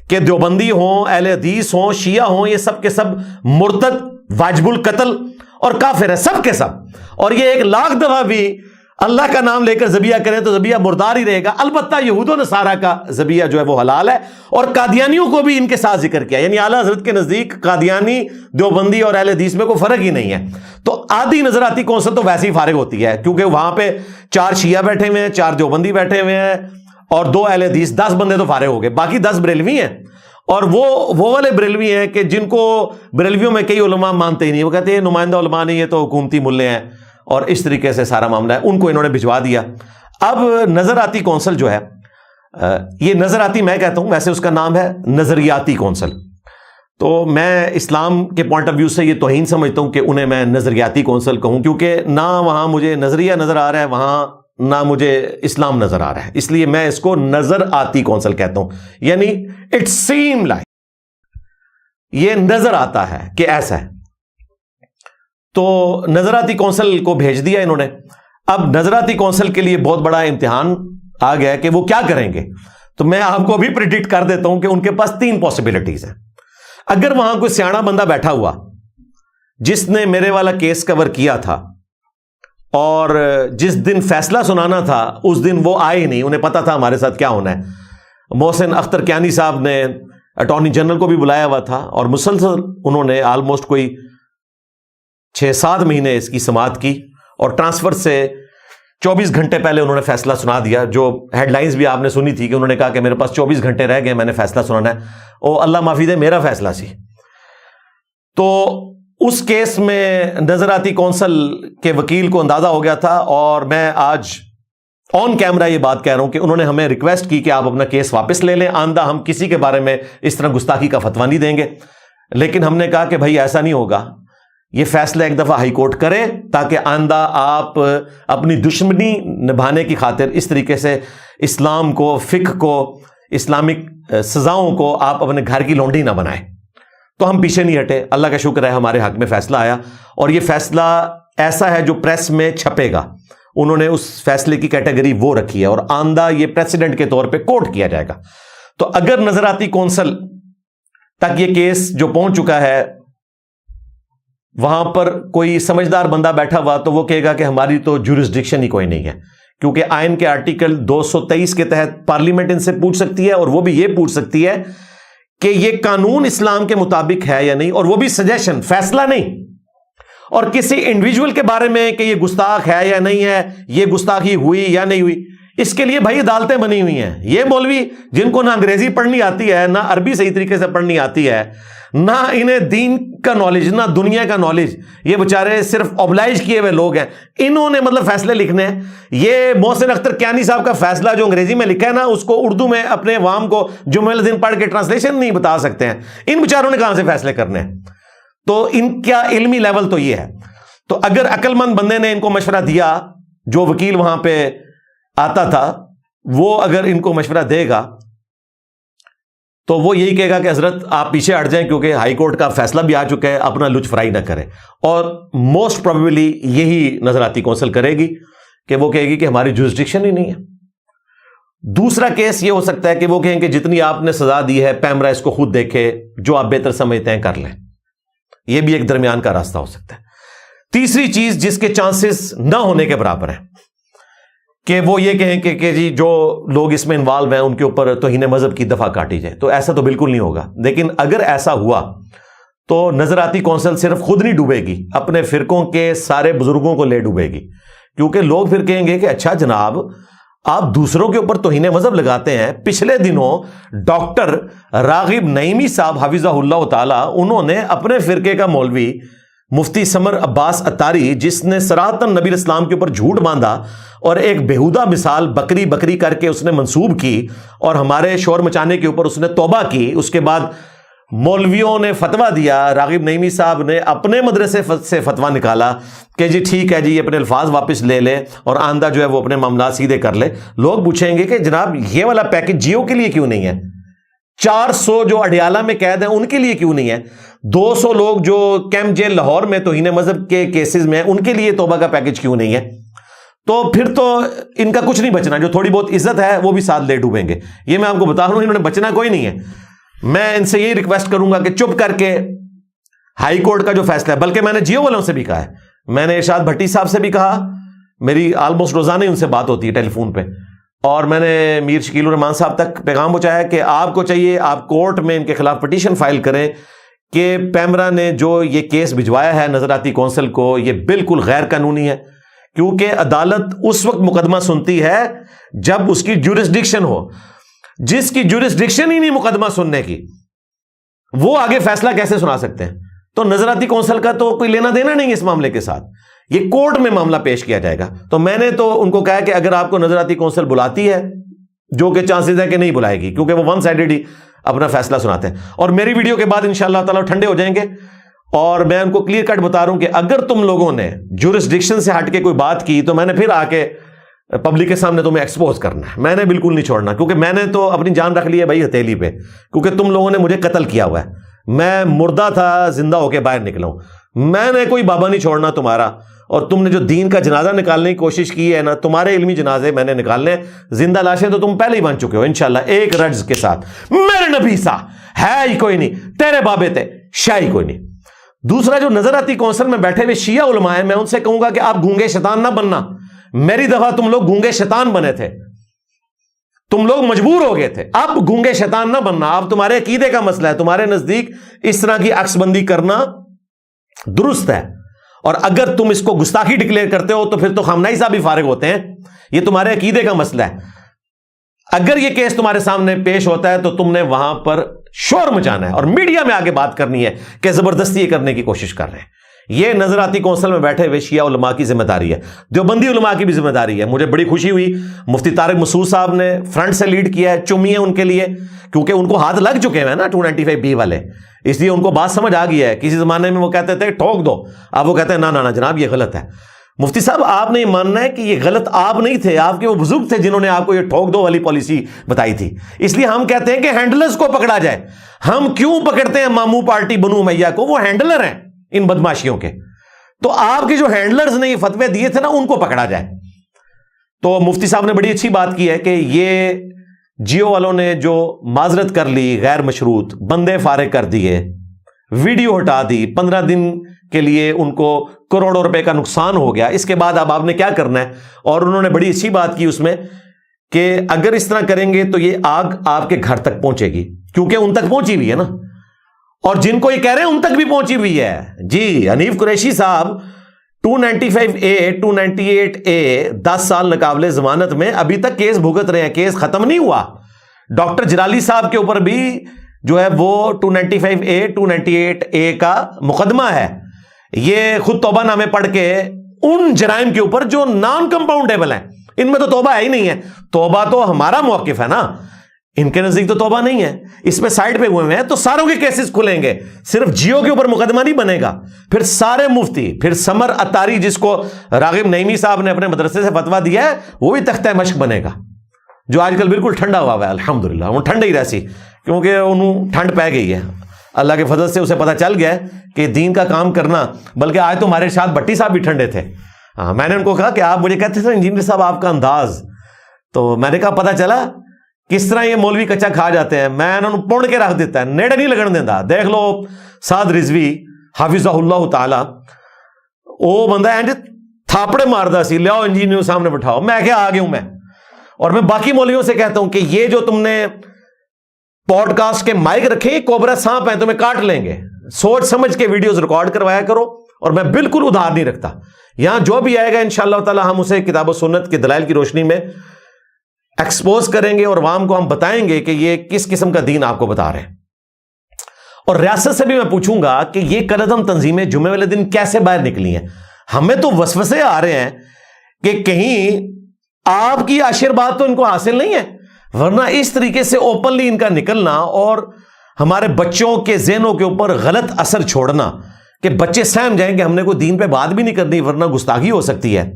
کہ دیوبندی ہوں، اہل حدیث ہوں، شیعہ ہوں، یہ سب کے سب مرتد، واجب القتل اور کافر ہے، سب کے سب۔ اور یہ 1,00,000 دفعہ بھی اللہ کا نام لے کر ذبیحہ کریں تو ذبیحہ مردار ہی رہے گا، البتہ یہود و نصارہ کا ذبیحہ جو ہے وہ حلال ہے، اور قادیانیوں کو بھی ان کے ساتھ ذکر کیا، یعنی اعلیٰ حضرت کے نزدیک قادیانی، دیوبندی اور اہل حدیث میں کوئی فرق ہی نہیں ہے۔ تو آدھی نظراتی کونسل تو ویسے ہی فارغ ہوتی ہے، کیونکہ وہاں پہ 4 شیعہ بیٹھے ہوئے ہیں، 4 دیوبندی بیٹھے ہوئے ہیں، اور 2 اہل حدیث، 10 بندے تو فارغ ہو گئے، باقی 10 بریلوی ہیں، اور وہ والے بریلوی ہیں کہ جن کو بریلویوں میں کئی علماء مانتے ہی نہیں، وہ کہتے ہیں نمائندہ علماء نہیں، یہ تو حکومتی ملے ہیں، اور اس طریقے سے سارا معاملہ ہے، ان کو انہوں نے بھجوا دیا۔ اب نظراتی کونسل جو ہے، یہ نظراتی میں کہتا ہوں، ویسے اس کا نام ہے نظریاتی کونسل، تو میں اسلام کے پوائنٹ آف ویو سے یہ توہین سمجھتا ہوں کہ انہیں میں نظریاتی کونسل کہوں، کیونکہ نہ وہاں مجھے نظریہ نظر آ رہا ہے، وہاں نہ مجھے اسلام نظر آ رہا ہے، اس لیے میں اس کو نظر آتی کونسل کہتا ہوں، یعنی اٹ سیم لائک، یہ نظر آتا ہے کہ ایسا ہے۔ تو نظراتی کونسل کو بھیج دیا انہوں نے۔ اب نظراتی کونسل کے لیے بہت بڑا امتحان آ گیا کہ وہ کیا کریں گے، تو میں آپ کو ابھی پریڈکٹ کر دیتا ہوں کہ ان کے پاس 3 پاسبلٹیز ہیں۔ اگر وہاں کوئی سیاڑا بندہ بیٹھا ہوا جس نے میرے والا کیس کور کیا تھا، اور جس دن فیصلہ سنانا تھا اس دن وہ آئے ہی نہیں، انہیں پتا تھا ہمارے ساتھ کیا ہونا ہے۔ محسن اختر کیانی صاحب نے اٹارنی جنرل کو بھی بلایا ہوا تھا، اور مسلسل انہوں نے آلموسٹ کوئی 6-7 مہینے اس کی سماعت کی، اور ٹرانسفر سے 24 گھنٹے پہلے انہوں نے فیصلہ سنا دیا، جو ہیڈ لائنز بھی آپ نے سنی تھی کہ انہوں نے کہا کہ میرے پاس 24 گھنٹے رہ گئے، میں نے فیصلہ سنانا ہے۔ او اللہ معافی دے، میرا فیصلہ سی۔ تو اس کیس میں نظراتی کونسل کے وکیل کو اندازہ ہو گیا تھا، اور میں آج آن کیمرہ یہ بات کہہ رہا ہوں کہ انہوں نے ہمیں ریکویسٹ کی کہ آپ اپنا کیس واپس لے لیں، آئندہ ہم کسی کے بارے میں اس طرح گستاخی کا فتویٰ نہیں دیں گے۔ لیکن ہم نے کہا کہ بھائی ایسا نہیں ہوگا، یہ فیصلہ ایک دفعہ ہائی کورٹ کرے، تاکہ آئندہ آپ اپنی دشمنی نبھانے کی خاطر اس طریقے سے اسلام کو، فقہ کو اسلامک سزاؤں کو آپ اپنے گھر کی لونڈی نہ بنائیں. تو ہم پیچھے نہیں ہٹے. اللہ کا شکر ہے ہمارے حق میں فیصلہ آیا, اور یہ فیصلہ ایسا ہے جو پریس میں چھپے گا. انہوں نے اس فیصلے کی کیٹیگری وہ رکھی ہے, اور آئندہ یہ پریسیڈنٹ کے طور پہ کوٹ کیا جائے گا. تو اگر نظراتی کونسل تک یہ کیس جو پہنچ چکا ہے, وہاں پر کوئی سمجھدار بندہ بیٹھا ہوا تو وہ کہے گا کہ ہماری تو جورسڈکشن ہی کوئی نہیں ہے, کیونکہ آئین کے آرٹیکل 223 کے تحت پارلیمنٹ ان سے پوچھ سکتی ہے, اور وہ بھی یہ پوچھ سکتی ہے کہ یہ قانون اسلام کے مطابق ہے یا نہیں, اور وہ بھی سجیشن, فیصلہ نہیں. اور کسی انڈیویجول کے بارے میں کہ یہ گستاخ ہے یا نہیں ہے, یہ گستاخی ہوئی یا نہیں ہوئی, اس کے لیے بھائی عدالتیں بنی ہوئی ہیں. یہ مولوی جن کو نہ انگریزی پڑھنی آتی ہے, نہ عربی صحیح طریقے سے پڑھنی آتی ہے, نہ انہیں دین کا نالج, نہ دنیا کا نالج, یہ بےچارے صرف اوبلائج کیے ہوئے لوگ ہیں, انہوں نے مطلب فیصلے لکھنے ہیں. یہ محسن اختر کیانی صاحب کا فیصلہ جو انگریزی میں لکھا ہے نا, اس کو اردو میں اپنے عوام کو جمعہ دن پڑھ کے ٹرانسلیشن نہیں بتا سکتے ہیں. ان بےچاروں نے کہاں سے فیصلے کرنے ہیں؟ تو ان کا علمی لیول تو یہ ہے. تو اگر عقل مند بندے نے ان کو مشورہ دیا, جو وکیل وہاں پہ آتا تھا, وہ اگر ان کو مشورہ دے گا تو وہ یہی کہے گا کہ حضرت آپ پیچھے ہٹ جائیں, کیونکہ ہائی کورٹ کا فیصلہ بھی آ چکا ہے, اپنا لچ فرائی نہ کریں. اور موسٹ پروبیبلی یہی نظراتی کونسل کرے گی کہ وہ کہے گی کہ ہماری جورسڈکشن ہی نہیں ہے. دوسرا کیس یہ ہو سکتا ہے کہ وہ کہیں کہ جتنی آپ نے سزا دی ہے پیمرا اس کو خود دیکھے, جو آپ بہتر سمجھتے ہیں کر لیں. یہ بھی ایک درمیان کا راستہ ہو سکتا ہے. تیسری چیز جس کے چانسز نہ ہونے کے برابر ہیں کہ وہ یہ کہیں کہ جی جو لوگ اس میں انوالو ہیں ان کے اوپر توہین مذہب کی دفعہ کاٹی جائے. تو ایسا تو بالکل نہیں ہوگا. لیکن اگر ایسا ہوا تو نظراتی کونسل صرف خود نہیں ڈوبے گی, اپنے فرقوں کے سارے بزرگوں کو لے ڈوبے گی. کیونکہ لوگ پھر کہیں گے کہ اچھا جناب, آپ دوسروں کے اوپر توہین مذہب لگاتے ہیں. پچھلے دنوں ڈاکٹر راغب نعیمی صاحب حفظہ اللہ تعالی, انہوں نے اپنے فرقے کا مولوی مفتی سمر عباس اتاری, جس نے صراحتاً نبی اسلام کے اوپر جھوٹ باندھا اور ایک بےہودہ مثال بکری بکری کر کے اس نے منسوب کی, اور ہمارے شور مچانے کے اوپر اس نے توبہ کی. اس کے بعد مولویوں نے فتویٰ دیا, راغب نعیمی صاحب نے اپنے مدرسے سے فتویٰ نکالا کہ جی ٹھیک ہے جی, یہ اپنے الفاظ واپس لے لے اور آئندہ جو ہے وہ اپنے معاملات سیدھے کر لے. لوگ پوچھیں گے کہ جناب یہ والا پیکج جیو کے لیے کیوں نہیں ہے؟ 400 جو اڈیالہ میں قید ہیں ان کے لیے کیوں نہیں ہے؟ 200 لوگ جو کیمپ جیل لاہور میں توہین مذہب کے کیسز میں ہیں ان کے لیے توبہ کا پیکج کیوں نہیں ہے؟ تو پھر تو ان کا کچھ نہیں بچنا. جو تھوڑی بہت عزت ہے وہ بھی ساتھ لے ڈوبیں گے. یہ میں آپ کو بتا رہا ہوں, انہوں نے بچنا کوئی نہیں ہے. میں ان سے یہی ریکویسٹ کروں گا کہ چپ کر کے ہائی کورٹ کا جو فیصلہ ہے, بلکہ میں نے جیو والوں سے بھی کہا ہے, میں نے ارشاد بھٹی صاحب سے بھی کہا, میری آلموسٹ روزانہ ہی ان سے بات ہوتی ہے ٹیلی فون پہ, اور میں نے میر شکیل الرحمان صاحب تک پیغام پہنچایا کہ آپ کو چاہیے آپ کورٹ میں ان کے خلاف پٹیشن فائل کریں کہ پیمرا نے جو یہ کیس بھجوایا ہے نظراتی کونسل کو, یہ بالکل غیر قانونی ہے. کیونکہ عدالت اس وقت مقدمہ سنتی ہے جب اس کی جورسڈکشن ہو. جس کی جورسڈکشن ہی نہیں مقدمہ سننے کی, وہ آگے فیصلہ کیسے سنا سکتے ہیں؟ تو نظراتی کونسل کا تو کوئی لینا دینا نہیں اس معاملے کے ساتھ. یہ کورٹ میں معاملہ پیش کیا جائے گا. تو میں نے تو ان کو کہا کہ اگر آپ کو نظراتی کونسل بلاتی ہے, جو کہ چانسز ہے کہ نہیں بلائے گی, کیونکہ وہ ون سائیڈڈ ہی اپنا فیصلہ سناتے ہیں. اور میری ویڈیو کے بعد انشاءاللہ تعالی ٹھنڈے ہو جائیں گے, اور میں ان کو کلیئر کٹ بتا رہا ہوں کہ اگر تم لوگوں نے جورسڈکشن سے ہٹ کے کوئی بات کی تو میں نے پھر آ کے پبلک کے سامنے تمہیں ایکسپوز کرنا ہے. میں نے بالکل نہیں چھوڑنا, کیونکہ میں نے تو اپنی جان رکھ لی ہے بھائی ہتھیلی پہ, کیونکہ تم لوگوں نے مجھے قتل کیا ہوا ہے. میں مردہ تھا, زندہ ہو کے باہر نکلا ہوں. میں نے کوئی بابا نہیں چھوڑنا تمہارا. اور تم نے جو دین کا جنازہ نکالنے کی کوشش کی ہے نا, تمہارے علمی جنازے میں نے نکالنے. زندہ لاشیں تو تم پہلے ہی بن چکے ہو انشاءاللہ, ایک رجز کے ساتھ. میرے نبی سا ہے ہی کوئی نہیں, تیرے بابے تھے شاہ ہی کوئی نہیں. دوسرا جو نظراتی کونسل میں بیٹھے ہوئے شیعہ علماء ہیں, میں ان سے کہوں گا کہ آپ گونگے شیطان نہ بننا. میری دفعہ تم لوگ گونگے شیطان بنے تھے, تم لوگ مجبور ہو گئے تھے. اب گونگے شیطان نہ بننا. اب تمہارے عقیدے کا مسئلہ ہے, تمہارے نزدیک اس طرح کی عکس بندی کرنا درست ہے, اور اگر تم اس کو گستاخی ڈکلیئر کرتے ہو تو پھر تو خامنہئی صاحب بھی فارغ ہوتے ہیں. یہ تمہارے عقیدے کا مسئلہ ہے. اگر یہ کیس تمہارے سامنے پیش ہوتا ہے تو تم نے وہاں پر شور مچانا ہے اور میڈیا میں آگے بات کرنی ہے کہ زبردستی یہ کرنے کی کوشش کر رہے ہیں. یہ نظراتی کونسل میں بیٹھے ہوئے شیعہ علماء کی ذمہ داری ہے, دیوبندی علماء کی بھی ذمہ داری ہے. مجھے بڑی خوشی ہوئی مفتی طارق مسعود صاحب نے فرنٹ سے لیڈ کیا ہے, چمیے ان کے لیے, کیونکہ ان کو ہاتھ لگ چکے ہیں نا 295B والے, اس لیے ان کو بات سمجھ آ گئی ہے. کسی زمانے میں وہ کہتے تھے ٹھوک دو, اب وہ کہتے ہیں نا نا جناب یہ غلط ہے. مفتی صاحب آپ نے یہ ماننا ہے کہ یہ غلط آپ نہیں تھے، آپ کے وہ بزرگ تھے جنہوں نے آپ کو یہ ٹھوک دو والی پالیسی بتائی تھی، اس لیے ہم کہتے ہیں کہ ہینڈلرز کو پکڑا جائے۔ ہم کیوں پکڑتے ہیں ماموں پارٹی بنو امیہ کو؟ وہ ہینڈلر ہیں ان بدماشیوں کے، تو آپ کے جو ہینڈلرز نے یہ فتوے دیے تھے نا ان کو پکڑا جائے۔ تو مفتی صاحب نے بڑی اچھی بات کی ہے کہ یہ جیو والوں نے جو معذرت کر لی غیر مشروط، بندے فارغ کر دیے، ویڈیو ہٹا دی، 15 دن کے لیے ان کو کروڑوں روپے کا نقصان ہو گیا، اس کے بعد اب آپ نے کیا کرنا ہے؟ اور انہوں نے بڑی اچھی بات کی اس میں کہ اگر اس طرح کریں گے تو یہ آگ آپ کے گھر تک پہنچے گی، کیونکہ ان تک پہنچی ہوئی ہے نا، اور جن کو یہ کہہ رہے ہیں ان تک بھی پہنچی ہوئی ہے۔ جی حنیف قریشی صاحب 295A 298A 10 سال ناقابل ضمانت میں ابھی تک کیس بھگت رہے ہیں، کیس ختم نہیں ہوا۔ ڈاکٹر جلالی صاحب کے اوپر بھی جو ہے وہ 295A 298A کا مقدمہ ہے۔ یہ خود توبہ نامے پڑھ کے ان جرائم کے اوپر جو نان کمپاؤنڈیبل ہیں، ان میں تو توبہ ہے ہی نہیں ہے، توبہ تو ہمارا موقف ہے نا، ان کے نزدیک تو توبہ نہیں ہے، اس میں سائڈ پہ ہوئے ہیں، تو ساروں کے کیسز کھلیں گے، صرف جیو کے اوپر مقدمہ نہیں بنے گا۔ پھر سارے مفتی، پھر سمر اتاری جس کو راغب نعیمی صاحب نے اپنے مدرسے سے فتویٰ دیا ہے وہ بھی تختہ مشق بنے گا، جو آج کل بالکل ٹھنڈا ہوا ہے الحمدللہ، وہ ٹھنڈ ہی رہسی، کیونکہ انہوں ٹھنڈ پہ گئی ہے، اللہ کے فضل سے اسے پتہ چل گیا ہے کہ دین کا کام کرنا، بلکہ آج تو ہمارے ارشاد بھٹی صاحب بھی ٹھنڈے تھے۔ میں نے ان کو کہا کہ آپ مجھے کہتے تھے انجینئر صاحب آپ کا انداز، تو میں نے کہا پتہ چلا کس طرح یہ مولوی کچا کھا جاتے ہیں، میں انہوں نے پونڈ کے رکھ دیتا ہے، نیڑے نہیں لگن دیتا۔ دیکھ لو سعد رضوی حافظہ اللہ تعالی، وہ بندہ اینج تھاپڑے ماردا سی، لیاؤ انجینئر سامنے بٹھاؤ، میں کیا آ گیا ہوں میں۔ اور میں باقی مولویوں سے کہتا ہوں کہ یہ جو تم نے پوڈ کاسٹ کے مائک رکھے یہ کوبرا سانپ ہیں، تمہیں کاٹ لیں گے، سوچ سمجھ کے ویڈیوز ریکارڈ کروایا کرو، اور میں بالکل ادھار نہیں رکھتا۔ یہاں جو بھی آئے گا انشاءاللہ تعالی ہم اسے کتاب و سنت کے دلائل کی روشنی میں ایکسپوز کریں گے، اور عوام کو ہم بتائیں گے کہ یہ کس قسم کا دین آپ کو بتا رہے ہیں۔ اور ریاست سے بھی میں پوچھوں گا کہ یہ کالعدم تنظیمیں جمعے والے دن کیسے باہر نکلی ہیں؟ ہمیں تو وسوسے آ رہے ہیں کہ کہیں آپ کی آشیرواد تو ان کو حاصل نہیں ہے، ورنہ اس طریقے سے اوپنلی ان کا نکلنا اور ہمارے بچوں کے ذہنوں کے اوپر غلط اثر چھوڑنا کہ بچے سہم جائیں کہ ہم نے کوئی دین پہ بات بھی نہیں کرنی ورنہ گستاخی ہو سکتی ہے،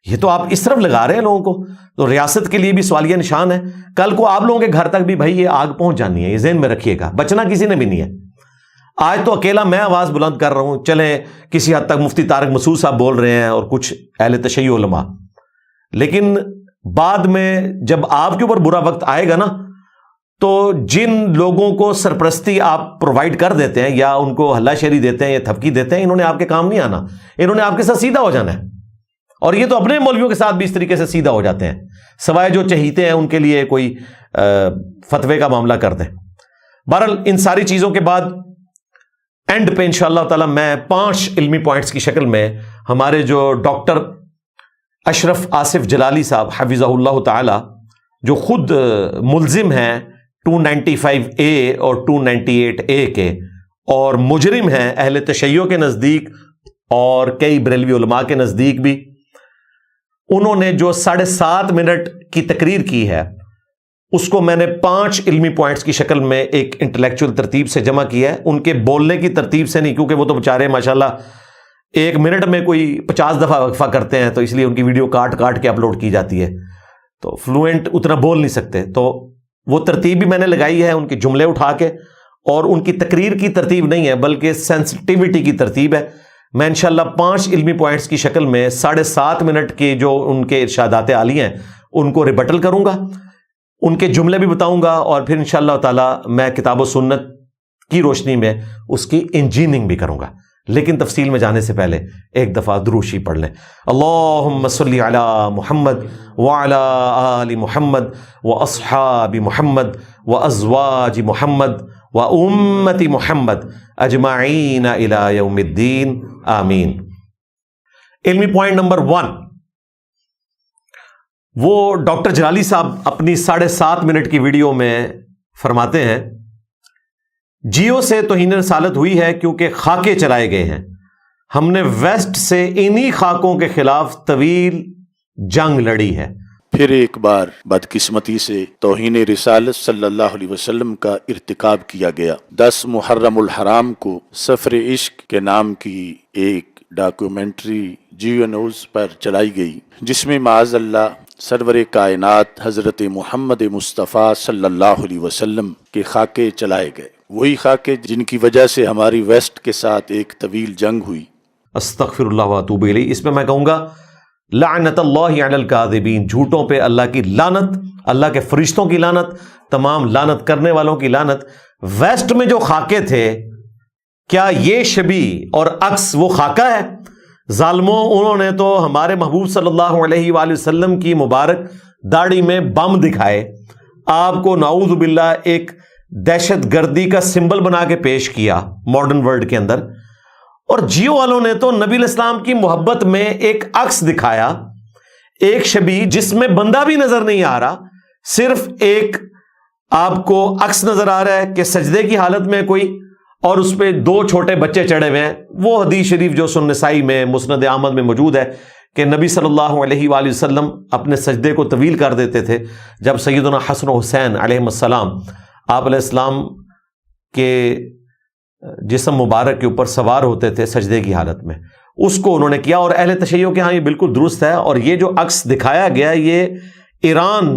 یہ تو آپ اس طرف لگا رہے ہیں لوگوں کو۔ تو ریاست کے لیے بھی سوالیہ نشان ہے، کل کو آپ لوگوں کے گھر تک بھی بھائی یہ آگ پہنچ جانی ہے، یہ ذہن میں رکھیے گا، بچنا کسی نے بھی نہیں ہے۔ آج تو اکیلا میں آواز بلند کر رہا ہوں، چلیں کسی حد تک مفتی طارق مسعود صاحب بول رہے ہیں اور کچھ اہل تشیع علماء، لیکن بعد میں جب آپ کے اوپر برا وقت آئے گا نا، تو جن لوگوں کو سرپرستی آپ پرووائڈ کر دیتے ہیں یا ان کو ہلا شیری دیتے ہیں یا تھپکی دیتے ہیں، انہوں نے آپ کے کام نہیں آنا، انہوں نے آپ کے ساتھ سیدھا ہو جانا ہے، اور یہ تو اپنے مولویوں کے ساتھ بھی اس طریقے سے سیدھا ہو جاتے ہیں، سوائے جو چہیتے ہیں ان کے لیے کوئی فتوے کا معاملہ کر دیں۔ بہرحال ان ساری چیزوں کے بعد اینڈ پہ انشاءاللہ تعالی میں 5 علمی پوائنٹس کی شکل میں ہمارے جو ڈاکٹر اشرف آصف جلالی صاحب حفظہ اللہ تعالی، جو خود ملزم ہیں 295A اور 298A کے، اور مجرم ہیں اہل تشیع کے نزدیک اور کئی بریلوی علماء کے نزدیک بھی، انہوں نے جو 7.5 منٹ کی تقریر کی ہے اس کو میں نے 5 علمی پوائنٹس کی شکل میں ایک انٹلیکچوئل ترتیب سے جمع کیا ہے، ان کے بولنے کی ترتیب سے نہیں، کیونکہ وہ تو بیچارے ماشاءاللہ 1 منٹ میں کوئی 50 دفعہ وقفہ کرتے ہیں، تو اس لیے ان کی ویڈیو کاٹ کاٹ کے اپلوڈ کی جاتی ہے، تو فلوئنٹ اتنا بول نہیں سکتے، تو وہ ترتیب بھی میں نے لگائی ہے ان کے جملے اٹھا کے، اور ان کی تقریر کی ترتیب نہیں ہے بلکہ سینسٹیوٹی کی ترتیب ہے۔ میں انشاءاللہ 5 علمی پوائنٹس کی شکل میں 7.5 منٹ کے جو ان کے ارشادات عالی ہیں ان کو ریبٹل کروں گا، ان کے جملے بھی بتاؤں گا، اور پھر انشاءاللہ تعالی میں کتاب و سنت کی روشنی میں اس کی انجینئرنگ بھی کروں گا۔ لیکن تفصیل میں جانے سے پہلے ایک دفعہ درود شریف پڑھ لیں۔ اللہم صلی علی محمد وعلی آل محمد واصحاب محمد وازواج محمد وامت محمد اجمعین الی یوم الدین آمین۔ علمی پوائنٹ نمبر 1، وہ ڈاکٹر جلالی صاحب اپنی 7.5 منٹ کی ویڈیو میں فرماتے ہیں جیو سے توہین رسالت ہوئی ہے کیونکہ خاکے چلائے گئے ہیں، ہم نے ویسٹ سے انہی خاکوں کے خلاف طویل جنگ لڑی ہے۔ پھر ایک بار بدقسمتی سے توہین رسالت صلی اللہ علیہ وسلم کا ارتکاب کیا گیا۔ 10 محرم الحرام کو سفر عشق کے نام کی ایک ڈاکیومنٹری جیو نیوز پر چلائی گئی، جس میں معاذ اللہ سرور کائنات حضرت محمد مصطفیٰ صلی اللہ علیہ وسلم کے خاکے چلائے گئے، وہی خاکے جن کی وجہ سے ہماری ویسٹ کے ساتھ ایک طویل جنگ ہوئی۔ استغفر اللہ واتوب الیہ۔ اس میں کہوں گا لعنت اللہ علی الکاذبین، جھوٹوں پہ اللہ کی لعنت، اللہ کے فرشتوں کی لعنت، تمام لعنت کرنے والوں کی لعنت۔ ویسٹ میں جو خاکے تھے، کیا یہ شبیہ اور عکس وہ خاکہ ہے؟ ظالموں، انہوں نے تو ہمارے محبوب صلی اللہ علیہ وآلہ وسلم کی مبارک داڑھی میں بم دکھائے، آپ کو نعوذ باللہ ایک دہشت گردی کا سمبل بنا کے پیش کیا ماڈرن ورلڈ کے اندر، اور جیو والوں نے تو نبی علیہ السلام کی محبت میں ایک عکس دکھایا، ایک شبیہ جس میں بندہ بھی نظر نہیں آ رہا، صرف ایک آپ کو عکس نظر آ رہا ہے کہ سجدے کی حالت میں کوئی، اور اس پہ دو چھوٹے بچے چڑھے ہوئے ہیں۔ وہ حدیث شریف جو سنن نسائی میں مسند احمد میں موجود ہے کہ نبی صلی اللہ علیہ وآلہ وسلم اپنے سجدے کو طویل کر دیتے تھے جب سیدنا حسن و حسین علیہ السلام آپ علیہ السلام کے جسم مبارک کے اوپر سوار ہوتے تھے سجدے کی حالت میں، اس کو انہوں نے کیا۔ اور اہل تشیع کے ہاں یہ بالکل درست ہے، اور یہ جو عکس دکھایا گیا یہ ایران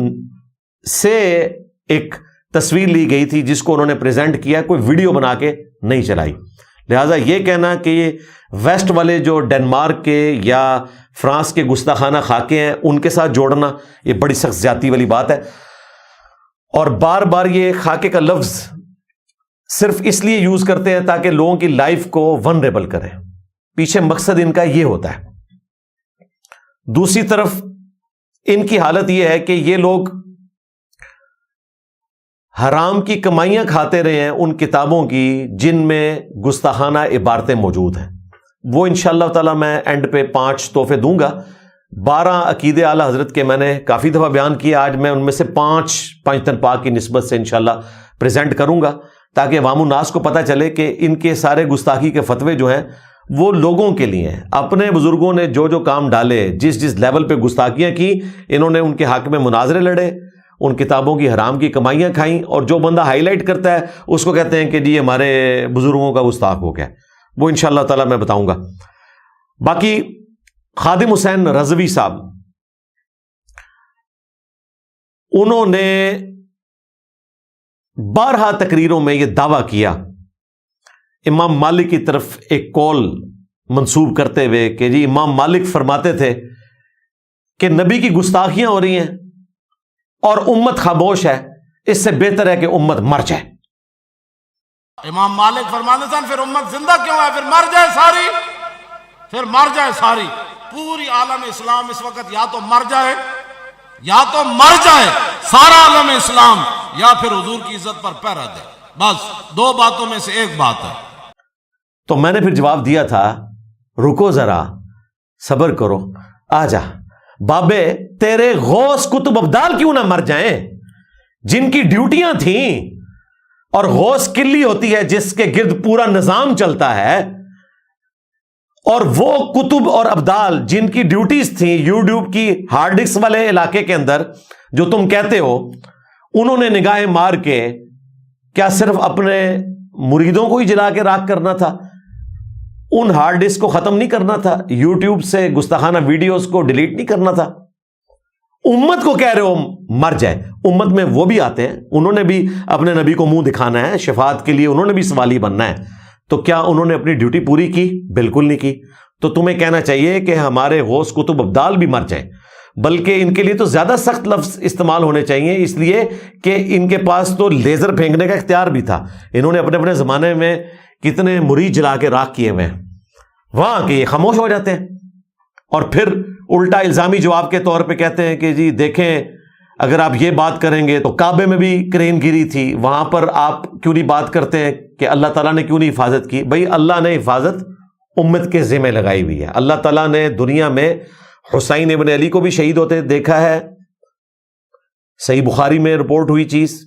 سے ایک تصویر لی گئی تھی جس کو انہوں نے پریزنٹ کیا، کوئی ویڈیو بنا کے نہیں چلائی۔ لہٰذا یہ کہنا کہ یہ ویسٹ والے جو ڈنمارک کے یا فرانس کے گستاخانہ خاکے ہیں ان کے ساتھ جوڑنا یہ بڑی سخت زیادتی والی بات ہے۔ اور بار بار یہ خاکے کا لفظ صرف اس لیے یوز کرتے ہیں تاکہ لوگوں کی لائف کو ونریبل کریں، پیچھے مقصد ان کا یہ ہوتا ہے۔ دوسری طرف ان کی حالت یہ ہے کہ یہ لوگ حرام کی کمائیاں کھاتے رہے ہیں ان کتابوں کی جن میں گستاخانہ عبارتیں موجود ہیں۔ وہ انشاءاللہ تعالی میں اینڈ پہ 5 تحفے دوں گا، 12 عقیدے اعلیٰ حضرت کے میں نے کافی دفعہ بیان کیے، آج میں ان میں سے 5 پنجتن پاک کی نسبت سے انشاءاللہ پریزنٹ کروں گا تاکہ عوام الناس کو پتہ چلے کہ ان کے سارے گستاخی کے فتوے جو ہیں وہ لوگوں کے لیے ہیں۔ اپنے بزرگوں نے جو جو کام ڈالے، جس جس لیول پہ گستاخیاں کی، انہوں نے ان کے حق میں مناظرے لڑے، ان کتابوں کی حرام کی کمائیاں کھائیں، اور جو بندہ ہائی لائٹ کرتا ہے اس کو کہتے ہیں کہ جی ہمارے بزرگوں کا گستاخ ہو گیا۔ وہ انشاءاللہ تعالی میں بتاؤں گا۔ باقی خادم حسین رضوی صاحب، انہوں نے بارہا تقریروں میں یہ دعویٰ کیا، امام مالک کی طرف ایک کال منسوب کرتے ہوئے کہ جی امام مالک فرماتے تھے کہ نبی کی گستاخیاں ہو رہی ہیں اور امت خاموش ہے، اس سے بہتر ہے کہ امت مر جائے۔ امام مالک فرماتے تھے پھر امت زندہ کیوں ہے، پھر مر جائے ساری، پھر مر جائے ساری۔ پوری عالم اسلام اس وقت یا تو مر جائے، یا تو مر جائے سارا عالم اسلام، یا پھر حضور کی عزت پر پہرا دے، بس 2 باتوں میں سے ایک بات ہے۔ تو میں نے پھر جواب دیا تھا رکو ذرا، صبر کرو، آ جا بابے، تیرے غوث کتب ابدال کیوں نہ مر جائیں جن کی ڈیوٹیاں تھیں، اور غوث کلی ہوتی ہے جس کے گرد پورا نظام چلتا ہے، اور وہ کتب اور ابدال جن کی ڈیوٹیز تھیں یوٹیوب کی ہارڈ ڈسک والے علاقے کے اندر جو تم کہتے ہو، انہوں نے نگاہیں مار کے کیا صرف اپنے مریدوں کو ہی جلا کے راکھ کرنا تھا؟ ان ہارڈ ڈسک کو ختم نہیں کرنا تھا؟ یوٹیوب سے گستاخانہ ویڈیوز کو ڈیلیٹ نہیں کرنا تھا؟ امت کو کہہ رہے ہو مر جائے۔ امت میں وہ بھی آتے ہیں، انہوں نے بھی اپنے نبی کو منہ دکھانا ہے، شفاعت کے لیے انہوں نے بھی سوالی بننا ہے، تو کیا انہوں نے اپنی ڈیوٹی پوری کی؟ بالکل نہیں کی۔ تو تمہیں کہنا چاہیے کہ ہمارے غوث کتب ابدال بھی مر جائیں، بلکہ ان کے لیے تو زیادہ سخت لفظ استعمال ہونے چاہیے، اس لیے کہ ان کے پاس تو لیزر پھینکنے کا اختیار بھی تھا۔ انہوں نے اپنے اپنے زمانے میں کتنے مرید جلا کے راکھ کیے ہوئے ہیں، وہاں کے یہ خاموش ہو جاتے ہیں، اور پھر الٹا الزامی جواب کے طور پہ کہتے ہیں کہ جی دیکھیں اگر آپ یہ بات کریں گے تو کعبے میں بھی کرین گری تھی، وہاں پر آپ کیوں نہیں بات کرتے ہیں کہ اللہ تعالیٰ نے کیوں نہیں حفاظت کی؟ بھائی اللہ نے حفاظت امت کے ذمہ لگائی ہوئی ہے۔ اللہ تعالیٰ نے دنیا میں حسین ابن علی کو بھی شہید ہوتے دیکھا ہے، صحیح بخاری میں رپورٹ ہوئی چیز،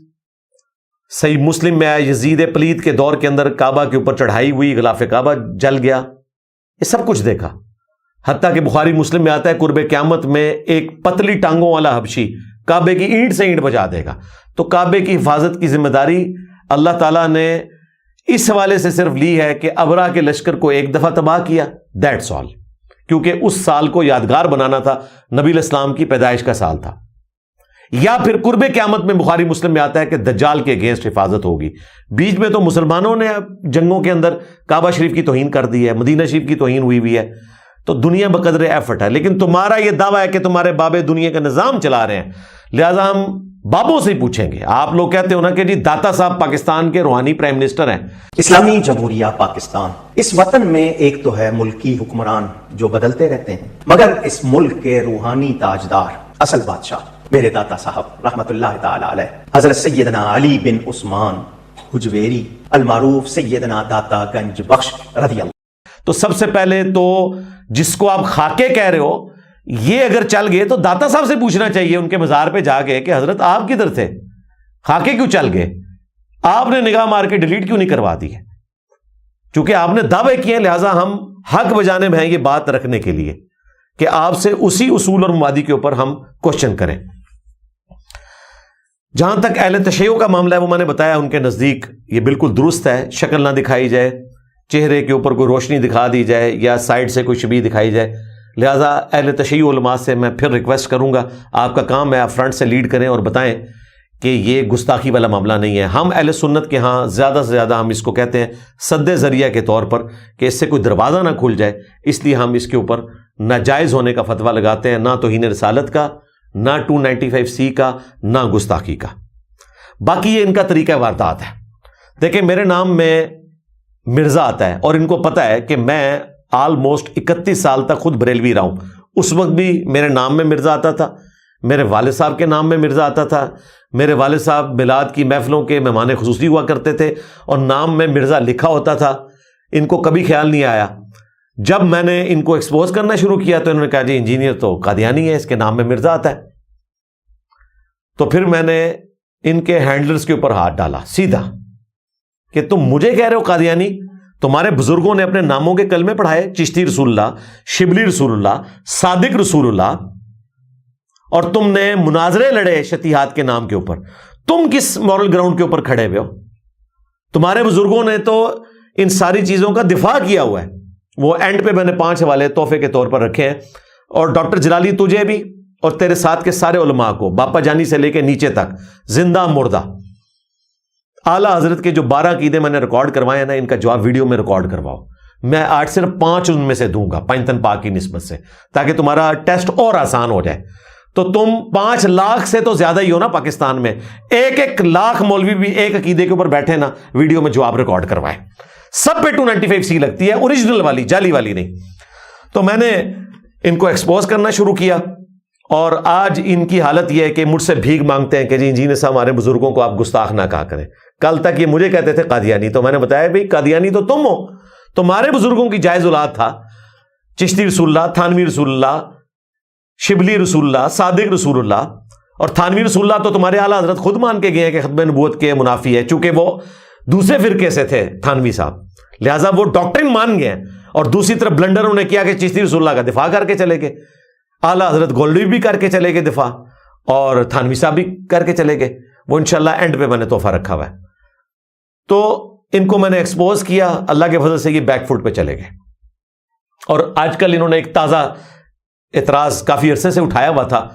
صحیح مسلم میں آیا یزید پلید کے دور کے اندر کعبہ کے اوپر چڑھائی ہوئی، غلاف کعبہ جل گیا، یہ سب کچھ دیکھا۔ حتیٰ کہ بخاری مسلم میں آتا ہے قرب قیامت میں ایک پتلی ٹانگوں والا حبشی کعبے کی اینٹ سے اینٹ بجا دے گا۔ تو کعبے کی حفاظت کی ذمہ داری اللہ تعالیٰ نے اس حوالے سے صرف لی ہے کہ ابرا کے لشکر کو ایک دفعہ تباہ کیا، دیٹس آل. کیونکہ اس سال کو یادگار بنانا تھا، نبی علیہ السلام کی پیدائش کا سال تھا. یا پھر قرب قیامت میں بخاری مسلم میں آتا ہے کہ دجال کے اگینسٹ حفاظت ہوگی. بیچ میں تو مسلمانوں نے جنگوں کے اندر کعبہ شریف کی توہین کر دی ہے، مدینہ شریف کی توہین ہوئی ہے، تو دنیا بقدر ایفرٹ ہے. لیکن تمہارا یہ دعویٰ ہے کہ تمہارے بابے دنیا کا نظام چلا رہے ہیں، لہٰذا ہم بابوں سے ہی پوچھیں گے. آپ لوگ کہتے ہو نا کہ جی داتا صاحب پاکستان کے روحانی پرائم منسٹر ہیں. اسلامی جمہوریہ پاکستان، اس وطن میں ایک تو ہے ملکی حکمران جو بدلتے رہتے ہیں، مگر اس ملک کے روحانی تاجدار، اصل بادشاہ میرے داتا صاحب رحمت اللہ تعالی علیہ حضرت سیدنا علی بن عثمان حجویری المعروف سیدنا داتا گنج بخش رضی اللہ. تو سب سے پہلے تو جس کو آپ خاکے کہہ رہے ہو، یہ اگر چل گئے تو داتا صاحب سے پوچھنا چاہیے ان کے مزار پہ جا کے کہ حضرت آپ کدھر تھے، خاکے کیوں چل گئے، آپ نے نگاہ مار کے ڈیلیٹ کیوں نہیں کروا دی ہے. چونکہ آپ نے دعوے کیے ہیں، لہٰذا ہم حق بجانے میں ہیں یہ بات رکھنے کے لیے کہ آپ سے اسی اصول اور مبادی کے اوپر ہم کوشچن کریں. جہاں تک اہل تشیع کا معاملہ ہے، وہ میں نے بتایا ان کے نزدیک یہ بالکل درست ہے، شکل نہ دکھائی جائے، چہرے کے اوپر کوئی روشنی دکھا دی جائے یا سائڈ سے کوئی شبیہ دکھائی جائے. لہٰذا اہل تشیع علماء سے میں پھر ریکویسٹ کروں گا، آپ کا کام ہے آپ فرنٹ سے لیڈ کریں اور بتائیں کہ یہ گستاخی والا معاملہ نہیں ہے. ہم اہل سنت کے ہاں زیادہ سے زیادہ ہم اس کو کہتے ہیں سد ذریعہ کے طور پر کہ اس سے کوئی دروازہ نہ کھل جائے، اس لیے ہم اس کے اوپر ناجائز ہونے کا فتویٰ لگاتے ہیں، نہ توہین رسالت کا، نہ 295C کا، نہ گستاخی کا. باقی یہ ان کا طریقہ واردات ہے. دیکھیں میرے نام میں مرزا آتا ہے اور ان کو پتا ہے کہ میں آلموسٹ 31 سال تک خود بریلوی رہا ہوں. اس وقت بھی میرے نام میں مرزا آتا تھا، میرے والد صاحب کے نام میں مرزا آتا تھا، میرے والد صاحب میلاد کی محفلوں کے مہمان خصوصی ہوا کرتے تھے اور نام میں مرزا لکھا ہوتا تھا. ان کو کبھی خیال نہیں آیا. جب میں نے ان کو ایکسپوز کرنا شروع کیا تو انہوں نے کہا جی انجینئر تو قادیانی ہے، اس کے نام میں مرزا آتا ہے. تو پھر میں نے ان کے ہینڈلرز کے اوپر ہاتھ ڈالا سیدھا کہ تم مجھے کہہ رہے ہو قادیانی، تمہارے بزرگوں نے اپنے ناموں کے کلمے پڑھائے، چشتی رسول اللہ، شبلی رسول اللہ، صادق رسول اللہ، اور تم نے مناظرے لڑے شتیہات کے نام کے اوپر. تم کس مورل گراؤنڈ کے اوپر کھڑے ہوئے ہو؟ تمہارے بزرگوں نے تو ان ساری چیزوں کا دفاع کیا ہوا ہے. وہ اینڈ پہ میں نے 5 حوالے تحفے کے طور پر رکھے ہیں. اور ڈاکٹر جلالی تجھے بھی اور تیرے ساتھ کے سارے علماء کو، باپا جانی سے لے کے نیچے تک، زندہ مردہ، اعلیٰ حضرت کے جو 12 عقیدے میں نے ریکارڈ کروائے ہیں نا، ان کا جواب ویڈیو میں ریکارڈ کرواؤ. میں آج صرف 5 ان میں سے دوں گا پنجتن پاک کی نسبت سے، تاکہ تمہارا ٹیسٹ اور آسان ہو جائے. تو تم 5 لاکھ سے تو زیادہ ہی ہو نا پاکستان میں، 1 لاکھ مولوی بھی ایک عقیدے کے اوپر بیٹھے نا، ویڈیو میں جواب ریکارڈ کروائے. سب پہ 295C لگتی ہے، اوریجنل والی، جعلی والی نہیں. تو میں نے ان کو ایکسپوز کرنا شروع کیا اور آج ان کی حالت یہ ہے کہ مجھ سے بھیک مانگتے ہیں کہ جی انجینئر صاحب ہمارے بزرگوں کو آپ گستاخ نہ کہا کریں. کل تک یہ مجھے کہتے تھے قادیانی، تو میں نے بتایا بھائی قادیانی تو تم ہو، تمہارے بزرگوں کی جائز اولاد تھا چشتی رسول اللہ، تھانوی رسول اللہ، شبلی رسول اللہ، صادق رسول اللہ. اور تھانوی رسول اللہ تو تمہارے اعلیٰ حضرت خود مان کے گئے ہیں کہ ختم نبوت کے منافی ہے، چونکہ وہ دوسرے فرقے سے تھے تھانوی صاحب، لہٰذا وہ ڈاکٹرن مان گئے ہیں. اور دوسری طرف بلنڈر انہوں نے کیا کہ چشتی رسول اللہ کا دفاع کر کے چلے گئے، اعلیٰ حضرت گولڈوی بھی کر کے چلے گئے دفاع، اور تھانوی صاحب بھی کر کے چلے گئے. وہ انشاءاللہ اینڈ پہ میں نے تحفہ رکھا ہوا ہے. تو ان کو میں نے ایکسپوز کیا، اللہ کے فضل سے یہ بیک فٹ پہ چلے گئے. اور آج کل انہوں نے ایک تازہ اعتراض کافی عرصے سے اٹھایا ہوا تھا،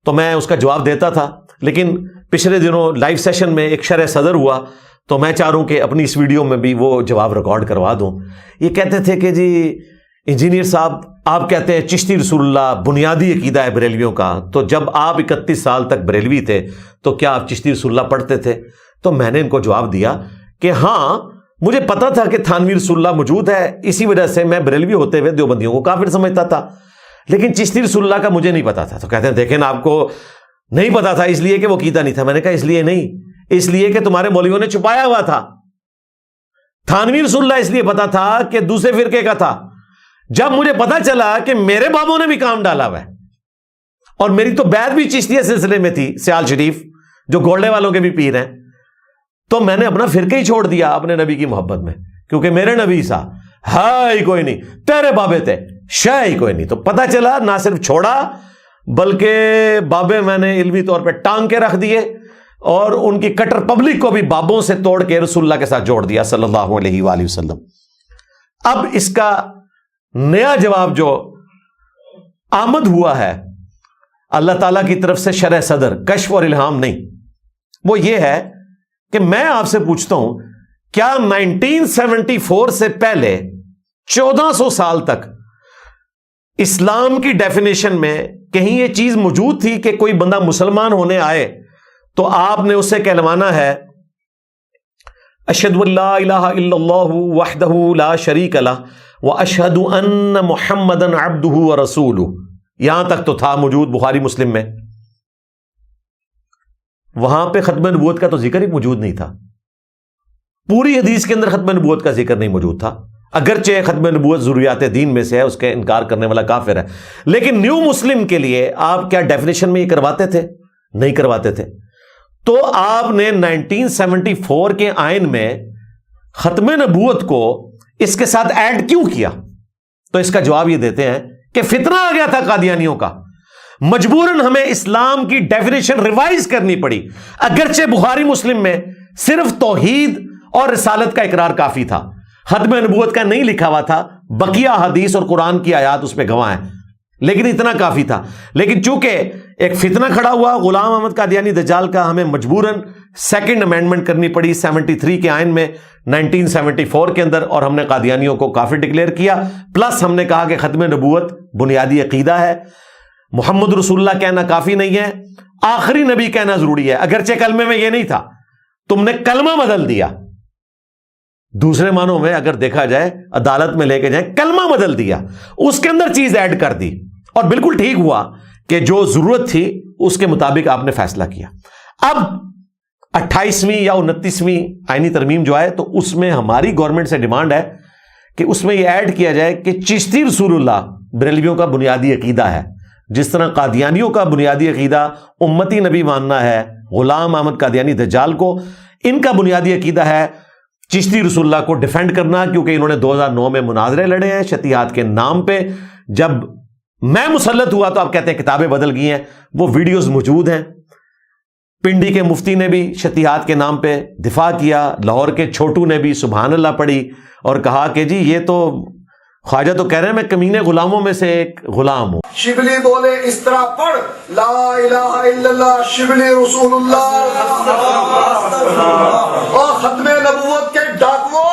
تو میں اس کا جواب دیتا تھا، لیکن پچھلے دنوں لائیو سیشن میں ایک شرح صدر ہوا تو میں چاہ رہا ہوں کہ اپنی اس ویڈیو میں بھی وہ جواب ریکارڈ کروا دوں. یہ کہتے تھے کہ جی انجینئر صاحب آپ کہتے ہیں چشتی رسول اللہ بنیادی عقیدہ ہے بریلویوں کا، تو جب آپ 31 سال تک بریلوی تھے تو کیا آپ چشتی رسول اللہ پڑھتے تھے؟ تو میں نے ان کو جواب دیا کہ ہاں مجھے پتا تھا کہ تھانوی رسول اللہ موجود ہے، اسی وجہ سے میں بریلوی ہوتے ہوئے دیوبندیوں کو کافر سمجھتا تھا، لیکن چشتی رسول اللہ کا مجھے نہیں پتا تھا. تو کہتے ہیں دیکھیں نا آپ کو نہیں پتا تھا اس لیے کہ وہ عقیدہ نہیں تھا. میں نے کہا اس لیے نہیں، اس لیے کہ تمہارے مولویوں نے چھپایا ہوا تھا. تھانوی رسول اللہ اس لیے پتا تھا کہ دوسرے فرقے کا تھا. جب مجھے پتا چلا کہ میرے بابوں نے بھی کام ڈالا ہوا ہے اور میری تو بیعت بھی چشتیہ سلسلے میں تھی، سیال شریف جو گولڈے والوں کے بھی پیر ہیں، تو میں نے اپنا فرقہ ہی چھوڑ دیا اپنے نبی کی محبت میں، کیونکہ میرے نبی سا ہے ہی کوئی نہیں، تیرے بابے تھے شے ہی کوئی نہیں. تو پتا چلا نہ صرف چھوڑا بلکہ بابے میں نے علمی طور پہ ٹانگ کے رکھ دیے اور ان کی کٹر پبلک کو بھی بابوں سے توڑ کے رسول اللہ کے ساتھ جوڑ دیا صلی اللہ علیہ وآلہ وسلم. اب اس کا نیا جواب جو آمد ہوا ہے اللہ تعالیٰ کی طرف سے شرح صدر، کشف اور الہام نہیں، وہ یہ ہے کہ میں آپ سے پوچھتا ہوں کیا 1974 سے پہلے 1400 سال تک اسلام کی ڈیفینیشن میں کہیں یہ چیز موجود تھی کہ کوئی بندہ مسلمان ہونے آئے تو آپ نے اسے کہلوانا ہے اشہد ان لا الہ الا اللہ وحدہ لا شریک لہ واشہد ان محمدا عبدہ ورسولہ؟ یہاں تک تو تھا موجود بخاری مسلم میں، وہاں پہ ختم نبوت کا تو ذکر ہی موجود نہیں تھا، پوری حدیث کے اندر ختم نبوت کا ذکر نہیں موجود تھا، اگرچہ ختم نبوت ضروریات دین میں سے ہے، اس کے انکار کرنے والا کافر ہے، لیکن نیو مسلم کے لیے آپ کیا ڈیفینیشن میں یہ کرواتے تھے؟ نہیں کرواتے تھے۔ تو آپ نے 1974 کے آئین میں ختم نبوت کو اس کے ساتھ ایڈ کیوں کیا؟ تو اس کا جواب یہ دیتے ہیں کہ فتنہ آ گیا تھا قادیانیوں کا، مجبوراً ہمیں اسلام کی ڈیفینیشن ریوائز کرنی پڑی، اگرچہ بخاری مسلم میں صرف توحید اور رسالت کا اقرار کافی تھا، ختم نبوت کا نہیں لکھا ہوا تھا، بقیہ حدیث اور قرآن کی آیات اس پہ گواہ ہیں، لیکن اتنا کافی تھا۔ لیکن چونکہ ایک فتنہ کھڑا ہوا غلام احمد قادیانی دجال کا، ہمیں مجبوراً سیکنڈ امینڈمنٹ کرنی پڑی 73 کے آئین میں 1974 کے اندر، اور ہم نے قادیانیوں کو کافر ڈکلیئر کیا، پلس ہم نے کہا کہ ختم نبوت بنیادی عقیدہ ہے، محمد رسول اللہ کہنا کافی نہیں ہے، آخری نبی کہنا ضروری ہے، اگرچہ کلمے میں یہ نہیں تھا، تم نے کلمہ بدل دیا، دوسرے معنوں میں اگر دیکھا جائے عدالت میں لے کے جائیں، کلمہ بدل دیا، اس کے اندر چیز ایڈ کر دی، اور بالکل ٹھیک ہوا کہ جو ضرورت تھی اس کے مطابق آپ نے فیصلہ کیا۔ اب 28ویں یا 29ویں آئینی ترمیم جو آئے تو اس میں ہماری گورنمنٹ سے ڈیمانڈ ہے کہ اس میں یہ ایڈ کیا جائے کہ چشتی رسول اللہ بریلویوں کا بنیادی عقیدہ ہے، جس طرح قادیانیوں کا بنیادی عقیدہ امتی نبی ماننا ہے غلام احمد قادیانی دجال کو، ان کا بنیادی عقیدہ ہے چشتی رسول اللہ کو ڈیفینڈ کرنا، کیونکہ انہوں نے 2009 میں مناظرے لڑے ہیں شتیہات کے نام پہ۔ جب میں مسلط ہوا تو آپ کہتے ہیں کتابیں بدل گئی ہیں، وہ ویڈیوز موجود ہیں، پنڈی کے مفتی نے بھی شتیہات کے نام پہ دفاع کیا، لاہور کے چھوٹو نے بھی سبحان اللہ پڑھی اور کہا کہ جی یہ تو خواجہ تو کہہ رہے ہیں میں کمینے غلاموں میں سے ایک غلام ہوں۔ شبلی بولے اس طرح پڑھ لا الہ الا اللہ شبلی رسول اللہ، اور ختم نبوت کے ڈاکووں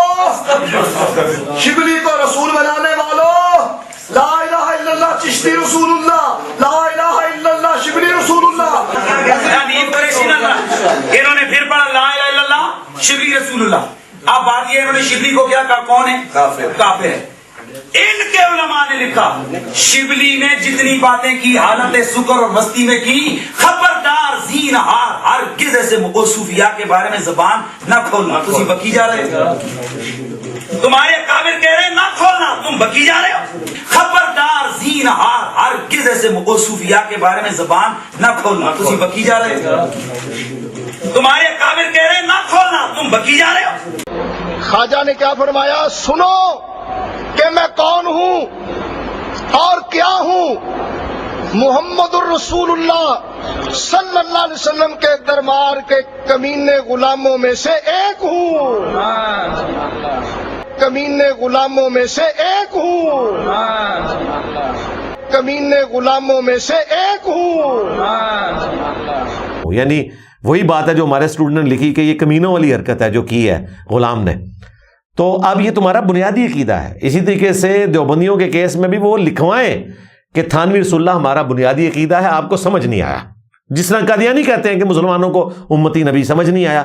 شبلی کو رسول بنانے والوں، لا الہ الا اللہ چشتی رسول اللہ، لا الہ الا اللہ شبلی رسول اللہ۔ انہوں نے پھر پڑھا لا الہ الا اللہ شبلی رسول اللہ۔ اب بات یہ انہوں نے شبلی کو کیا کہا؟ کون ہے؟ کافر ہے۔ ان کے علماء نے لکھا شبلی نے جتنی باتیں کی حالت سکر اور مستی میں کی، خبردار زینہار ہرگز ایسے صوفیاء کے بارے میں زبان نہ کھولنا۔ تم بکی جا رہے ہو، تمہارے کافر کہہ رہے ہیں نہ کھولنا، تم بکی جا رہے ہو۔ خبردار زینہار ہرگز ایسے صوفیاء کے بارے میں زبان نہ کھولنا۔ تم بکی جا رہے ہو، تمہارے کافر کہہ رہے ہیں نہ کھولنا، تم بکی جا رہے ہو۔ خواجہ نے کیا فرمایا؟ سنو کہ میں کون ہوں اور کیا ہوں، محمد الرسول اللہ صلی اللہ علیہ وسلم کے دربار کے کمینے غلاموں میں سے ایک ہوں، کمینے غلاموں میں سے ایک ہوں، کمینے غلاموں میں سے ایک ہوں۔ یعنی وہی بات ہے جو ہمارے اسٹوڈنٹ نے لکھی کہ یہ کمینوں والی حرکت ہے جو کی ہے غلام نے، تو اب یہ تمہارا بنیادی عقیدہ ہے۔ اسی طریقے سے دیوبندیوں کے کیس میں بھی وہ لکھوائیں کہ تھانوی رسول اللہ ہمارا بنیادی عقیدہ ہے، آپ کو سمجھ نہیں آیا، جس طرح قادیانی کہتے ہیں کہ مسلمانوں کو امتی نبی سمجھ نہیں آیا،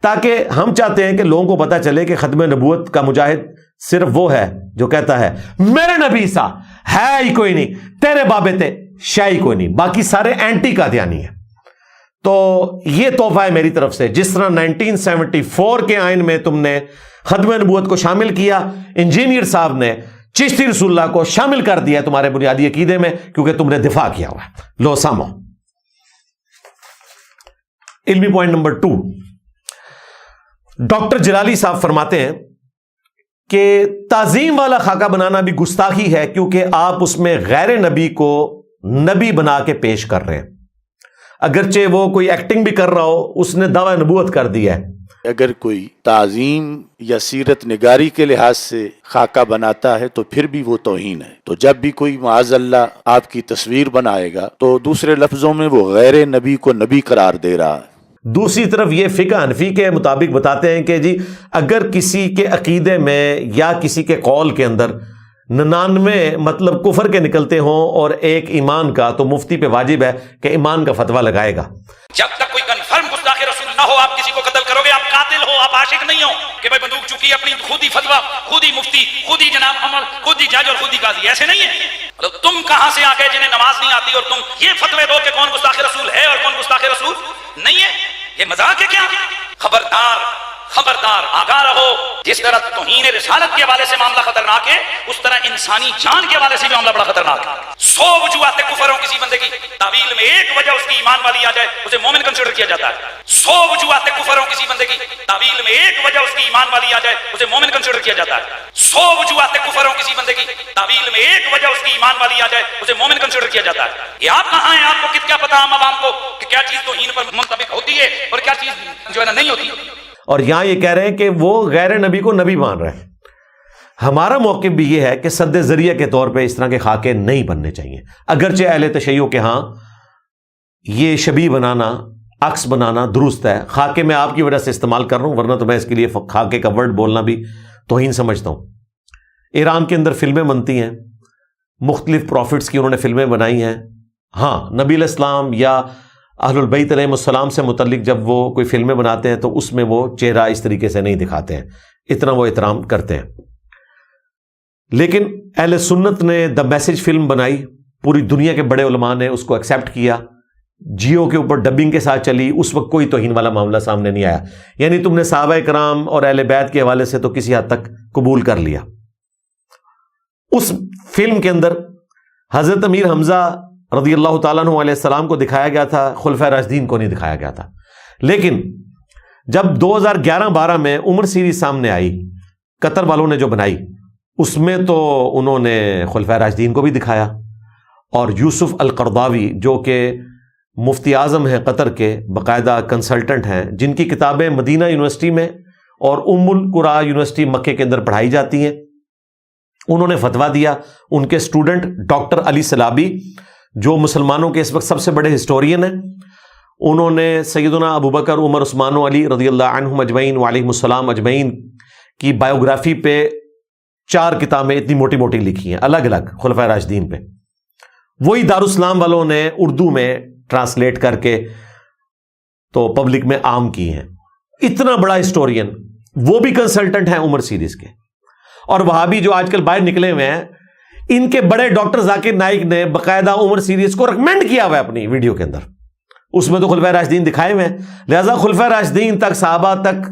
تاکہ ہم چاہتے ہیں کہ لوگوں کو پتہ چلے کہ ختم نبوت کا مجاہد صرف وہ ہے جو کہتا ہے میرے نبی سا ہے ہی کوئی نہیں، تیرے بابے تے شاہی کوئی نہیں، باقی سارے اینٹی قادیانی ہیں۔ تو یہ تحفہ ہے میری طرف سے، جس طرح 1974 کے آئین میں تم نے ختم نبوت کو شامل کیا، انجینئر صاحب نے چشتی رسول اللہ کو شامل کر دیا تمہارے بنیادی عقیدے میں، کیونکہ تم نے دفاع کیا ہوا ہے۔ لو سامو علمی پوائنٹ نمبر 2، ڈاکٹر جلالی صاحب فرماتے ہیں کہ تعظیم والا خاکہ بنانا بھی گستاخی ہے، کیونکہ آپ اس میں غیر نبی کو نبی بنا کے پیش کر رہے ہیں، اگرچہ وہ کوئی ایکٹنگ بھی کر رہا ہو، اس نے دعوی نبوت کر دیا ہے، اگر کوئی تعظیم یا سیرت نگاری کے لحاظ سے خاکہ بناتا ہے تو پھر بھی وہ توہین ہے. تو جب بھی کوئی معاذ اللہ آپ کی تصویر بنائے گا تو دوسرے لفظوں میں وہ غیر نبی کو نبی قرار دے رہا ہے. دوسری طرف یہ فقہ حنفی کے مطابق بتاتے ہیں کہ جی اگر کسی کے عقیدے میں یا کسی کے قول کے اندر 99 مطلب کفر کے نکلتے ہوں اور ایک ایمان کا، تو مفتی پہ واجب ہے کہ ایمان کا فتویٰ لگائے گا. جب تک کوئی کنفرم گستاخ رسول نہ ہو آپ کسی کو قتل کرو گے. آپ قاتل ہو، آپ عاشق نہیں ہو کہ بھائی بندوق چکی اپنی خود ہی فتویٰ، خود ہی مفتی، خود ہی جناب عمر، خود ہی جج اور خود ہی قاضی. ایسے نہیں ہے. تم کہاں سے آ گئے جنہیں نماز نہیں آتی اور تم یہ فتوے دو کہ کون گستاخ رسول ہے اور کون گستاخ رسول نہیں ہے؟ یہ مذاق ہے کیا؟ خبردار خبردار، آگاہ رہو. جس طرح توہین رسالت کے حوالے سے معاملہ خطرناک ہے، اس طرح انسانی جان کے حوالے سے بھی معاملہ بڑا خطرناک ہے. 100 وجوہات کفر ہوں کسی بندے کی تعویل میں ایک وجہ اس کی ایمان والی آ جائے اسے مومن کنسیڈر کیا جاتا ہے. 100 وجوہات کفر ہوں کسی بندے کی تعویل میں ایک وجہ اس کی ایمان والی آ جائے اسے مومن کنسیڈر کیا جاتا ہے. 100 وجوہات کفر ہوں کسی بندے کی تعویل میں ایک وجہ اس کی ایمان والی آ جائے اسے مومن کنسیڈر کیا جاتا ہے. یہ آپ کہاں ہیں؟ آپ کو کیا پتا عام عوام کو کہ کیا چیز توہین پر منطبق ہوتی ہے اور کیا چیز جو ہے نا نہیں ہوتی. اور یہاں یہ کہہ رہے ہیں کہ وہ غیر نبی کو نبی مان رہے ہیں. ہمارا موقف بھی یہ ہے کہ سد ذریعہ کے طور پہ اس طرح کے خاکے نہیں بننے چاہیے. اگرچہ اہل تشیع کے ہاں یہ شبیہ بنانا، عکس بنانا درست ہے. خاکے میں آپ کی وجہ سے استعمال کر رہا ہوں، ورنہ تو میں اس کے لیے خاکے کا ورڈ بولنا بھی توہین سمجھتا ہوں. ایران کے اندر فلمیں بنتی ہیں، مختلف پروفٹس کی انہوں نے فلمیں بنائی ہیں. ہاں، نبی علیہ السلام یا اہل البیت علیہ السلام سے متعلق جب وہ کوئی فلمیں بناتے ہیں تو اس میں وہ چہرہ اس طریقے سے نہیں دکھاتے ہیں، اتنا وہ احترام کرتے ہیں. لیکن اہل سنت نے دا میسج فلم بنائی، پوری دنیا کے بڑے علماء نے اس کو ایکسیپٹ کیا، جیو کے اوپر ڈبنگ کے ساتھ چلی. اس وقت کوئی توہین والا معاملہ سامنے نہیں آیا. یعنی تم نے صحابہ کرام اور اہل بیت کے حوالے سے تو کسی حد تک قبول کر لیا. اس فلم کے اندر حضرت امیر حمزہ رضی اللہ تعالیٰ عنہ علیہ السلام کو دکھایا گیا تھا، خلفائے راشدین کو نہیں دکھایا گیا تھا. لیکن جب 2011-12 میں عمر سیریز سامنے آئی، قطر والوں نے جو بنائی، اس میں تو انہوں نے خلفائے راشدین کو بھی دکھایا. اور یوسف القرضاوی جو کہ مفتی اعظم ہیں قطر کے، باقاعدہ کنسلٹنٹ ہیں، جن کی کتابیں مدینہ یونیورسٹی میں اور ام القرا یونیورسٹی مکے کے اندر پڑھائی جاتی ہیں، انہوں نے فتویٰ دیا. ان کے اسٹوڈنٹ ڈاکٹر علی سلابی جو مسلمانوں کے اس وقت سب سے بڑے ہسٹورین ہیں، انہوں نے سیدنا ابوبکر، عمر، عثمان و علی رضی اللہ عنہم اجمعین وعلیہم السلام اجمعین کی بایوگرافی پہ 4 کتابیں اتنی موٹی موٹی لکھی ہیں الگ الگ خلفائے راشدین پہ. وہی دارالاسلام والوں نے اردو میں ٹرانسلیٹ کر کے تو پبلک میں عام کی ہیں. اتنا بڑا ہسٹورین، وہ بھی کنسلٹنٹ ہیں عمر سیریز کے. اور وہابی جو آج کل باہر نکلے ہوئے ہیں، ان کے بڑے ڈاکٹر ذاکر نائک نے باقاعدہ عمر سیریز کو ریکمینڈ کیا ہوا ہے اپنی ویڈیو کے اندر. اس میں تو خلفائے راشدین دکھائے ہوئے ہیں. لہذا خلفائے راشدین تک، صحابہ تک،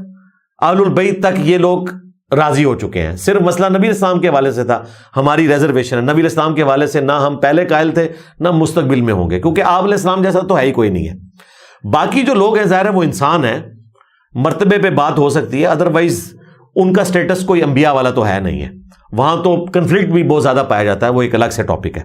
اہل البیت تک یہ لوگ راضی ہو چکے ہیں. صرف مسئلہ نبی الاسلام کے حوالے سے تھا، ہماری ریزرویشن ہے. نبی الاسلام کے حوالے سے نہ ہم پہلے قائل تھے نہ مستقبل میں ہوں گے، کیونکہ آپ علیہ السلام جیسا تو ہے ہی کوئی نہیں ہے. باقی جو لوگ ہیں ظاہر ہے وہ انسان ہیں، مرتبے پہ بات ہو سکتی ہے، ادروائز ان کا سٹیٹس کوئی انبیاء والا تو ہے نہیں ہے. وہاں تو کنفلکٹ بھی بہت زیادہ پایا جاتا ہے، وہ ایک الگ سے ٹاپک ہے.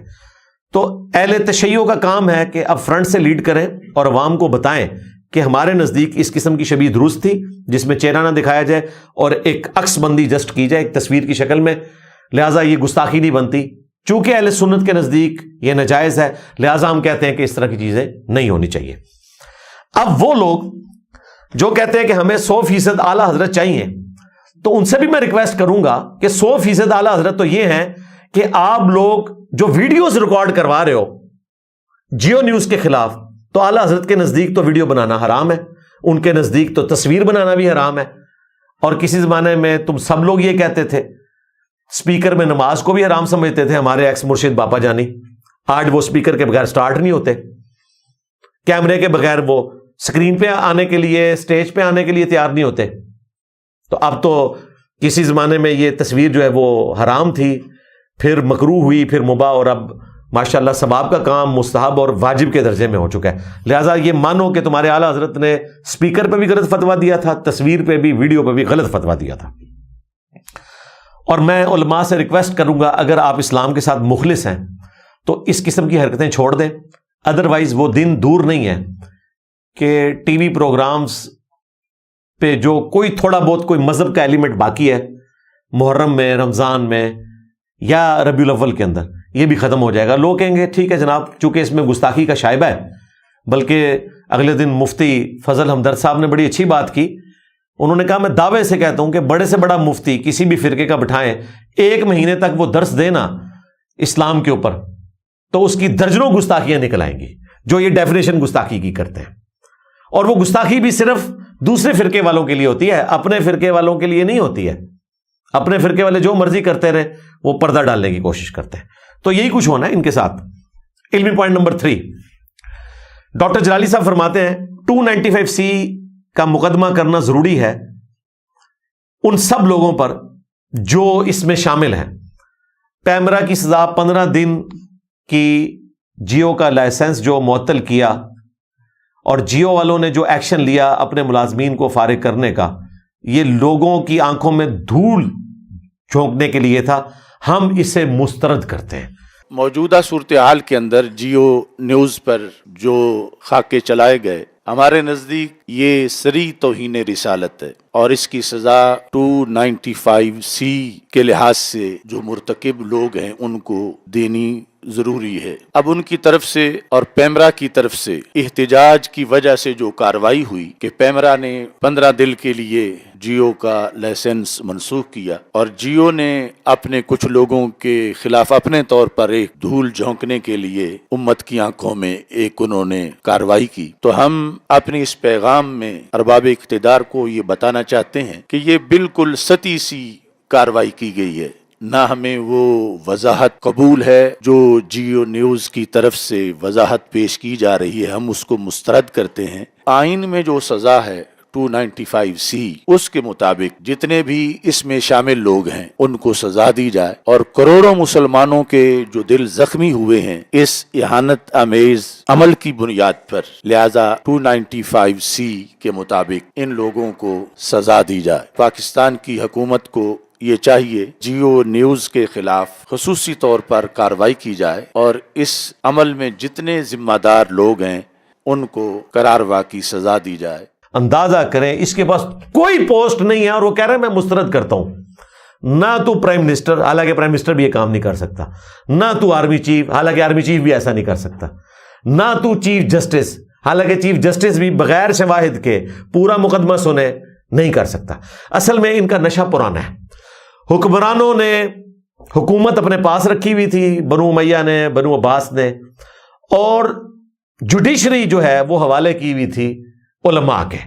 تو اہل تشیع کا کام ہے کہ اب فرنٹ سے لیڈ کریں اور عوام کو بتائیں کہ ہمارے نزدیک اس قسم کی شبیہ درست تھی جس میں چہرہ نہ دکھایا جائے اور ایک عکس بندی جسٹ کی جائے ایک تصویر کی شکل میں. لہٰذا یہ گستاخی نہیں بنتی. چونکہ اہل سنت کے نزدیک یہ ناجائز ہے، لہٰذا ہم کہتے ہیں کہ اس طرح کی چیزیں نہیں ہونی چاہیے. اب وہ لوگ جو کہتے ہیں کہ ہمیں 100% اعلیٰ حضرت چاہیے، تو ان سے بھی میں ریکویسٹ کروں گا کہ 100% اعلیٰ حضرت تو یہ ہیں کہ آپ لوگ جو ویڈیوز ریکارڈ کروا رہے ہو جیو نیوز کے خلاف، تو اعلیٰ حضرت کے نزدیک تو ویڈیو بنانا حرام ہے، ان کے نزدیک تو تصویر بنانا بھی حرام ہے. اور کسی زمانے میں تم سب لوگ یہ کہتے تھے، اسپیکر میں نماز کو بھی حرام سمجھتے تھے. ہمارے ایکس مرشد باپا جانی آج وہ اسپیکر کے بغیر سٹارٹ نہیں ہوتے، کیمرے کے بغیر وہ سکرین پہ آنے کے لیے، اسٹیج پہ آنے کے لیے تیار نہیں ہوتے. تو اب تو کسی زمانے میں یہ تصویر جو ہے وہ حرام تھی، پھر مکروہ ہوئی، پھر مباح، اور اب ماشاءاللہ ثواب کا کام مستحب اور واجب کے درجے میں ہو چکا ہے. لہٰذا یہ مانو کہ تمہارے اعلیٰ حضرت نے اسپیکر پہ بھی غلط فتویٰ دیا تھا، تصویر پہ بھی، ویڈیو پہ بھی غلط فتویٰ دیا تھا. اور میں علماء سے ریکویسٹ کروں گا، اگر آپ اسلام کے ساتھ مخلص ہیں تو اس قسم کی حرکتیں چھوڑ دیں. ادروائز وہ دن دور نہیں ہے کہ ٹی وی پروگرامز پہ جو کوئی تھوڑا بہت کوئی مذہب کا ایلیمنٹ باقی ہے محرم میں، رمضان میں یا ربیع الاول کے اندر، یہ بھی ختم ہو جائے گا۔ لوگ کہیں گے ٹھیک ہے جناب، چونکہ اس میں گستاخی کا شائبہ ہے۔ بلکہ اگلے دن مفتی فضل ہمدرد صاحب نے بڑی اچھی بات کی، انہوں نے کہا میں دعوے سے کہتا ہوں کہ بڑے سے بڑا مفتی کسی بھی فرقے کا بٹھائیں، 1 مہینے تک وہ درس دینا اسلام کے اوپر، تو اس کی درجنوں گستاخیاں نکل آئیں گی جو یہ ڈیفینیشن گستاخی کی کرتے ہیں۔ اور وہ گستاخی بھی صرف دوسرے فرقے والوں کے لیے ہوتی ہے، اپنے فرقے والوں کے لیے نہیں ہوتی ہے۔ اپنے فرقے والے جو مرضی کرتے رہے، وہ پردہ ڈالنے کی کوشش کرتے ہیں۔ تو یہی کچھ ہونا ہے ان کے ساتھ۔ علمی پوائنٹ نمبر 3، ڈاکٹر جلالی صاحب فرماتے ہیں 295C کا مقدمہ کرنا ضروری ہے ان سب لوگوں پر جو اس میں شامل ہیں۔ پیمرا کی سزا 15 دن کی، جیو کا لائسنس جو معطل کیا، اور جیو والوں نے جو ایکشن لیا اپنے ملازمین کو فارغ کرنے کا، یہ لوگوں کی آنکھوں میں دھول جھونکنے کے لیے تھا۔ ہم اسے مسترد کرتے ہیں۔ موجودہ صورتحال کے اندر جیو نیوز پر جو خاکے چلائے گئے، ہمارے نزدیک یہ صریح توہین رسالت ہے، اور اس کی سزا 295C کے لحاظ سے جو مرتکب لوگ ہیں ان کو دینی ضروری ہے۔ اب ان کی طرف سے اور پیمرا کی طرف سے احتجاج کی وجہ سے جو کارروائی ہوئی کہ پیمرا نے 15 دن کے لیے جیو کا لائسنس منسوخ کیا، اور جیو نے اپنے کچھ لوگوں کے خلاف اپنے طور پر ایک دھول جھونکنے کے لیے امت کی آنکھوں میں ایک انہوں نے کارروائی کی، تو ہم اپنی اس پیغام میں ارباب اقتدار کو یہ بتانا چاہتے ہیں کہ یہ بالکل سطحی سی کارروائی کی گئی ہے، نہ ہمیں وہ وضاحت قبول ہے جو جیو نیوز کی طرف سے وضاحت پیش کی جا رہی ہے، ہم اس کو مسترد کرتے ہیں۔ آئین میں جو سزا ہے 295C، اس کے مطابق جتنے بھی اس میں شامل لوگ ہیں ان کو سزا دی جائے، اور کروڑوں مسلمانوں کے جو دل زخمی ہوئے ہیں اس اہانت آمیز عمل کی بنیاد پر، لہذا 295C کے مطابق ان لوگوں کو سزا دی جائے۔ پاکستان کی حکومت کو یہ چاہیے جیو نیوز کے خلاف خصوصی طور پر کارروائی کی جائے، اور اس عمل میں جتنے ذمہ دار لوگ ہیں ان کو قراروا کی سزا دی جائے۔ اندازہ کریں اس کے پاس کوئی پوسٹ نہیں ہے اور وہ کہہ رہے ہیں میں مسترد کرتا ہوں۔ نہ تو پرائم منسٹر، حالانکہ پرائم منسٹر بھی یہ کام نہیں کر سکتا، نہ تو آرمی چیف، حالانکہ آرمی چیف بھی ایسا نہیں کر سکتا، نہ تو چیف جسٹس، حالانکہ چیف جسٹس بھی بغیر شواہد کے پورا مقدمہ سنے نہیں کر سکتا۔ اصل میں ان کا نشہ پرانا ہے۔ حکمرانوں نے حکومت اپنے پاس رکھی ہوئی تھی، بنو امیہ نے، بنو عباس نے، اور جوڈیشری جو ہے وہ حوالے کی ہوئی تھی علماء کے،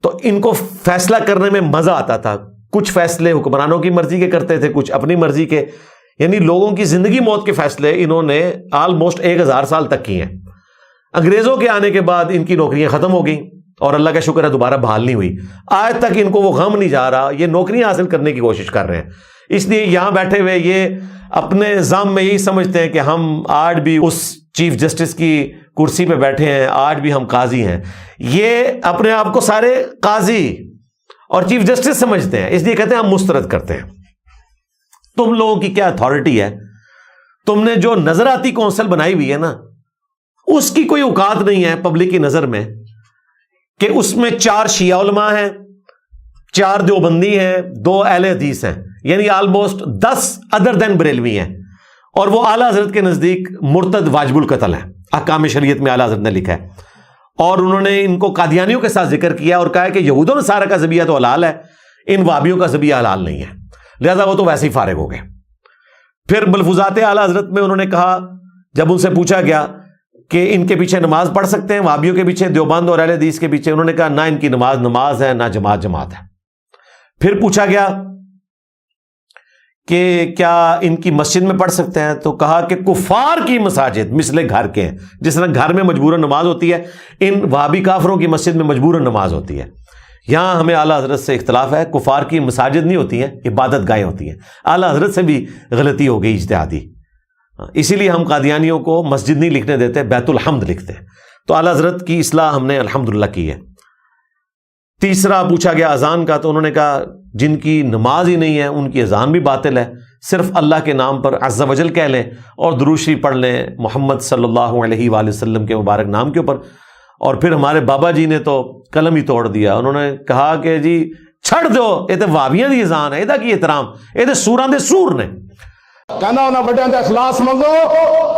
تو ان کو فیصلہ کرنے میں مزہ آتا تھا۔ کچھ فیصلے حکمرانوں کی مرضی کے کرتے تھے، کچھ اپنی مرضی کے، یعنی لوگوں کی زندگی موت کے فیصلے انہوں نے آلموسٹ 1000 سال تک کیے ہیں۔ انگریزوں کے آنے کے بعد ان کی نوکریاں ختم ہو گئیں، اور اللہ کا شکر ہے دوبارہ بحال نہیں ہوئی۔ آج تک ان کو وہ غم نہیں جا رہا، یہ نوکریاں حاصل کرنے کی کوشش کر رہے ہیں۔ اس لیے یہاں بیٹھے ہوئے یہ اپنے ذم میں یہی سمجھتے ہیں کہ ہم آج بھی اس چیف جسٹس کی کرسی پہ بیٹھے ہیں، آج بھی ہم قاضی ہیں۔ یہ اپنے آپ کو سارے قاضی اور چیف جسٹس سمجھتے ہیں، اس لیے کہتے ہیں ہم مسترد کرتے ہیں۔ تم لوگوں کی کیا اتھارٹی ہے؟ تم نے جو نظر آتی کونسل بنائی ہوئی ہے نا، اس کی کوئی اوقات نہیں ہے پبلک کی نظر میں کہ اس میں 4 شیعہ علماء ہیں، 4 دیوبندی ہیں، 2 اہل حدیث ہیں، یعنی آلموسٹ 10 ادر دین بریلوی ہیں، اور وہ اعلیٰ حضرت کے نزدیک مرتد واجب القتل ہیں۔ احکام شریعت میں اعلیٰ حضرت نے لکھا ہے، اور انہوں نے ان کو قادیانیوں کے ساتھ ذکر کیا اور کہا ہے کہ یہود و نصارہ کا ذبیحہ تو حلال ہے، ان وہابیوں کا ذبیحہ حلال نہیں ہے، لہذا وہ تو ویسے ہی فارغ ہو گئے۔ پھر ملفوظات اعلیٰ حضرت میں انہوں نے کہا، جب ان سے پوچھا گیا کہ ان کے پیچھے نماز پڑھ سکتے ہیں، وہابیوں کے پیچھے، دیوبند اور اہل حدیث کے پیچھے، انہوں نے کہا نہ ان کی نماز نماز ہے، نہ جماعت جماعت ہے۔ پھر پوچھا گیا کہ کیا ان کی مسجد میں پڑھ سکتے ہیں، تو کہا کہ کفار کی مساجد مثل گھر کے ہیں، جس طرح گھر میں مجبوراً نماز ہوتی ہے، ان وہابی کافروں کی مسجد میں مجبوراً نماز ہوتی ہے۔ یہاں ہمیں اعلیٰ حضرت سے اختلاف ہے، کفار کی مساجد نہیں ہوتی ہیں، عبادت گاہیں ہوتی ہیں۔ اعلیٰ حضرت سے بھی غلطی ہو گئی اجتہادی، اسی لیے ہم قادیانیوں کو مسجد نہیں لکھنے دیتے، بیت الحمد لکھتے ہیں۔ تو اعلیٰ حضرت کی اصلاح ہم نے الحمدللہ کی ہے۔ تیسرا پوچھا گیا اذان کا، تو انہوں نے کہا جن کی نماز ہی نہیں ہے ان کی اذان بھی باطل ہے، صرف اللہ کے نام پر عز و جل کہہ لیں اور درود شریف پڑھ لیں محمد صلی اللہ علیہ وآلہ وسلم کے مبارک نام کے اوپر، اور پھر ہمارے بابا جی نے تو قلم ہی توڑ دیا. انہوں نے کہا کہ جی چھڑ دو, یہ تو وابیاں دی اذان ہے, یہ کی احترام, یہ تو سوراں دے سور نے. کہنا انہیں بڑے دے اخلاص منگو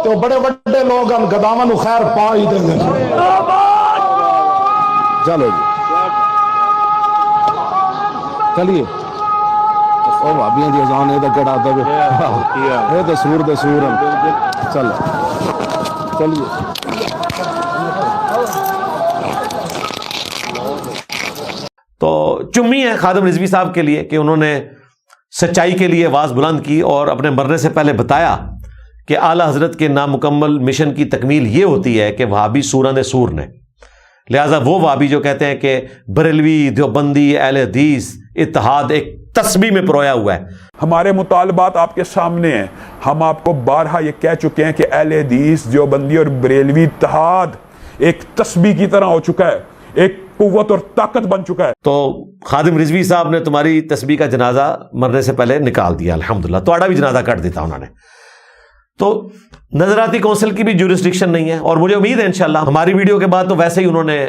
تو بڑے بڑے لوگ ہم گداواں نو خیر پا ہی دیں گے. چلو جی چلیے, او بھابیاں دی اذان ہے تے کڑا دے اے تے سور دے سور ہیں. چلو چلیے. تو چمی ہے خادم رضوی صاحب کے لیے کہ انہوں نے سچائی کے لیے آواز بلند کی اور اپنے مرنے سے پہلے بتایا کہ اعلیٰ حضرت کے نامکمل مشن کی تکمیل یہ ہوتی ہے کہ وہابی سوراں دے سور نے. لہٰذا وہ وہابی جو کہتے ہیں کہ بریلوی, دیوبندی, اہل حدیث اتحاد ایک تسبیح میں پرویا ہوا ہے. ہمارے مطالبات آپ کے سامنے ہیں. ہم آپ کو بارہا یہ کہہ چکے ہیں کہ اہل حدیث, دیوبندی اور بریلوی اتحاد ایک تسبیح کی طرح ہو چکا ہے, ایک قوت اور طاقت بن چکا ہے. تو خادم رضوی صاحب نے تمہاری تسبیح کا جنازہ مرنے سے پہلے نکال دیا الحمدللہ. توڑا بھی جنازہ کٹ دیتا انہوں نے. تو نظراتی کونسل کی بھی جورسڈکشن نہیں ہے, اور مجھے امید ہے انشاءاللہ ہماری ویڈیو کے بعد تو ویسے ہی انہوں نے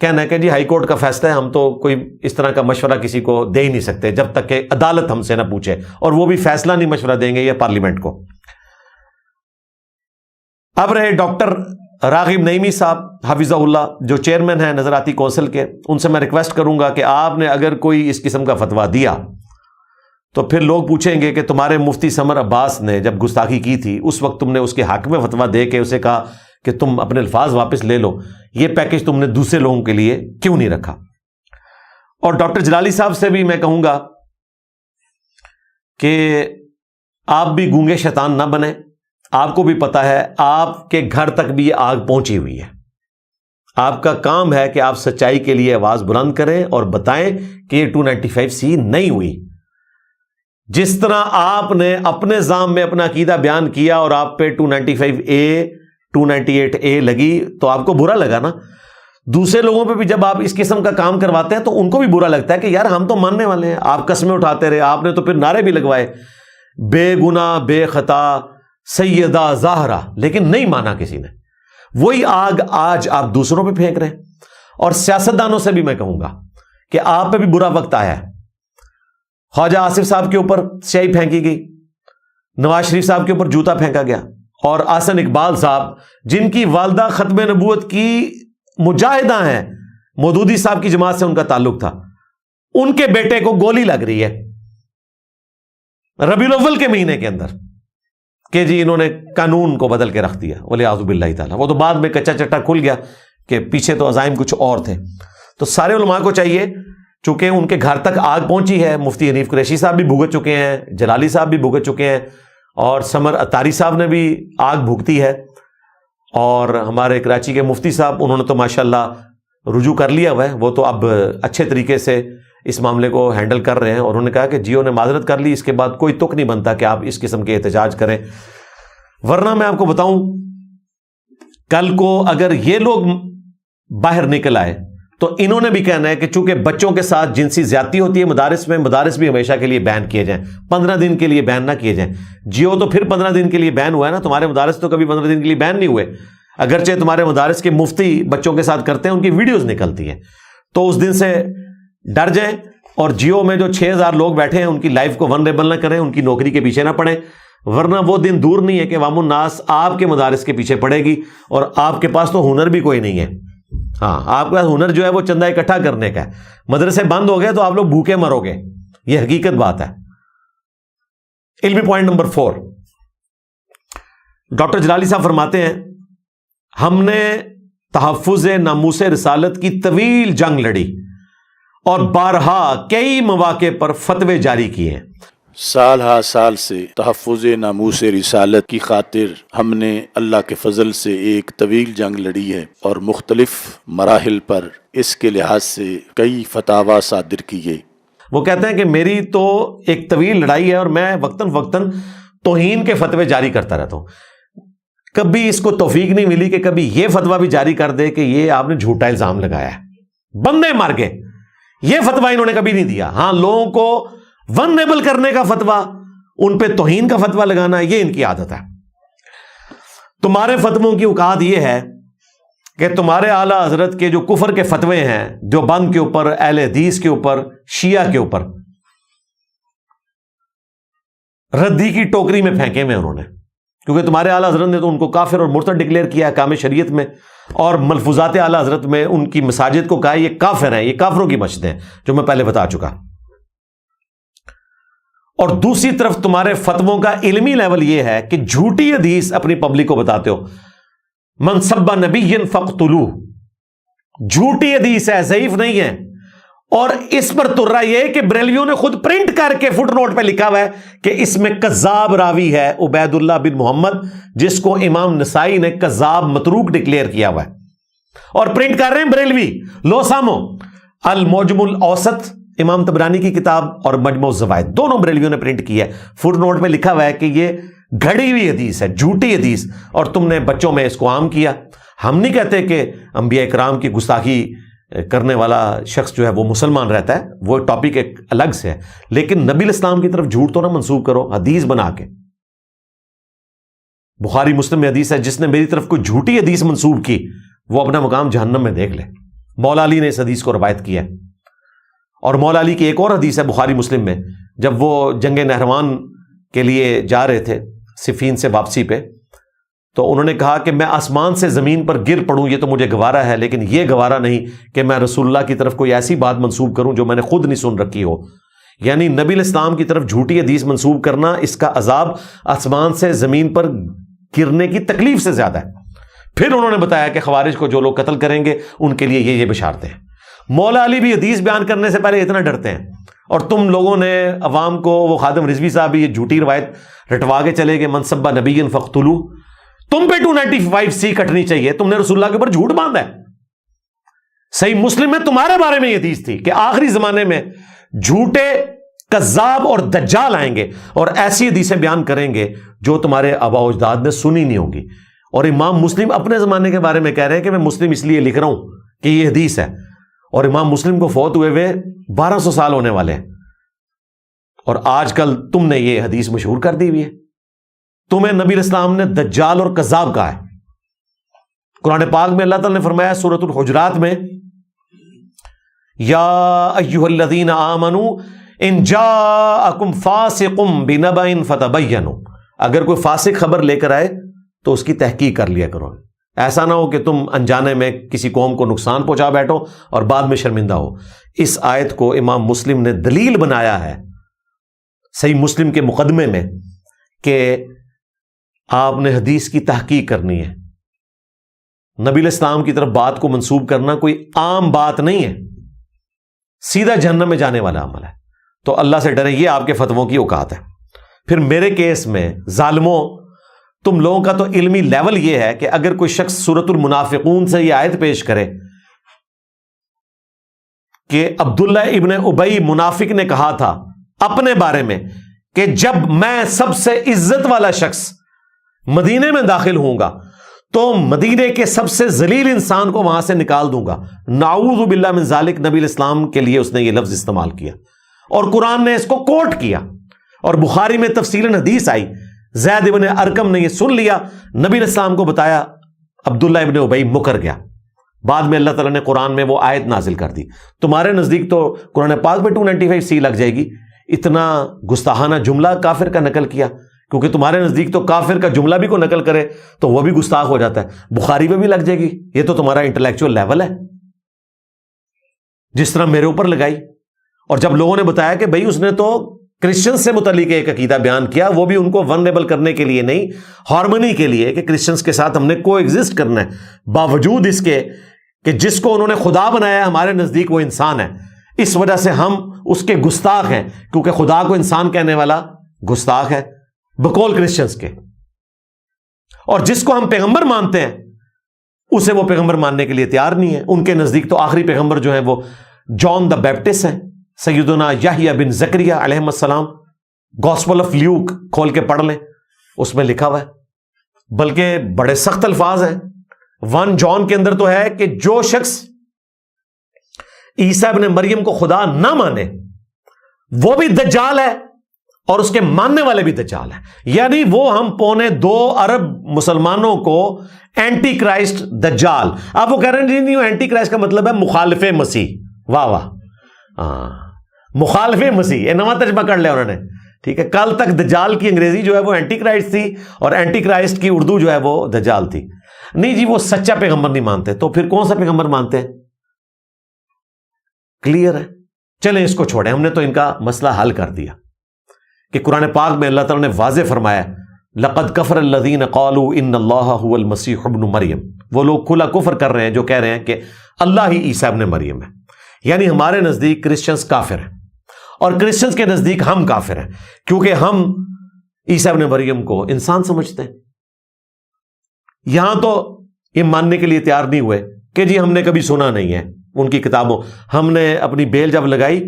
کہنا ہے کہ جی ہائی کورٹ کا فیصلہ ہے, ہم تو کوئی اس طرح کا مشورہ کسی کو دے ہی نہیں سکتے جب تک کہ عدالت ہم سے نہ پوچھے, اور وہ بھی فیصلہ نہیں مشورہ دیں گے یہ پارلیمنٹ کو. اب رہے ڈاکٹر راغب نعیمی صاحب حفظہ اللہ جو چیئرمین ہیں نظراتی کونسل کے, ان سے میں ریکویسٹ کروں گا کہ آپ نے اگر کوئی اس قسم کا فتویٰ دیا تو پھر لوگ پوچھیں گے کہ تمہارے مفتی سمر عباس نے جب گستاخی کی تھی اس وقت تم نے اس کے حق میں فتویٰ دے کے اسے کہا کہ تم اپنے الفاظ واپس لے لو, یہ پیکج تم نے دوسرے لوگوں کے لیے کیوں نہیں رکھا. اور ڈاکٹر جلالی صاحب سے بھی میں کہوں گا کہ آپ بھی گونگے شیطان نہ بنیں. آپ کو بھی پتا ہے آپ کے گھر تک بھی یہ آگ پہنچی ہوئی ہے. آپ کا کام ہے کہ آپ سچائی کے لیے آواز بلند کریں اور بتائیں کہ یہ 295C نہیں ہوئی. جس طرح آپ نے اپنے ذام میں اپنا عقیدہ بیان کیا اور آپ پہ 295A 298A لگی تو آپ کو برا لگا نا. دوسرے لوگوں پہ بھی جب آپ اس قسم کا کام کرواتے ہیں تو ان کو بھی برا لگتا ہے کہ یار ہم تو ماننے والے ہیں, آپ قسمیں اٹھاتے رہے, آپ نے تو پھر نعرے بھی لگوائے بے گناہ بے خطا سیدہ زہرا, لیکن نہیں مانا کسی نے. وہی آگ آج آپ دوسروں پہ پھینک رہے ہیں. اور سیاستدانوں سے بھی میں کہوں گا کہ آپ پہ بھی برا وقت آیا ہے. خواجہ آصف صاحب کے اوپر سیاہی پھینکی گئی, نواز شریف صاحب کے اوپر جوتا پھینکا گیا, اور احسن اقبال صاحب جن کی والدہ ختم نبوت کی مجاہدہ ہیں, مودودی صاحب کی جماعت سے ان کا تعلق تھا, ان کے بیٹے کو گولی لگ رہی ہے ربیع الاول کے مہینے کے اندر کہ جی انہوں نے قانون کو بدل کے رکھ دیا ولیعوذ باللہ تعالیٰ. وہ تو بعد میں کچا چٹا کھل گیا کہ پیچھے تو عزائم کچھ اور تھے. تو سارے علماء کو چاہیے, چونکہ ان کے گھر تک آگ پہنچی ہے, مفتی حنیف قریشی صاحب بھی بھگت چکے ہیں, جلالی صاحب بھی بھگت چکے ہیں, اور سمر اتاری صاحب نے بھی آگ بھگتی ہے, اور ہمارے کراچی کے مفتی صاحب انہوں نے تو ماشاءاللہ رجوع کر لیا ہوا ہے, وہ تو اب اچھے طریقے سے اس معاملے کو ہینڈل کر رہے ہیں, اور انہوں نے کہا کہ جیو نے معذرت کر لی, اس کے بعد کوئی تک نہیں بنتا کہ آپ اس قسم کے احتجاج کریں. ورنہ میں آپ کو بتاؤں کل کو اگر یہ لوگ باہر نکل آئے تو انہوں نے بھی کہنا ہے کہ چونکہ بچوں کے ساتھ جنسی زیادتی ہوتی ہے مدارس میں, مدارس بھی ہمیشہ کے لیے بین کیے جائیں, 15 دن کے لیے بین نہ کیے جائیں. جیو تو پھر 15 دن کے لیے بین ہوا ہے نا, تمہارے مدارس تو کبھی 15 دن کے لیے بین نہیں ہوئے, اگرچہ تمہارے مدارس کے مفتی بچوں کے ساتھ کرتے ہیں, ان کی ویڈیوز نکلتی ہیں. تو اس دن سے ڈر جائیں, اور جیو میں جو 6000 لوگ بیٹھے ہیں ان کی لائف کو ونریبل نہ کریں, ان کی نوکری کے پیچھے نہ پڑیں, ورنہ وہ دن دور نہیں ہے کہ عوام الناس آپ کے مدارس کے پیچھے پڑے گی, اور آپ کے پاس تو ہنر بھی کوئی نہیں ہے. ہاں, آپ کا ہنر جو ہے وہ چندہ اکٹھا کرنے کا ہے. مدرسے بند ہو گئے تو آپ لوگ بھوکے مرو گے, یہ حقیقت بات ہے. علمی پوائنٹ نمبر 4, ڈاکٹر جلالی صاحب فرماتے ہیں ہم نے تحفظ ناموس رسالت کی طویل جنگ لڑی اور بارہا کئی مواقع پر فتوے جاری کیے ہیں. سال ہا سال سے تحفظ ناموس رسالت کی خاطر ہم نے اللہ کے فضل سے ایک طویل جنگ لڑی ہے, اور مختلف مراحل پر اس کے لحاظ سے کئی فتاوی صادر کیے. وہ کہتے ہیں کہ میری تو ایک طویل لڑائی ہے اور میں وقتاً فوقتاً توہین کے فتوے جاری کرتا رہتا ہوں. کبھی اس کو توفیق نہیں ملی کہ کبھی یہ فتویٰ بھی جاری کر دے کہ یہ آپ نے جھوٹا الزام لگایا ہے, بندے مار گئے. یہ فتویٰ انہوں نے کبھی نہیں دیا. ہاں, لوگوں کو ونریبل کرنے کا فتویٰ, ان پہ توہین کا فتویٰ لگانا, یہ ان کی عادت ہے. تمہارے فتووں کی اوقات یہ ہے کہ تمہارے اعلیٰ حضرت کے جو کفر کے فتوے ہیں دیوبند کے اوپر، اہل حدیث کے اوپر، شیعہ کے اوپر، ردی کی ٹوکری میں پھینکے ہوئے انہوں نے، کیونکہ تمہارے اعلیٰ حضرت نے تو ان کو کافر اور مرتد ڈکلیئر کیا ہے احکام شریعت میں، اور ملفوظات اعلیٰ حضرت میں ان کی مساجد کو کہا ہے یہ کافر ہیں، یہ کافروں کی مسجد ہیں، جو میں پہلے بتا چکا۔ اور دوسری طرف تمہارے فتووں کا علمی لیول یہ ہے کہ جھوٹی حدیث اپنی پبلک کو بتاتے ہو، من سب نبی فاقتلوہ، جھوٹی حدیث ہے، ضعیف نہیں ہے، اور اس پر ترا یہ کہ بریلویوں نے خود پرنٹ کر کے فٹ نوٹ پہ لکھا ہوا ہے کہ اس میں کذاب راوی ہے عبید اللہ بن محمد، جس کو امام نسائی نے کذاب متروک ڈکلیئر کیا ہوا ہے، اور پرنٹ کر رہے ہیں بریلوی۔ لو سامو المعجم الاوسط امام طبرانی کی کتاب اور مجموع الزوائد دونوں بریلویوں نے پرنٹ کیا ہے، فٹ نوٹ میں لکھا ہوا ہے کہ یہ گھڑی ہوئی حدیث ہے، جھوٹی حدیث، اور تم نے بچوں میں اس کو عام کیا۔ ہم نہیں کہتے کہ انبیاء کرام کی گستاخی کرنے والا شخص جو ہے وہ مسلمان رہتا ہے، وہ ٹاپک ایک الگ سے ہے، لیکن نبی الاسلام کی طرف جھوٹ تو نہ منسوب کرو حدیث بنا کے۔ بخاری مسلم میں حدیث ہے جس نے میری طرف کوئی جھوٹی حدیث منسوب کی وہ اپنا مقام جہنم میں دیکھ لے۔ مولا علی نے اس حدیث کو روایت کیا ہے، اور مولا علی کی ایک اور حدیث ہے بخاری مسلم میں، جب وہ جنگ نہروان کے لیے جا رہے تھے صفین سے واپسی پہ، تو انہوں نے کہا کہ میں آسمان سے زمین پر گر پڑوں یہ تو مجھے گوارا ہے، لیکن یہ گوارا نہیں کہ میں رسول اللہ کی طرف کوئی ایسی بات منسوب کروں جو میں نے خود نہیں سن رکھی ہو۔ یعنی نبی الاسلام کی طرف جھوٹی حدیث منسوب کرنا، اس کا عذاب آسمان سے زمین پر گرنے کی تکلیف سے زیادہ ہے۔ پھر انہوں نے بتایا کہ خوارج کو جو لوگ قتل کریں گے ان کے لیے یہ بشارتیں ہیں۔ مولا علی بھی حدیث بیان کرنے سے پہلے اتنا ڈرتے ہیں، اور تم لوگوں نے عوام کو، وہ خادم رضوی صاحب بھی یہ جھوٹی روایت رٹوا کے چلے گئے، من سب نبی فاقتلوہ، تم پہ 295C کٹنی چاہیے، تم نے رسول اللہ کے اوپر جھوٹ باندھا ہے۔ صحیح مسلم میں تمہارے بارے میں یہ حدیث تھی کہ آخری زمانے میں جھوٹے کذاب اور دجال آئیں گے اور ایسی حدیثیں بیان کریں گے جو تمہارے آباء و اجداد نے سنی نہیں ہوگی۔ اور امام مسلم اپنے زمانے کے بارے میں کہہ رہے ہیں کہ میں مسلم اس لیے لکھ رہا ہوں کہ یہ حدیث ہے، اور امام مسلم کو فوت ہوئے 1200 سال ہونے والے ہیں، اور آج کل تم نے یہ حدیث مشہور کر دی ہوئی ہے۔ تمہیں نبی الاسلام نے دجال اور کذاب کہا ہے۔ قرآن پاک میں اللہ تعالیٰ نے فرمایا سورۃ الحجرات میں، یا ایھا الذین آمنوا ان جاءکم فاسق بنبأ فتبینوا، اگر کوئی فاسق خبر لے کر آئے تو اس کی تحقیق کر لیا کرو، ایسا نہ ہو کہ تم انجانے میں کسی قوم کو نقصان پہنچا بیٹھو اور بعد میں شرمندہ ہو۔ اس آیت کو امام مسلم نے دلیل بنایا ہے صحیح مسلم کے مقدمے میں کہ آپ نے حدیث کی تحقیق کرنی ہے۔ نبی الاسلام کی طرف بات کو منسوب کرنا کوئی عام بات نہیں ہے، سیدھا جہنم میں جانے والا عمل ہے۔ تو اللہ سے ڈریں، یہ آپ کے فتووں کی اوقات ہے۔ پھر میرے کیس میں ظالموں، تم لوگوں کا تو علمی لیول یہ ہے کہ اگر کوئی شخص سورۃ المنافقون سے یہ آیت پیش کرے کہ عبداللہ ابن ابی منافق نے کہا تھا اپنے بارے میں کہ جب میں سب سے عزت والا شخص مدینے میں داخل ہوں گا تو مدینے کے سب سے ذلیل انسان کو وہاں سے نکال دوں گا، نعوذ باللہ من ذالک، نبی الاسلام کے لیے اس نے یہ لفظ استعمال کیا، اور قرآن نے اس کو کوٹ کیا، اور بخاری میں تفصیلاً حدیث آئی، زید ابن ارکم نے یہ سن لیا، نبی الاسلام کو بتایا، عبداللہ ابن ابی مکر گیا۔ بعد میں اللہ تعالیٰ نے قرآن میں وہ آیت نازل کر دی۔ تمہارے نزدیک تو قرآن پاک میں 295C لگ جائے گی، اتنا گستاخانہ جملہ کافر کا نقل کیا، کیونکہ تمہارے نزدیک تو کافر کا جملہ بھی کوئی نقل کرے تو وہ بھی گستاخ ہو جاتا ہے، بخاری میں بھی لگ جائے گی۔ یہ تو تمہارا انٹلیکچوئل لیول ہے، جس طرح میرے اوپر لگائی۔ اور جب لوگوں نے بتایا کہ بھائی اس نے تو کرسچن سے متعلق ایک عقیدہ بیان کیا، وہ بھی ان کو ونریبل کرنے کے لیے نہیں، ہارمونی کے لیے، کہ کرسچنس کے ساتھ ہم نے کو ایگزسٹ کرنا ہے، باوجود اس کے کہ جس کو انہوں نے خدا بنایا ہمارے نزدیک وہ انسان ہے، اس وجہ سے ہم اس کے گستاخ ہیں، کیونکہ خدا کو انسان کہنے والا گستاخ ہے بقول کرسچنس کے۔ اور جس کو ہم پیغمبر مانتے ہیں اسے وہ پیغمبر ماننے کے لیے تیار نہیں ہے۔ ان کے نزدیک تو آخری پیغمبر جو ہے وہ جان دا بیپٹسٹ ہیں، سیدنا یحییٰ بن زکریا علیہ السلام۔ گاسپل آف لیوک کھول کے پڑھ لیں، اس میں لکھا ہوا ہے، بلکہ بڑے سخت الفاظ ہیں۔ 1 جان کے اندر تو ہے کہ جو شخص عیسیٰ ابن مریم کو خدا نہ مانے وہ بھی دجال ہے، اور اس کے ماننے والے بھی دجال ہیں۔ یعنی وہ ہم 2.25 ارب مسلمانوں کو اینٹی کرائسٹ دجال. اب وہ کہہ رہے ہیں نہیں اینٹی کرائسٹ کا مطلب ہے مخالف مسیح. واہ واہ, مخالف مسیح, یہ نواں ترجمہ کر لیا انہوں نے. ٹھیک ہے, کل تک دجال کی انگریزی جو ہے وہ اینٹی کرائسٹ تھی اور اینٹی کرائسٹ کی اردو جو ہے وہ دجال تھی. نہیں جی, وہ سچا پیغمبر نہیں مانتے, تو پھر کون سا پیغمبر مانتے ہیں؟ کلیئر ہے. چلیں اس کو چھوڑیں, ہم نے تو ان کا مسئلہ حل کر دیا کہ قرآن پاک میں اللہ تعالیٰ نے واضح فرمایا لقد کفر الذین قالوا ان اللہ هو المسیح ابن مریم. وہ لوگ کھلا کفر کر رہے ہیں جو کہہ رہے ہیں کہ اللہ ہی عیسیٰ ابن مریم ہے. یعنی ہمارے نزدیک کرسچنز کافر ہیں اور کرسچنز کے نزدیک ہم کافر ہیں, کیونکہ ہم عیسیٰ ابن مریم کو انسان سمجھتے ہیں. یہاں تو یہ ماننے کے لیے تیار نہیں ہوئے کہ جی ہم نے کبھی سنا نہیں ہے ان کی کتابوں. ہم نے اپنی بیل جب لگائی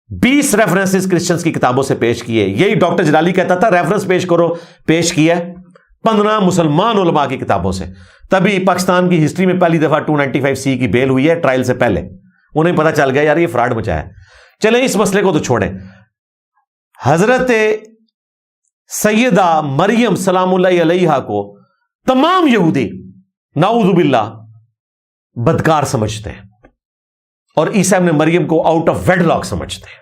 20 ریفرنسز کرسچنز کی کتابوں سے پیش کیے. یہی ڈاکٹر جلالی کہتا تھا ریفرنس پیش کرو, پیش کیا 15 مسلمان علماء کی کتابوں سے. تبھی پاکستان کی ہسٹری میں پہلی دفعہ 295C کی بیل ہوئی ہے ٹرائل سے پہلے. انہیں پتا چل گیا یار یہ فراڈ مچا ہے. چلیں اس مسئلے کو تو چھوڑیں. حضرت سیدہ مریم سلام اللہ علیہا کو تمام یہودی نعوذ باللہ بدکار سمجھتے ہیں اور عیسیٰ ابن مریم کو آؤٹ آف ویڈ لاک سمجھتے ہیں.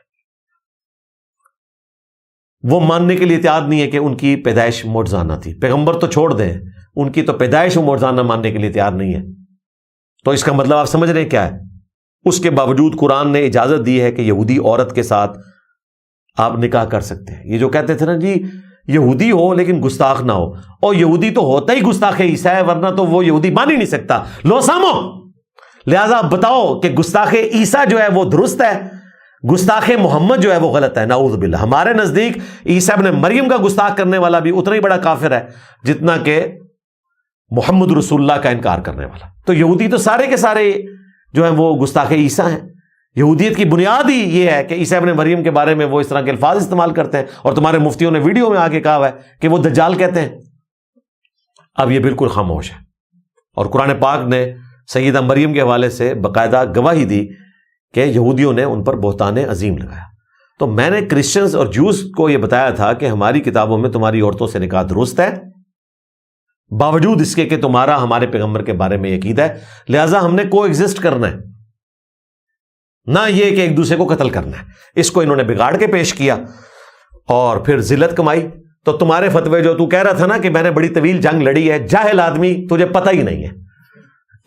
وہ ماننے کے لیے تیار نہیں ہے کہ ان کی پیدائش معجزانہ تھی. پیغمبر تو چھوڑ دیں, ان کی تو پیدائش معجزانہ ماننے کے لیے تیار نہیں ہے. تو اس کا مطلب آپ سمجھ رہے ہیں کیا ہے؟ اس کے باوجود قرآن نے اجازت دی ہے کہ یہودی عورت کے ساتھ آپ نکاح کر سکتے ہیں. یہ جو کہتے تھے نا جی یہودی ہو لیکن گستاخ نہ ہو, اور یہودی تو ہوتا ہی گستاخ عیسیٰ ہے, ورنہ تو وہ یہودی مان ہی نہیں سکتا. لو سامو, لہذا آپ بتاؤ کہ گستاخ عیسیٰ جو ہے وہ درست ہے, گستاخ محمد جو ہے وہ غلط ہے. نعوذ باللہ. ہمارے نزدیک عیسیٰ ابن مریم کا گستاخ کرنے والا بھی اتنا ہی بڑا کافر ہے جتنا کہ محمد رسول اللہ کا انکار کرنے والا. تو یہودی تو سارے کے سارے جو ہیں وہ گستاخ عیسیٰ ہیں. یہودیت کی بنیاد ہی یہ ہے کہ عیسیٰ ابن مریم کے بارے میں وہ اس طرح کے الفاظ استعمال کرتے ہیں, اور تمہارے مفتیوں نے ویڈیو میں آگے کہا ہے کہ وہ دجال کہتے ہیں. اب یہ بالکل خاموش ہے, اور قرآن پاک نے سیدہ مریم کے حوالے سے باقاعدہ گواہی دی کہ یہودیوں نے ان پر بہتان عظیم لگایا. تو میں نے کرسچنز اور جوز کو یہ بتایا تھا کہ ہماری کتابوں میں تمہاری عورتوں سے نکاح درست ہے, باوجود اس کے کہ تمہارا ہمارے پیغمبر کے بارے میں عقیدہ ہے, لہٰذا ہم نے کو ایگزسٹ کرنا ہے, نہ یہ کہ ایک دوسرے کو قتل کرنا ہے. اس کو انہوں نے بگاڑ کے پیش کیا اور پھر ذلت کمائی. تو تمہارے فتوے جو تو کہہ رہا تھا نا کہ میں نے بڑی طویل جنگ لڑی ہے, جاہل آدمی, تجھے پتہ ہی نہیں ہے,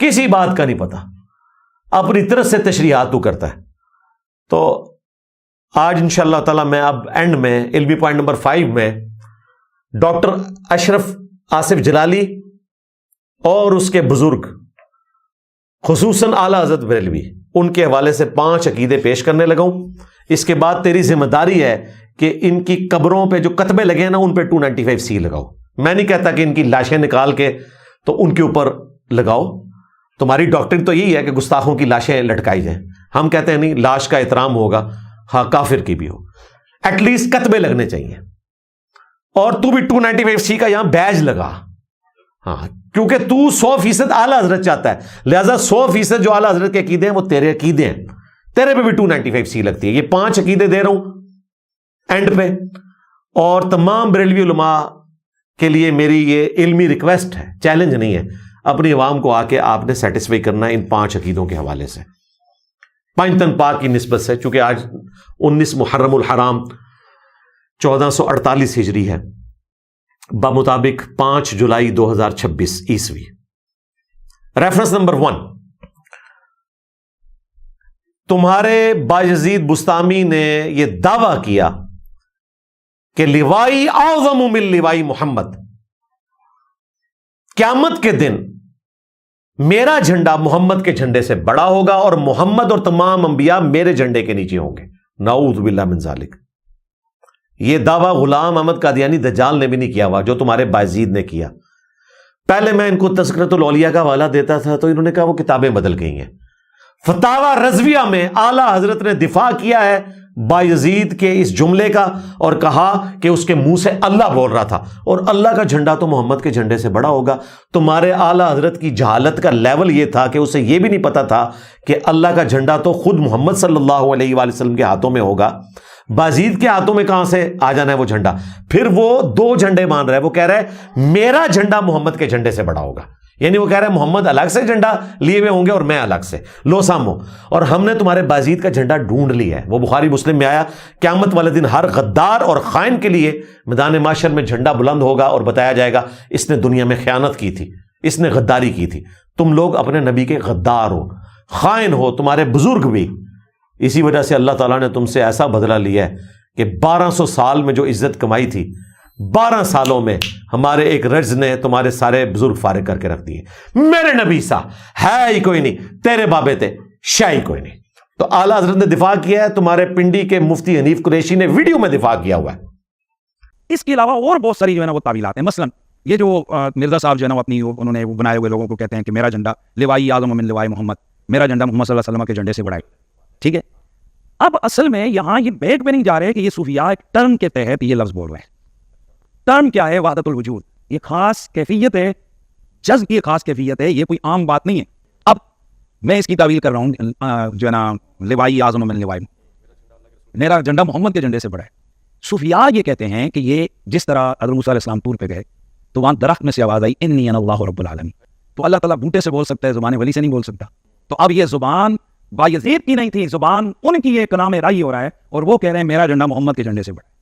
کسی بات کا نہیں پتا, اپنی طرف سے تشریحات تو کرتا ہے. تو آج انشاءاللہ تعالی میں اب اینڈ میں علمی پوائنٹ نمبر 5 میں ڈاکٹر اشرف آصف جلالی اور اس کے بزرگ خصوصاً اعلیٰ حضرت بریلوی ان کے حوالے سے 5 عقیدے پیش کرنے لگا ہوں. اس کے بعد تیری ذمہ داری ہے کہ ان کی قبروں پہ جو کتبے لگے ہیں نا ان پہ 295C لگاؤ. میں نہیں کہتا کہ ان کی لاشیں نکال کے تو ان کے اوپر لگاؤ. تمہاری ڈاکٹرن تو یہی ہے کہ گستاخوں کی لاشیں لٹکائی جائیں. ہم کہتے ہیں نہیں, لاش کا احترام ہوگا, ہاں کافر کی بھی ہو, ایٹ لیسٹ کتبے لگنے چاہیے. اور تو بھی 295C کا یہاں بیج لگا, ہاں, کیونکہ تو 100% اعلیٰ حضرت چاہتا ہے, لہذا 100% جو اعلیٰ حضرت کے عقیدے ہیں وہ تیرے عقیدے ہیں, تیرے پہ بھی 295C لگتی ہے. یہ 5 عقیدے دے رہا ہوں اینڈ پہ, اور تمام بریلوی علماء کے لیے میری یہ علمی ریکویسٹ ہے, چیلنج نہیں ہے. اپنی عوام کو آ کے آپ نے سیٹسفائی کرنا ہے ان 5 عقیدوں کے حوالے سے, پنجتن پاک کی نسبت سے, چونکہ آج 19 محرم الحرام 1448 ہجری ہے, بمطابق 5 جولائی 2026 عیسوی. ریفرنس نمبر 1, تمہارے بایزید بستامی نے یہ دعویٰ کیا کہ لوائی اعظم من لوائی محمد, قیامت کے دن میرا جھنڈا محمد کے جھنڈے سے بڑا ہوگا اور محمد اور تمام انبیاء میرے جھنڈے کے نیچے ہوں گے. نعوذ باللہ من ذالک. یہ دعویٰ غلام احمد قادیانی دجال نے بھی نہیں کیا ہوا, جو تمہارے بایزید نے کیا. پہلے میں ان کو تذکرۃ الاولیاء کا حوالہ دیتا تھا تو انہوں نے کہا وہ کتابیں بدل گئی ہیں. فتاوی رضویہ میں اعلیٰ حضرت نے دفاع کیا ہے بایزید کے اس جملے کا, اور کہا کہ اس کے منہ سے اللہ بول رہا تھا, اور اللہ کا جھنڈا تو محمد کے جھنڈے سے بڑا ہوگا. تمہارے اعلیٰ حضرت کی جہالت کا لیول یہ تھا کہ اسے یہ بھی نہیں پتا تھا کہ اللہ کا جھنڈا تو خود محمد صلی اللہ علیہ وآلہ وسلم کے ہاتھوں میں ہوگا, بازید کے ہاتھوں میں کہاں سے آ جانا ہے وہ جھنڈا؟ پھر وہ دو جھنڈے مان رہا ہے. وہ کہہ رہا ہے میرا جھنڈا محمد کے جھنڈے سے بڑا ہوگا. یعنی وہ کہہ رہا ہے محمد الگ سے جھنڈا لیے ہوئے ہوں گے اور میں الگ سے. لو سامو، اور ہم نے تمہارے بازید کا جھنڈا ڈھونڈ لیا ہے. وہ بخاری مسلم میں آیا، قیامت والے دن ہر غدار اور خائن کے لیے میدان محشر میں جھنڈا بلند ہوگا اور بتایا جائے گا اس نے دنیا میں خیانت کی تھی، اس نے غداری کی تھی. تم لوگ اپنے نبی کے غدار ہو، خائن ہو، تمہارے بزرگ بھی. اسی وجہ سے اللہ تعالیٰ نے تم سے ایسا بدلہ لیا ہے کہ 1200 سال میں جو عزت کمائی تھی 12 سالوں میں ہمارے ایک رجز نے تمہارے سارے بزرگ فارغ کر کے رکھ دیے. میرے نبی سا ہے ہی کوئی نہیں، تیرے بابے تھے شاہی کوئی نہیں. تو اعلیٰ حضرت نے دفاع کیا ہے، تمہارے پنڈی کے مفتی حنیف قریشی نے ویڈیو میں دفاع کیا ہوا ہے. اس کے علاوہ اور بہت ساری جو ہے نا وہ تعویلات ہیں. مثلا یہ جو مرزا صاحب جو ہے نا اپنی انہوں نے وہ بنائے ہوئے لوگوں کو کہتے ہیں کہ میرا جھنڈا لوائی اعظم من لوائی محمد، میرا جھنڈا محمد صلی اللہ علیہ وسلم کے جھنڈے سے بڑا ہے. ٹھیک ہے، اب اصل میں یہاں یہ بیک میں نہیں جا رہے کہ یہ صوفیاء ایک ٹرم کے تحت یہ لفظ بول رہے ہیں. ٹرم کیا ہے؟ وحدت الوجود. یہ خاص کیفیت ہے، جذب کی خاص کیفیت ہے، یہ کوئی عام بات نہیں ہے. اب میں اس کی تعویل کر رہا ہوں جو ہے نا لوائی اعظم من لوائی، میرا جھنڈا محمد کے جھنڈے سے بڑا ہے. صوفیاء یہ کہتے ہیں کہ یہ جس طرح حضرت موسیٰ علیہ السلام طور پہ گئے تو وہاں درخت میں سے آواز آئی انی انا اللہ رب العالمین. تو اللہ تعالیٰ بوٹے سے بول سکتا ہے، زبان ولی سے نہیں بول سکتا. تو اب یہ زبان بایزید کی نہیں تھی، زبان ان کی ایک کلام رائی ہو رہا ہے اور وہ کہہ رہے ہیں میرا جھنڈا محمد کے جھنڈے سے بڑا ہے.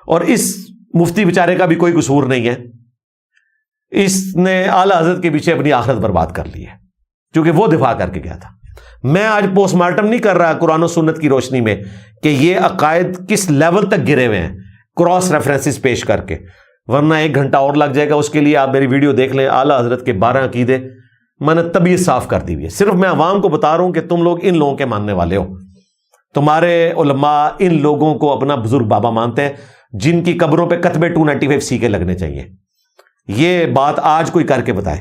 اور اس مفتی بیچارے کا بھی کوئی قصور نہیں ہے، اس نے اعلیٰ حضرت کے پیچھے اپنی آخرت برباد کر لی ہے کیونکہ وہ دفاع کر کے گیا تھا. میں آج پوسٹ مارٹم نہیں کر رہا قرآن و سنت کی روشنی میں کہ یہ عقائد کس لیول تک گرے ہوئے ہیں کراس ریفرنسز پیش کر کے، ورنہ 1 گھنٹہ اور لگ جائے گا. اس کے لیے آپ میری ویڈیو دیکھ لیں، اعلیٰ حضرت کے 12 عقیدے میں نے طبیعت صاف کر دی ہوئی ہے. صرف میں عوام کو بتا رہا ہوں کہ تم لوگ ان لوگوں کے ماننے والے ہو. تمہارے علماء ان لوگوں کو اپنا بزرگ بابا مانتے ہیں جن کی قبروں پہ کتبے 295 کے لگنے چاہیے. یہ بات آج کوئی کر کے بتائے.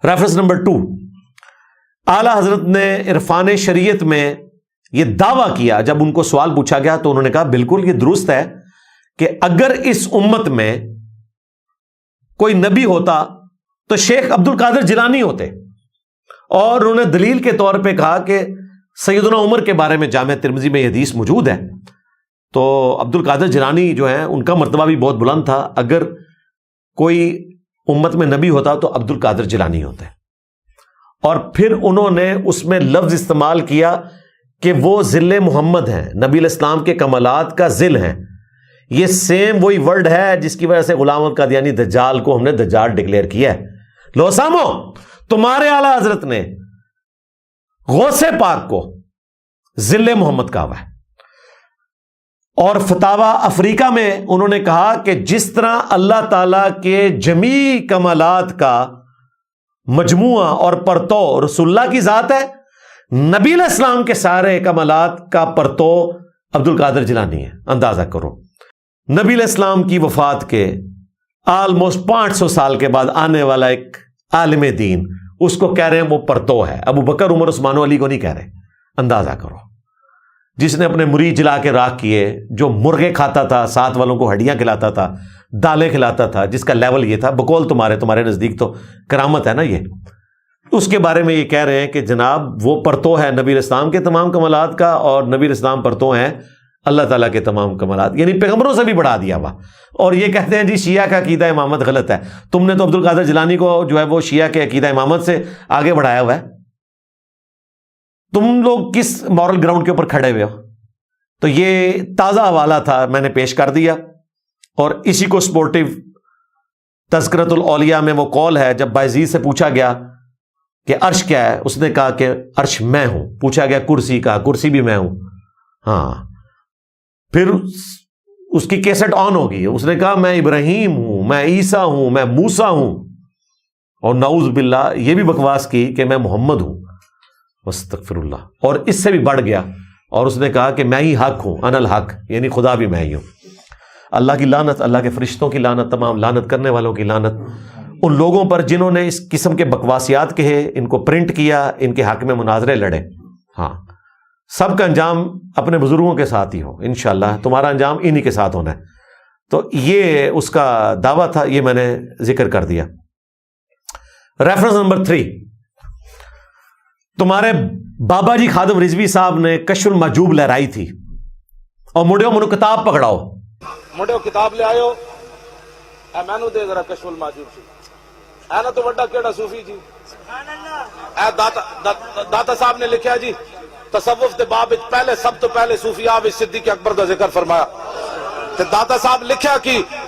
ریفرنس نمبر 2، اعلیٰ حضرت نے عرفان شریعت میں یہ دعویٰ کیا. جب ان کو سوال پوچھا گیا تو انہوں نے کہا بالکل یہ درست ہے کہ اگر اس امت میں کوئی نبی ہوتا تو شیخ عبد القادر جیلانی ہوتے. اور انہوں نے دلیل کے طور پہ کہا کہ سیدنا عمر کے بارے میں جامع ترمذی میں یہ حدیث موجود ہے. تو عبد القادر جیلانی جو ہیں ان کا مرتبہ بھی بہت بلند تھا. اگر کوئی امت میں نبی ہوتا تو عبد القادر جیلانی ہوتے. اور پھر انہوں نے اس میں لفظ استعمال کیا کہ وہ ذل محمد ہیں، نبی علیہ السلام کے کمالات کا ذل ہیں. یہ سیم وہی ورڈ ہے جس کی وجہ سے غلام القادیانی دجال کو ہم نے دجال ڈکلیئر کیا ہے. لو سامو، تمہارے اعلیٰ حضرت نے غوث پاک کو ذل محمد کہا ہے. اور فتاوی افریقہ میں انہوں نے کہا کہ جس طرح اللہ تعالیٰ کے جمیع کمالات کا مجموعہ اور پرتو رسول اللہ کی ذات ہے، نبی علیہ السلام کے سارے کمالات کا پرتو عبد القادر جیلانی ہے. اندازہ کرو، نبی علیہ السلام کی وفات کے آلموسٹ 500 سال کے بعد آنے والا ایک عالم دین اس کو کہہ رہے ہیں وہ پرتو ہے. ابو بکر عمر عثمان و علی کو نہیں کہہ رہے. اندازہ کرو، جس نے اپنے مرید جلا کے راکھ کیے، جو مرغے کھاتا تھا، ساتھ والوں کو ہڈیاں کھلاتا تھا، دالیں کھلاتا تھا، جس کا لیول یہ تھا بقول تمہارے نزدیک تو کرامت ہے نا یہ. اس کے بارے میں یہ کہہ رہے ہیں کہ جناب وہ پرتو ہے نبی علیہ السلام کے تمام کمالات کا، اور نبی علیہ السلام پرتو ہیں اللہ تعالیٰ کے تمام کمالات، یعنی پیغمبروں سے بھی بڑھا دیا ہوا. اور یہ کہتے ہیں جی شیعہ کا عقیدہ امامت غلط ہے. تم نے تو عبد القادر جیلانی کو جو ہے وہ شیعہ کے عقیدہ امامت سے آگے بڑھایا ہوا ہے. تم لوگ کس مورل گراؤنڈ کے اوپر کھڑے ہوئے ہو؟ تو یہ تازہ حوالہ تھا، میں نے پیش کر دیا. اور اسی کو سپورٹیو تذکرۃ الاولیاء میں وہ قول ہے، جب بایزید سے پوچھا گیا کہ عرش کیا ہے، اس نے کہا کہ عرش میں ہوں. پوچھا گیا کرسی کا، کرسی بھی میں ہوں. ہاں، پھر اس کی کیسٹ آن ہوگی، اس نے کہا میں ابراہیم ہوں، میں عیسیٰ ہوں، میں موسیٰ ہوں. اور نعوذ باللہ یہ بھی بکواس کی کہ میں محمد ہوں. استغفر اللہ. اور اس سے بھی بڑھ گیا اور اس نے کہا کہ میں ہی حق ہوں، انا الحق، یعنی خدا بھی میں ہی ہوں. اللہ کی لعنت، اللہ کے فرشتوں کی لعنت، تمام لعنت کرنے والوں کی لعنت ان لوگوں پر جنہوں نے اس قسم کے بکواسیات کہے، ان کو پرنٹ کیا، ان کے حق میں مناظرے لڑے. ہاں، سب کا انجام اپنے بزرگوں کے ساتھ ہی ہو انشاءاللہ. تمہارا انجام انہی کے ساتھ ہونا ہے. تو یہ اس کا دعویٰ تھا، یہ میں نے ذکر کر دیا. ریفرنس نمبر 3، تمہارے بابا جی خادم رضوی صاحب نے کشف المحجوب لہرائی تھی اور مڑیو منو کتاب پکڑاؤ. ਮੁੰਡਿਓ ਕਿਤਾਬ ਲਿਆਇਓ ਐ ਮੈਨੂੰ ਦੇ ਜ਼ਰਾ ਕਸ਼ਫੁਲ ਮਾਜੂਬ ਸੀ ਐ ਨਾ ਤੋਂ ਵੱਡਾ ਕਿਹੜਾ ਸੂਫੀ ਜੀ ਐ ਦਾਤਾ ਸਾਹਿਬ ਨੇ ਲਿਖਿਆ ਜੀ ਤਸਵੁਫ ਦੇ ਬਾਬ ਵਿੱਚ ਪਹਿਲੇ ਸਭ ਤੋਂ ਪਹਿਲੇ ਸੂਫੀਆ ਵਿੱਚ ਸਿੱਦੀਕ ਅਕਬਰ ਦਾ ਜ਼ਿਕਰ ਫਰਮਾਇਆ ਤੇ ਦਾਤਾ ਸਾਹਿਬ ਲਿਖਿਆ ਕਿ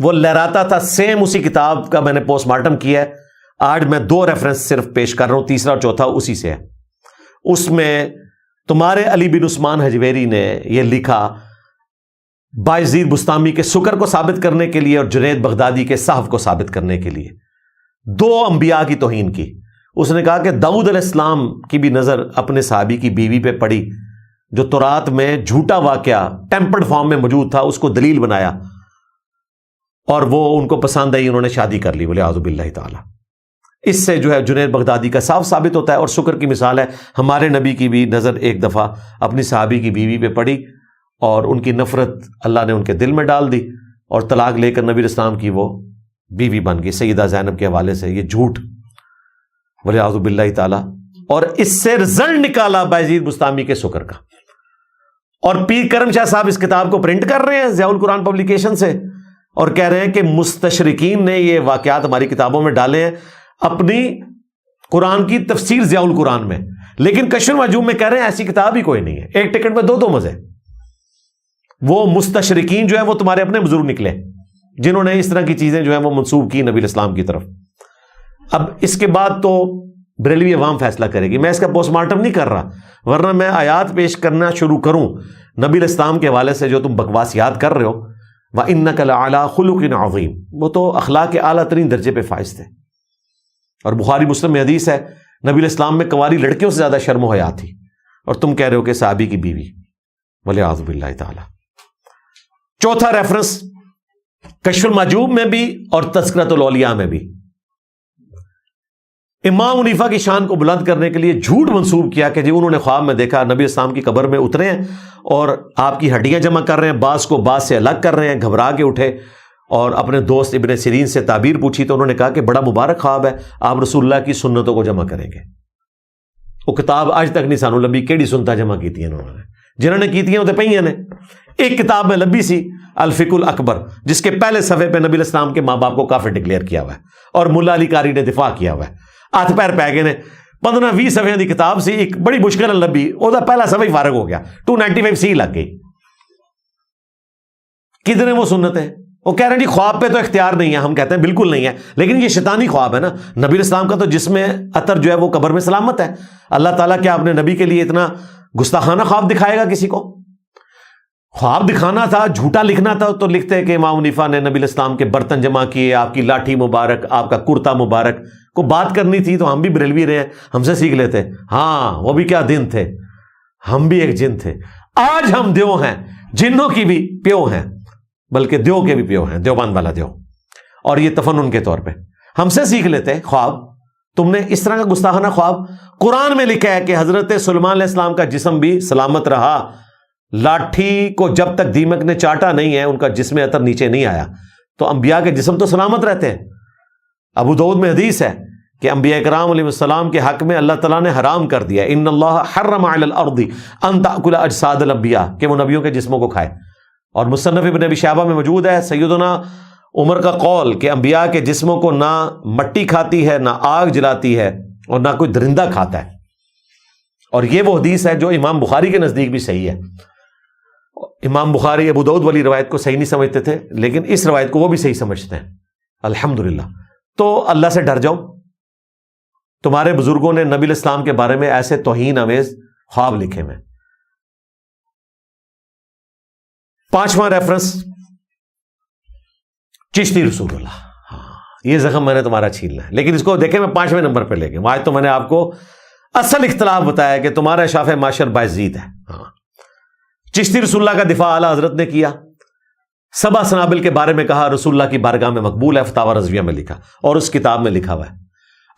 وہ لہراتا تھا سیم اسی کتاب کا میں نے پوسٹ مارٹم کیا ہے. آج میں 2 ریفرنس صرف پیش کر رہا ہوں, تیسرا اور چوتھا اسی سے ہے. اس میں تمہارے علی بن عثمان حجویری نے یہ لکھا بایزید بستامی کے سکر کو ثابت کرنے کے لیے اور جنید بغدادی کے صحف کو ثابت کرنے کے لیے 2 انبیاء کی توہین کی. اس نے کہا کہ داؤد علیہ السلام کی بھی نظر اپنے صحابی کی بیوی پہ پڑی جو تورات میں جھوٹا واقعہ ٹیمپرڈ فارم میں موجود تھا, اس کو دلیل بنایا اور وہ ان کو پسند آئی, انہوں نے شادی کر لی. ولی اعوذ باللہ تعالی. اس سے جو ہے جنید بغدادی کا صاف ثابت ہوتا ہے. اور شکر کی مثال ہے ہمارے نبی کی بھی نظر ایک دفعہ اپنی صحابی کی بیوی پہ پڑی اور ان کی نفرت اللہ نے ان کے دل میں ڈال دی اور طلاق لے کر نبی اسلام کی وہ بیوی بن گئی سیدہ زینب کے حوالے سے. یہ جھوٹ ولی اعوذ باللہ تعالی. اور اس سے رزلٹ نکالا بایزید بستامی کے سکر کا. اور پیر کرم شاہ صاحب اس کتاب کو پرنٹ کر رہے ہیں ضیاء القرآن پبلیکیشن سے اور کہہ رہے ہیں کہ مستشرقین نے یہ واقعات ہماری کتابوں میں ڈالے ہیں اپنی قرآن کی تفسیر ضیاء القرآن میں, لیکن کشف المحجوب میں کہہ رہے ہیں ایسی کتاب ہی کوئی نہیں ہے, ایک ٹکٹ میں 2 مزے. وہ مستشرقین جو ہے وہ تمہارے اپنے بزرگ نکلے جنہوں نے اس طرح کی چیزیں جو ہیں وہ منسوب کی نبی اسلام کی طرف. اب اس کے بعد تو بریلوی عوام فیصلہ کرے گی. میں اس کا پوسٹ مارٹم نہیں کر رہا, ورنہ میں آیات پیش کرنا شروع کروں نبی الاسلام کے حوالے سے جو تم بکواس یاد کر رہے ہو وَإِنَّكَ لَعَلَىٰ خُلُقٍ عَظِيمٍ, وہ تو اخلاق کے اعلیٰ ترین درجے پہ فائز تھے. اور بخاری مسلم میں حدیث ہے نبی الاسلام میں کنواری لڑکیوں سے زیادہ شرم و حیا تھی اور تم کہہ رہے ہو کہ صحابی کی بیوی. وَلِعَاذُ بِاللَّهِ تعالی. چوتھا ریفرنس کشف المحجوب میں بھی اور تذکرۃ الاولیاء میں بھی امام حنیفہ کی شان کو بلند کرنے کے لیے جھوٹ منسوب کیا کہ جی انہوں نے خواب میں دیکھا نبی اسلام کی قبر میں اترے ہیں اور آپ کی ہڈیاں جمع کر رہے ہیں, بعض کو بعض سے الگ کر رہے ہیں. گھبرا کے اٹھے اور اپنے دوست ابن سیرین سے تعبیر پوچھی تو انہوں نے کہا کہ بڑا مبارک خواب ہے, آپ رسول اللہ کی سنتوں کو جمع کریں گے. وہ کتاب آج تک نہیں سانو لبی کیڑی سنتا جمع کی تھی انہوں نے, جنہوں نے کی تھی وہ تو پہیاں نے. ایک کتاب میں لبی سی الفقہ الاکبر جس کے پہلے صفحے پہ نبی الاسلام کے ماں باپ کو کافر ڈکلیئر کیا ہوا ہے اور ملا علی قاری نے دفاع کیا ہوا ہے. ہاتھ پیر پہ گئے نے 15-20 صفحے کی کتاب سی, ایک بڑی مشکل لبی, وہ پہلا صفحہ ہی فارغ ہو گیا, 295 سی لگ گئی. کدھر وہ سنت ہے؟ وہ کہہ رہے ہیں جی خواب پہ تو اختیار نہیں ہے. ہم کہتے ہیں بالکل نہیں ہے, لیکن یہ شیطانی خواب ہے نا. نبی الاسلام کا تو جسم عطر جو ہے وہ قبر میں سلامت ہے. اللہ تعالیٰ کیا اپنے نبی کے لیے اتنا گستاخانہ خواب دکھائے گا کسی کو؟ خواب دکھانا تھا, جھوٹا لکھنا تھا تو لکھتے کہ امام حنیفہ نے نبی الاسلام کے برتن جمع کیے, آپ کی لاٹھی مبارک, آپ کا کرتا مبارک. کو بات کرنی تھی تو ہم بھی بریلوی رہے ہیں, ہم سے سیکھ لیتے. ہاں وہ بھی کیا دن تھے, ہم بھی ایک جن تھے. آج ہم دیو ہیں, جنوں کی بھی پیو ہیں, بلکہ دیو کے بھی پیو ہیں, دیوبند والا دیو. اور یہ تفنن کے طور پہ ہم سے سیکھ لیتے خواب. تم نے اس طرح کا گستاخانہ خواب, قرآن میں لکھا ہے کہ حضرت سلیمان علیہ السلام کا جسم بھی سلامت رہا, لاٹھی کو جب تک دیمک نے چاٹا نہیں ہے ان کا جسم عطر نیچے نہیں آیا. تو انبیاء کے جسم تو سلامت رہتے ہیں. ابو داؤد میں حدیث ہے کہ انبیاء کرام علیہ السلام کے حق میں اللہ تعالیٰ نے حرام کر دیا ان اللہ حرم علی الارض ان تأکل اجساد الانبیاء, کہ وہ نبیوں کے جسموں کو کھائے. اور مصنف ابن ابی شیبہ میں موجود ہے سیدنا عمر کا قول کہ انبیاء کے جسموں کو نہ مٹی کھاتی ہے, نہ آگ جلاتی ہے, اور نہ کوئی درندہ کھاتا ہے. اور یہ وہ حدیث ہے جو امام بخاری کے نزدیک بھی صحیح ہے. امام بخاری ابو داؤد والی روایت کو صحیح نہیں سمجھتے تھے, لیکن اس روایت کو وہ بھی صحیح سمجھتے ہیں الحمدللہ. تو اللہ سے ڈر جاؤ. تمہارے بزرگوں نے نبی الاسلام کے بارے میں ایسے توہین آمیز خواب لکھے میں. 5واں ریفرنس چشتی رسول اللہ. ہاں یہ زخم میں نے تمہارا چھیلنا ہے, لیکن اس کو دیکھیں میں 5ویں نمبر پہ لے گئے. آج تو میں نے آپ کو اصل اختلاف بتایا کہ تمہارا شاف معاشر بایزید ہے. ہاں چشتی رسول اللہ کا دفاع اعلیٰ حضرت نے کیا. 7 سنابل کے بارے میں کہا رسول اللہ کی بارگاہ میں مقبول ہے, فتاوی رضویہ میں لکھا اور اس کتاب میں لکھا ہوا ہے.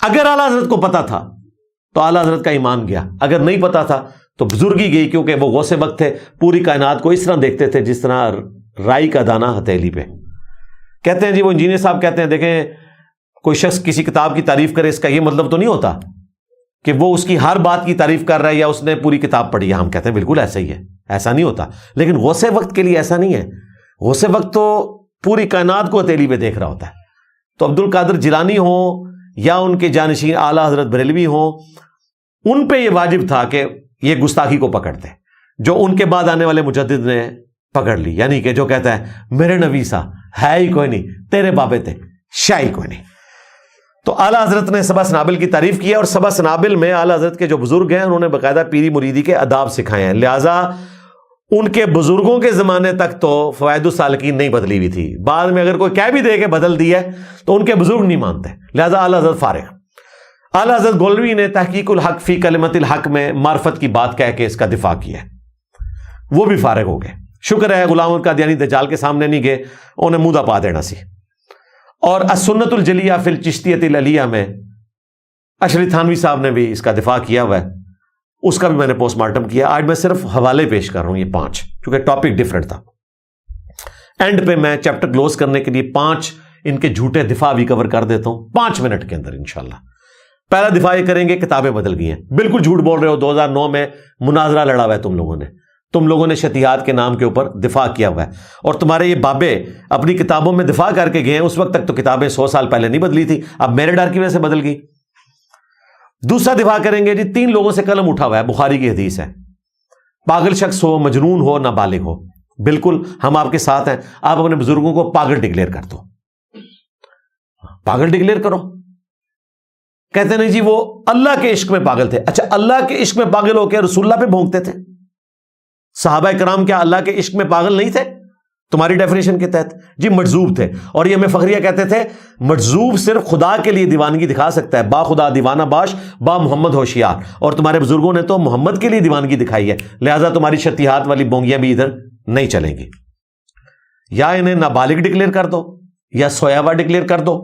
اگر اعلیٰ حضرت کو پتا تھا تو اعلیٰ حضرت کا ایمان گیا, اگر نہیں پتا تھا تو بزرگی گئی کیونکہ وہ غوث وقت تھے، پوری کائنات کو اس طرح دیکھتے تھے جس طرح رائی کا دانہ ہتھیلی پہ. کہتے ہیں جی وہ انجینئر صاحب کہتے ہیں دیکھیں کوئی شخص کسی کتاب کی تعریف کرے اس کا یہ مطلب تو نہیں ہوتا کہ وہ اس کی ہر بات کی تعریف کر رہا ہے یا اس نے پوری کتاب پڑھی ہے. ہم کہتے ہیں بالکل ایسا ہی ہے، ایسا نہیں ہوتا. لیکن غوث وقت کے لیے ایسا نہیں ہے. غوث وقت تو پوری کائنات کو ہتھیلی پہ دیکھ رہا ہوتا ہے. تو عبد القادر جیلانی ہوں یا ان کے جانشین اعلیٰ حضرت بریلوی ہوں، ان پہ یہ واجب تھا کہ یہ گستاخی کو پکڑتے جو ان کے بعد آنے والے مجدد نے پکڑ لی. یعنی کہ جو کہتا ہے میرے نبی سا ہے ہی کوئی نہیں، تیرے بابے تھے شاہی کوئی نہیں. تو اعلیٰ حضرت نے سبا سنابل کی تعریف کی ہے، اور سبا سنابل میں اعلیٰ حضرت کے جو بزرگ ہیں انہوں نے باقاعدہ پیری مریدی کے آداب سکھائے ہیں. لہٰذا ان کے بزرگوں کے زمانے تک تو فوائد السالکین نہیں بدلی ہوئی تھی. بعد میں اگر کوئی کہہ بھی دے کہ بدل دی ہے تو ان کے بزرگ نہیں مانتے، لہٰذا اعلیٰ حضرت فارغ. اعلیٰ حضرت گولوی نے تحقیق الحق فی کلمت الحق میں معرفت کی بات کہہ کے اس کا دفاع کیا ہے، وہ بھی فارغ ہو گئے. شکر ہے غلام القادیانی دجال کے سامنے نہیں گئے، انہیں مودہ پا دینا سی. اور السنت الجلیہ فی الچشتیۃ العلیہ میں اشرف تھانوی صاحب نے بھی اس کا دفاع کیا ہوا ہے، اس کا بھی میں نے پوسٹ مارٹم کیا. آج میں صرف حوالے پیش کر رہا ہوں، یہ 5 کیونکہ ٹاپک ڈیفرنٹ تھا. اینڈ پہ میں چیپٹر کلوز کرنے کے لیے 5 ان کے جھوٹے دفاع بھی کور کر دیتا ہوں 5 منٹ کے اندر انشاءاللہ. پہلا دفاع یہ کریں گے کتابیں بدل گئی ہیں. بالکل جھوٹ بول رہے ہو. 2009 میں مناظرہ لڑا ہوا ہے تم لوگوں نے شتیہات کے نام کے اوپر دفاع کیا ہوا ہے، اور تمہارے یہ بابے اپنی کتابوں میں دفاع کر کے گئے ہیں. اس وقت تک تو کتابیں 100 سال پہلے نہیں بدلی تھی، اب میرے ڈر کی وجہ سے بدل گئی. دوسرا دفاع کریں گے جی 3 لوگوں سے قلم اٹھا ہوا ہے، بخاری کی حدیث ہے. پاگل شخص ہو، مجنون ہو، نابالغ ہو، بالکل ہم آپ کے ساتھ ہیں. آپ اپنے بزرگوں کو پاگل ڈکلیئر کر دو، پاگل ڈکلیئر کرو. کہتے نہیں جی وہ اللہ کے عشق میں پاگل تھے. اچھا اللہ کے عشق میں پاگل ہو کے رسول اللہ پہ بھونکتے تھے؟ صحابہ کرام کیا اللہ کے عشق میں پاگل نہیں تھے تمہاری ڈیفینیشن کے تحت؟ جی مجذوب تھے. اور یہ ہمیں فخریہ کہتے تھے مجذوب صرف خدا کے لیے دیوانگی دکھا سکتا ہے، با خدا دیوانہ باش با محمد ہوشیار. اور تمہارے بزرگوں نے تو محمد کے لیے دیوانگی دکھائی ہے، لہٰذا تمہاری شتیہات والی بونگیاں بھی ادھر نہیں چلیں گی. یا انہیں نابالغ ڈکلیئر کر دو، یا سویا ہوا ڈکلیئر کر دو،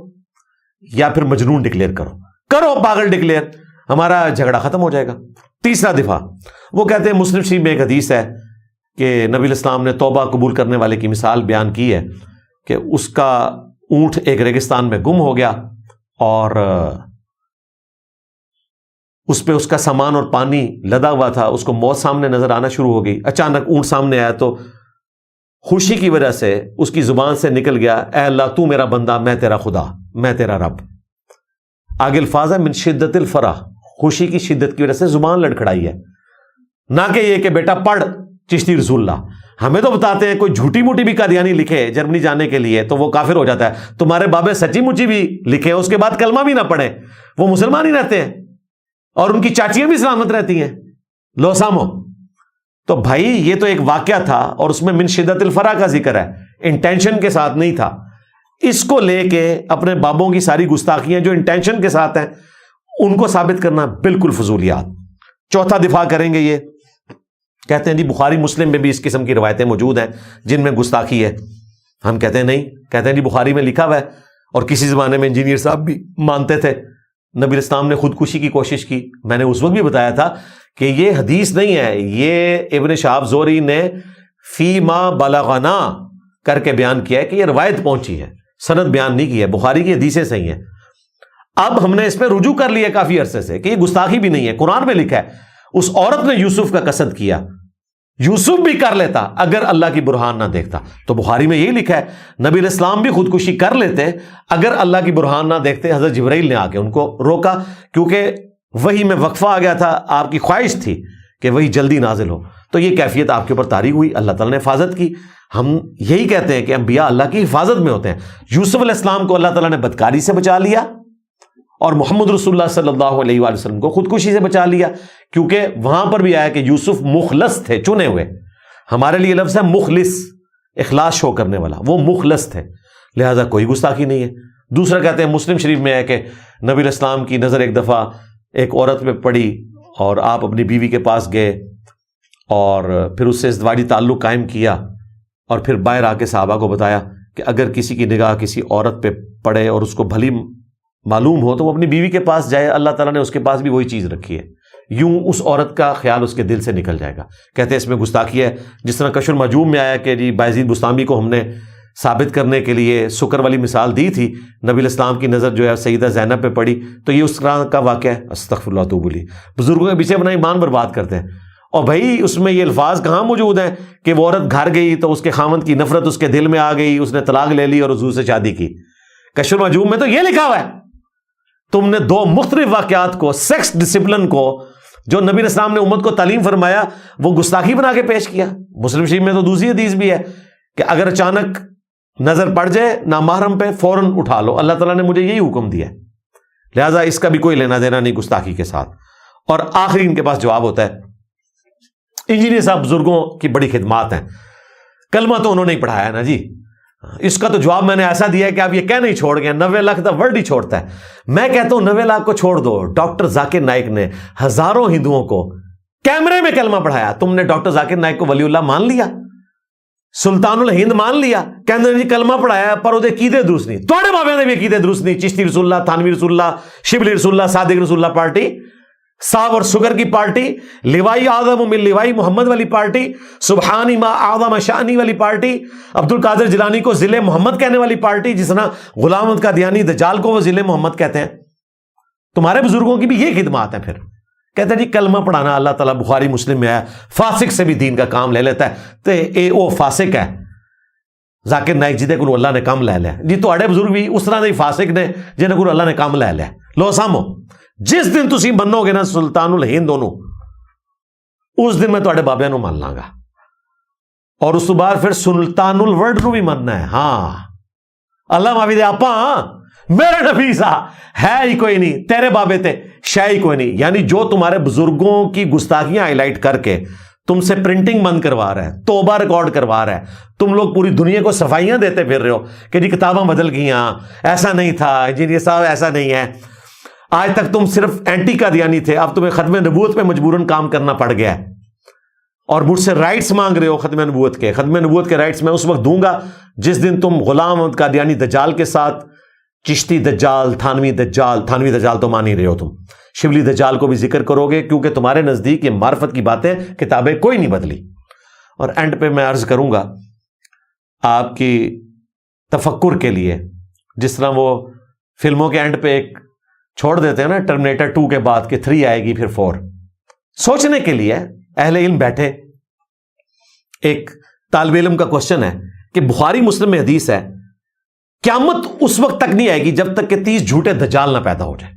یا پھر مجنون ڈکلیئر کرو پاگل ڈکلیئر، ہمارا جھگڑا ختم ہو جائے گا. تیسرا دفاع وہ کہتے ہیں مسلم شریف میں ایک حدیث ہے کہ نبی الاسلام نے توبہ قبول کرنے والے کی مثال بیان کی ہے کہ اس کا اونٹ ایک ریگستان میں گم ہو گیا اور اس پہ اس کا سامان اور پانی لدا ہوا تھا. اس کو موت سامنے نظر آنا شروع ہو گئی. اچانک اونٹ سامنے آیا تو خوشی کی وجہ سے اس کی زبان سے نکل گیا اے اللہ تو میرا بندہ، میں تیرا خدا، میں تیرا رب. آگے الفاظ ہے من شدت الفرح، خوشی کی شدت کی وجہ سے زبان لڑکھڑائی ہے. نہ کہ یہ کہ بیٹا پڑھ چشتی رسول اللہ. ہمیں تو بتاتے ہیں کوئی جھوٹی موٹی بھی قادیانی لکھے جرمنی جانے کے لیے تو وہ کافر ہو جاتا ہے. تمہارے بابے سچی مچی بھی لکھے اس کے بعد کلمہ بھی نہ پڑھیں وہ مسلمان ہی رہتے ہیں، اور ان کی چاچیاں بھی سلامت رہتی ہیں. لو سامو. تو بھائی یہ تو ایک واقعہ تھا اور اس میں من شدت الفرح کا ذکر ہے، انٹینشن کے ساتھ نہیں تھا. اس کو لے کے اپنے بابوں کی ساری گستاخیاں جو انٹینشن کے ساتھ ہیں ان کو ثابت کرنا بالکل فضولیات. چوتھا دفاع کریں گے، یہ کہتے ہیں جی بخاری مسلم میں بھی اس قسم کی روایتیں موجود ہیں جن میں گستاخی ہے. ہم کہتے ہیں نہیں، کہتے ہیں جی بخاری میں لکھا ہوا ہے، اور کسی زمانے میں انجینئر صاحب بھی مانتے تھے. نبی اسلام نے خودکشی کی کوشش کی، میں نے اس وقت بھی بتایا تھا کہ یہ حدیث نہیں ہے، یہ ابن شہاب زہری نے فی ما بلغنا کر کے بیان کیا ہے کہ یہ روایت پہنچی ہے، سند بیان نہیں کی ہے. بخاری کی حدیثیں صحیح ہیں. اب ہم نے اس پہ رجوع کر لیا کافی عرصے سے کہ یہ گستاخی بھی نہیں ہے. قرآن میں لکھا ہے اس عورت نے یوسف کا قصد کیا، یوسف بھی کر لیتا اگر اللہ کی برہان نہ دیکھتا. تو بخاری میں یہی لکھا ہے نبی الاسلام بھی خودکشی کر لیتے اگر اللہ کی برہان نہ دیکھتے. حضرت جبرائیل نے آ کے ان کو روکا کیونکہ وہی میں وقفہ آ گیا تھا، آپ کی خواہش تھی کہ وہی جلدی نازل ہو. تو یہ کیفیت آپ کے اوپر طاری ہوئی، اللہ تعالیٰ نے حفاظت کی. ہم یہی کہتے ہیں کہ انبیاء اللہ کی حفاظت میں ہوتے ہیں. یوسف علیہ السلام کو اللہ تعالیٰ نے بدکاری سے بچا لیا اور محمد رسول اللہ صلی اللہ علیہ وآلہ وسلم کو خودکشی سے بچا لیا، کیونکہ وہاں پر بھی آیا کہ یوسف مخلص تھے، چنے ہوئے. ہمارے لیے لفظ ہے مخلص، اخلاص شو کرنے والا، وہ مخلص تھے، لہذا کوئی گستاخی نہیں ہے. دوسرا کہتے ہیں مسلم شریف میں ہے کہ نبی الاسلام کی نظر ایک دفعہ ایک عورت پہ پڑی اور آپ اپنی بیوی کے پاس گئے اور پھر اس سے ازدواجی تعلق قائم کیا، اور پھر باہر آ کے صحابہ کو بتایا کہ اگر کسی کی نگاہ کسی عورت پہ پڑے اور اس کو بھلی معلوم ہو تو وہ اپنی بیوی کے پاس جائے، اللہ تعالیٰ نے اس کے پاس بھی وہی چیز رکھی ہے. یوں اس عورت کا خیال اس کے دل سے نکل جائے گا. کہتے ہیں اس میں گستاخی ہے. جس طرح کشف المجوم میں آیا کہ جی بایزید بستامی کو ہم نے ثابت کرنے کے لیے سکر والی مثال دی تھی, نبی علیہ السلام کی نظر جو ہے سیدہ زینب پہ پڑی, تو یہ اس طرح کا واقعہ ہے. استغفر اللہ توب الیہ. بزرگوں کے پیچھے اپنا ایمان برباد کرتے ہیں. اور بھائی اس میں یہ الفاظ کہاں موجود ہیں کہ وہ عورت گھر گئی تو اس کے خاوند کی نفرت اس کے دل میں آ گئی, اس نے طلاق لے لی اور حضور سے شادی کی. کشف المجوم میں تو یہ لکھا ہوا ہے. تم نے دو مختلف واقعات کو, سیکس ڈسپلن کو جو نبی علیہ السلام نے امت کو تعلیم فرمایا, وہ گستاخی بنا کے پیش کیا. مسلم شریف میں تو دوسری حدیث بھی ہے کہ اگر اچانک نظر پڑ جائے نامحرم پہ فوراً اٹھا لو, اللہ تعالیٰ نے مجھے یہی حکم دیا ہے. لہٰذا اس کا بھی کوئی لینا دینا نہیں گستاخی کے ساتھ. اور آخری ان کے پاس جواب ہوتا ہے, انجینئر صاحب بزرگوں کی بڑی خدمات ہیں, کلمہ تو انہوں نے ہی پڑھایا نا جی. اس کا تو جواب میں نے ایسا دیا ہے کہ آپ یہ کہنا ہی چھوڑ گئے, 90 لاکھ دا ورڈ ہی چھوڑتا ہے. میں کہتا ہوں 90 لاکھ کو چھوڑ دو. ڈاکٹر ذاکر نائک نے ہزاروں ہندوؤں کو کیمرے میں کلمہ پڑھایا. تم نے ڈاکٹر ذاکر نائک کو ولی اللہ مان لیا, سلطان الہند مان لیا, کہتے ہیں جی کلمہ پڑھایا پر وہ عقیدے درست نہیں. تھوڑے بابے نے بھی عقیدے درست نہیں. چشتی رسول اللہ, تھانوی رسول اللہ, شبلی رسول اللہ, صادق رسول اللہ پارٹی, صاحب اور سگر کی پارٹی, لوائی اعظم من لوائی محمد والی پارٹی, سبحانی ما اعظم شانی والی پارٹی, عبد القادر جیلانی کو ضلع محمد کہنے والی پارٹی, جس طرح غلام احمد قادیانی دجال کو وہ ضلع محمد کہتے ہیں. تمہارے بزرگوں کی بھی یہ خدمات ہیں. پھر کہتے ہیں جی کلمہ پڑھانا اللہ تعالیٰ بخاری مسلم میں آیا, فاسق سے بھی دین کا کام لے لیتا ہے. تو او فاسق ہے ذاکر نائک جی کو اللہ نے کام لے لیا جی. تو اڑے بزرگ بھی اس طرح نہیں فاسق نے جنہیں کو اللہ نے کام لے لیا. لو سامو, جس دن تسی منو گے نا سلطان الہند دونوں, اس دن میں تواڈے بابے نو مان لاں گا. اور اس بعد پھر سلطان الورڈ نو بھی مننا ہے. ہاں اللہ معافی دے آپا, میرے نبی سا ہے ہی کوئی نہیں, تیرے بابے تے شے ہی کوئی نہیں. یعنی جو تمہارے بزرگوں کی گستاخیاں ہائی لائٹ کر کے تم سے پرنٹنگ بند کروا رہا ہے, توبہ ریکارڈ کروا رہا ہے, تم لوگ پوری دنیا کو صفائیاں دیتے پھر رہے ہو کہ جی کتاباں بدل گئیاں, ایسا نہیں تھا, انجینئر صاحب ایسا نہیں ہے. آج تک تم صرف اینٹی قادیانی تھے, اب تمہیں ختم نبوت پہ مجبوراً کام کرنا پڑ گیا ہے, اور مجھ سے رائٹس مانگ رہے ہو ختم نبوت کے. ختم نبوت کے رائٹس میں اس وقت دوں گا جس دن تم غلام احمد قادیانی دجال کے ساتھ چشتی دجال, تھانوی دجال تو مان ہی رہے ہو تم, شبلی دجال کو بھی ذکر کرو گے, کیونکہ تمہارے نزدیک یہ معرفت کی باتیں کتابیں کوئی نہیں بدلی. اور اینڈ پہ میں عرض کروں گا آپ کی تفکر کے لیے, جس طرح وہ فلموں کے اینڈ پہ ایک چھوڑ دیتے ہیں نا ٹرمینیٹر 2 کے بعد کہ 3 آئے گی پھر 4, سوچنے کے لیے اہل علم بیٹھے. ایک طالب علم کا کوشچن ہے کہ بخاری مسلم میں حدیث ہے قیامت اس وقت تک نہیں آئے گی جب تک کہ 30 جھوٹے دجال نہ پیدا ہو جائے.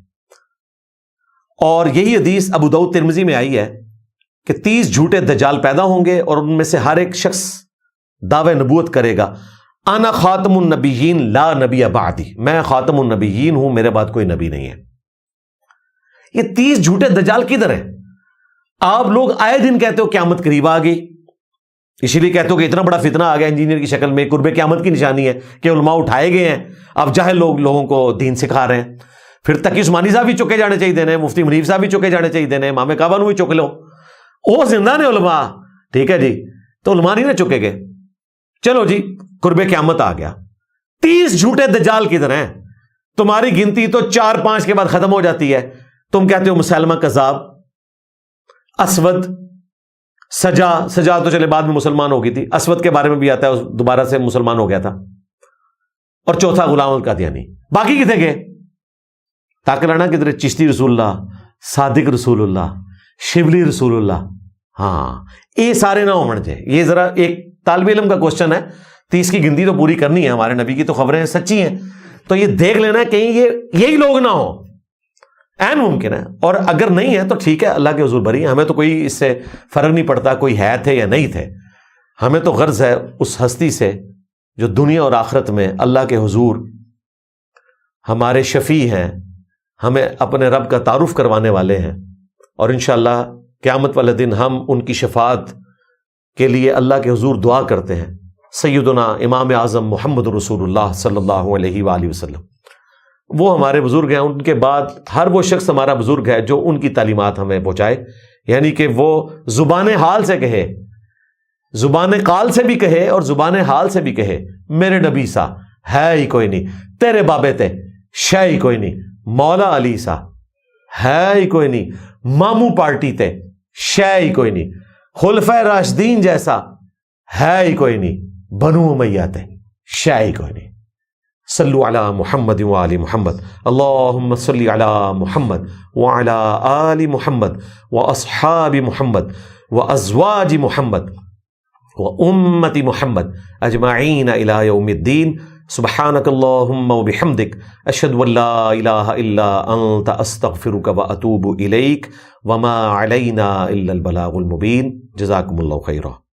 اور یہی حدیث ابو داؤد ترمذی میں آئی ہے کہ 30 جھوٹے دجال پیدا ہوں گے, اور ان میں سے ہر ایک شخص دعوی نبوت کرے گا, انا خاتم النبیین لا نبی بعدی, میں خاتم النبیین ہوں, میرے بعد کوئی نبی نہیں ہے. یہ 30 جھوٹے دجال کدھر ہیں؟ آپ لوگ آئے دن کہتے ہو قیامت قریب آ گئی, اسی لیے کہتے ہو کہ اتنا بڑا فتنہ آ گیا انجینئر کی شکل میں, قرب قیامت کی نشانی ہے کہ علماء اٹھائے گئے ہیں, اب جاہل لوگوں کو دین سکھا رہے ہیں. پھر تقی عثمانی صاحب بھی چکے جانے چاہیے دینے, مفتی منیف صاحب بھی چکے جانے چاہیے دینے, امام کعبہ نو بھی چک لو, وہ زندہ نے علماء, ٹھیک ہے جی, تو علماء نہیں نہ چکے گئے. چلو جی قرب قیامت آ گیا, 30 جھوٹے دجال کدھر ہیں؟ تمہاری گنتی تو 4-5 کے بعد ختم ہو جاتی ہے. تم کہتے ہو مسلمہ کذاب, اسود, سجا تو چلے بعد میں مسلمان ہو گئی تھی, اسود کے بارے میں بھی آتا ہے دوبارہ سے مسلمان ہو گیا تھا, اور چوتھا غلام القادیانی. باقی کتنے گئے؟ تاکہ لانا کدھر؟ چشتی رسول اللہ, صادق رسول اللہ, شبلی رسول اللہ. ہاں یہ سارے نہ ہو جائے. یہ ذرا ایک طالب علم کا کوشچن ہے, 30 کی گنتی تو پوری کرنی ہے, ہمارے نبی کی تو خبریں سچی ہیں, تو یہ دیکھ لینا کہیں یہی لوگ نہ ہوں, این ممکن ہے. اور اگر نہیں ہے تو ٹھیک ہے, اللہ کے حضور بری, ہمیں تو کوئی اس سے فرق نہیں پڑتا کوئی ہے تھے یا نہیں تھے. ہمیں تو غرض ہے اس ہستی سے جو دنیا اور آخرت میں اللہ کے حضور ہمارے شفیع ہیں, ہمیں اپنے رب کا تعارف کروانے والے ہیں, اور انشاءاللہ قیامت والے دن ہم ان کی شفاعت کے لیے اللہ کے حضور دعا کرتے ہیں. سیدنا امام اعظم محمد رسول اللہ صلی اللہ علیہ وآلہ وسلم, وہ ہمارے بزرگ ہیں. ان کے بعد ہر وہ شخص ہمارا بزرگ ہے جو ان کی تعلیمات ہمیں پہنچائے, یعنی کہ وہ زبان حال سے کہے, زبان قال سے بھی کہے اور زبان حال سے بھی کہے, میرے نبی سا ہے ہی کوئی نہیں, تیرے بابے تے شے ہی کوئی نہیں, مولا علی سا ہے ہی کوئی نہیں, ماموں پارٹی تے شے ہی کوئی نہیں، خلفائے راشدین جیسا ہے ہی کوئی نہیں، بنو امیہ تے شے ہی کوئی نہیں۔ صلو علی محمد وآل محمد، اللہم صلی علی محمد وعلی آل محمد واصحاب محمد وازواج محمد وامت محمد اجمعین الی یوم الدین۔ سبحانک اللہم وبحمدک، اشہد ان لا الہ الا انت، استغفرک واتوب الیک، وما علینا الا البلاغ المبین۔ جزاکم اللہ خیرا۔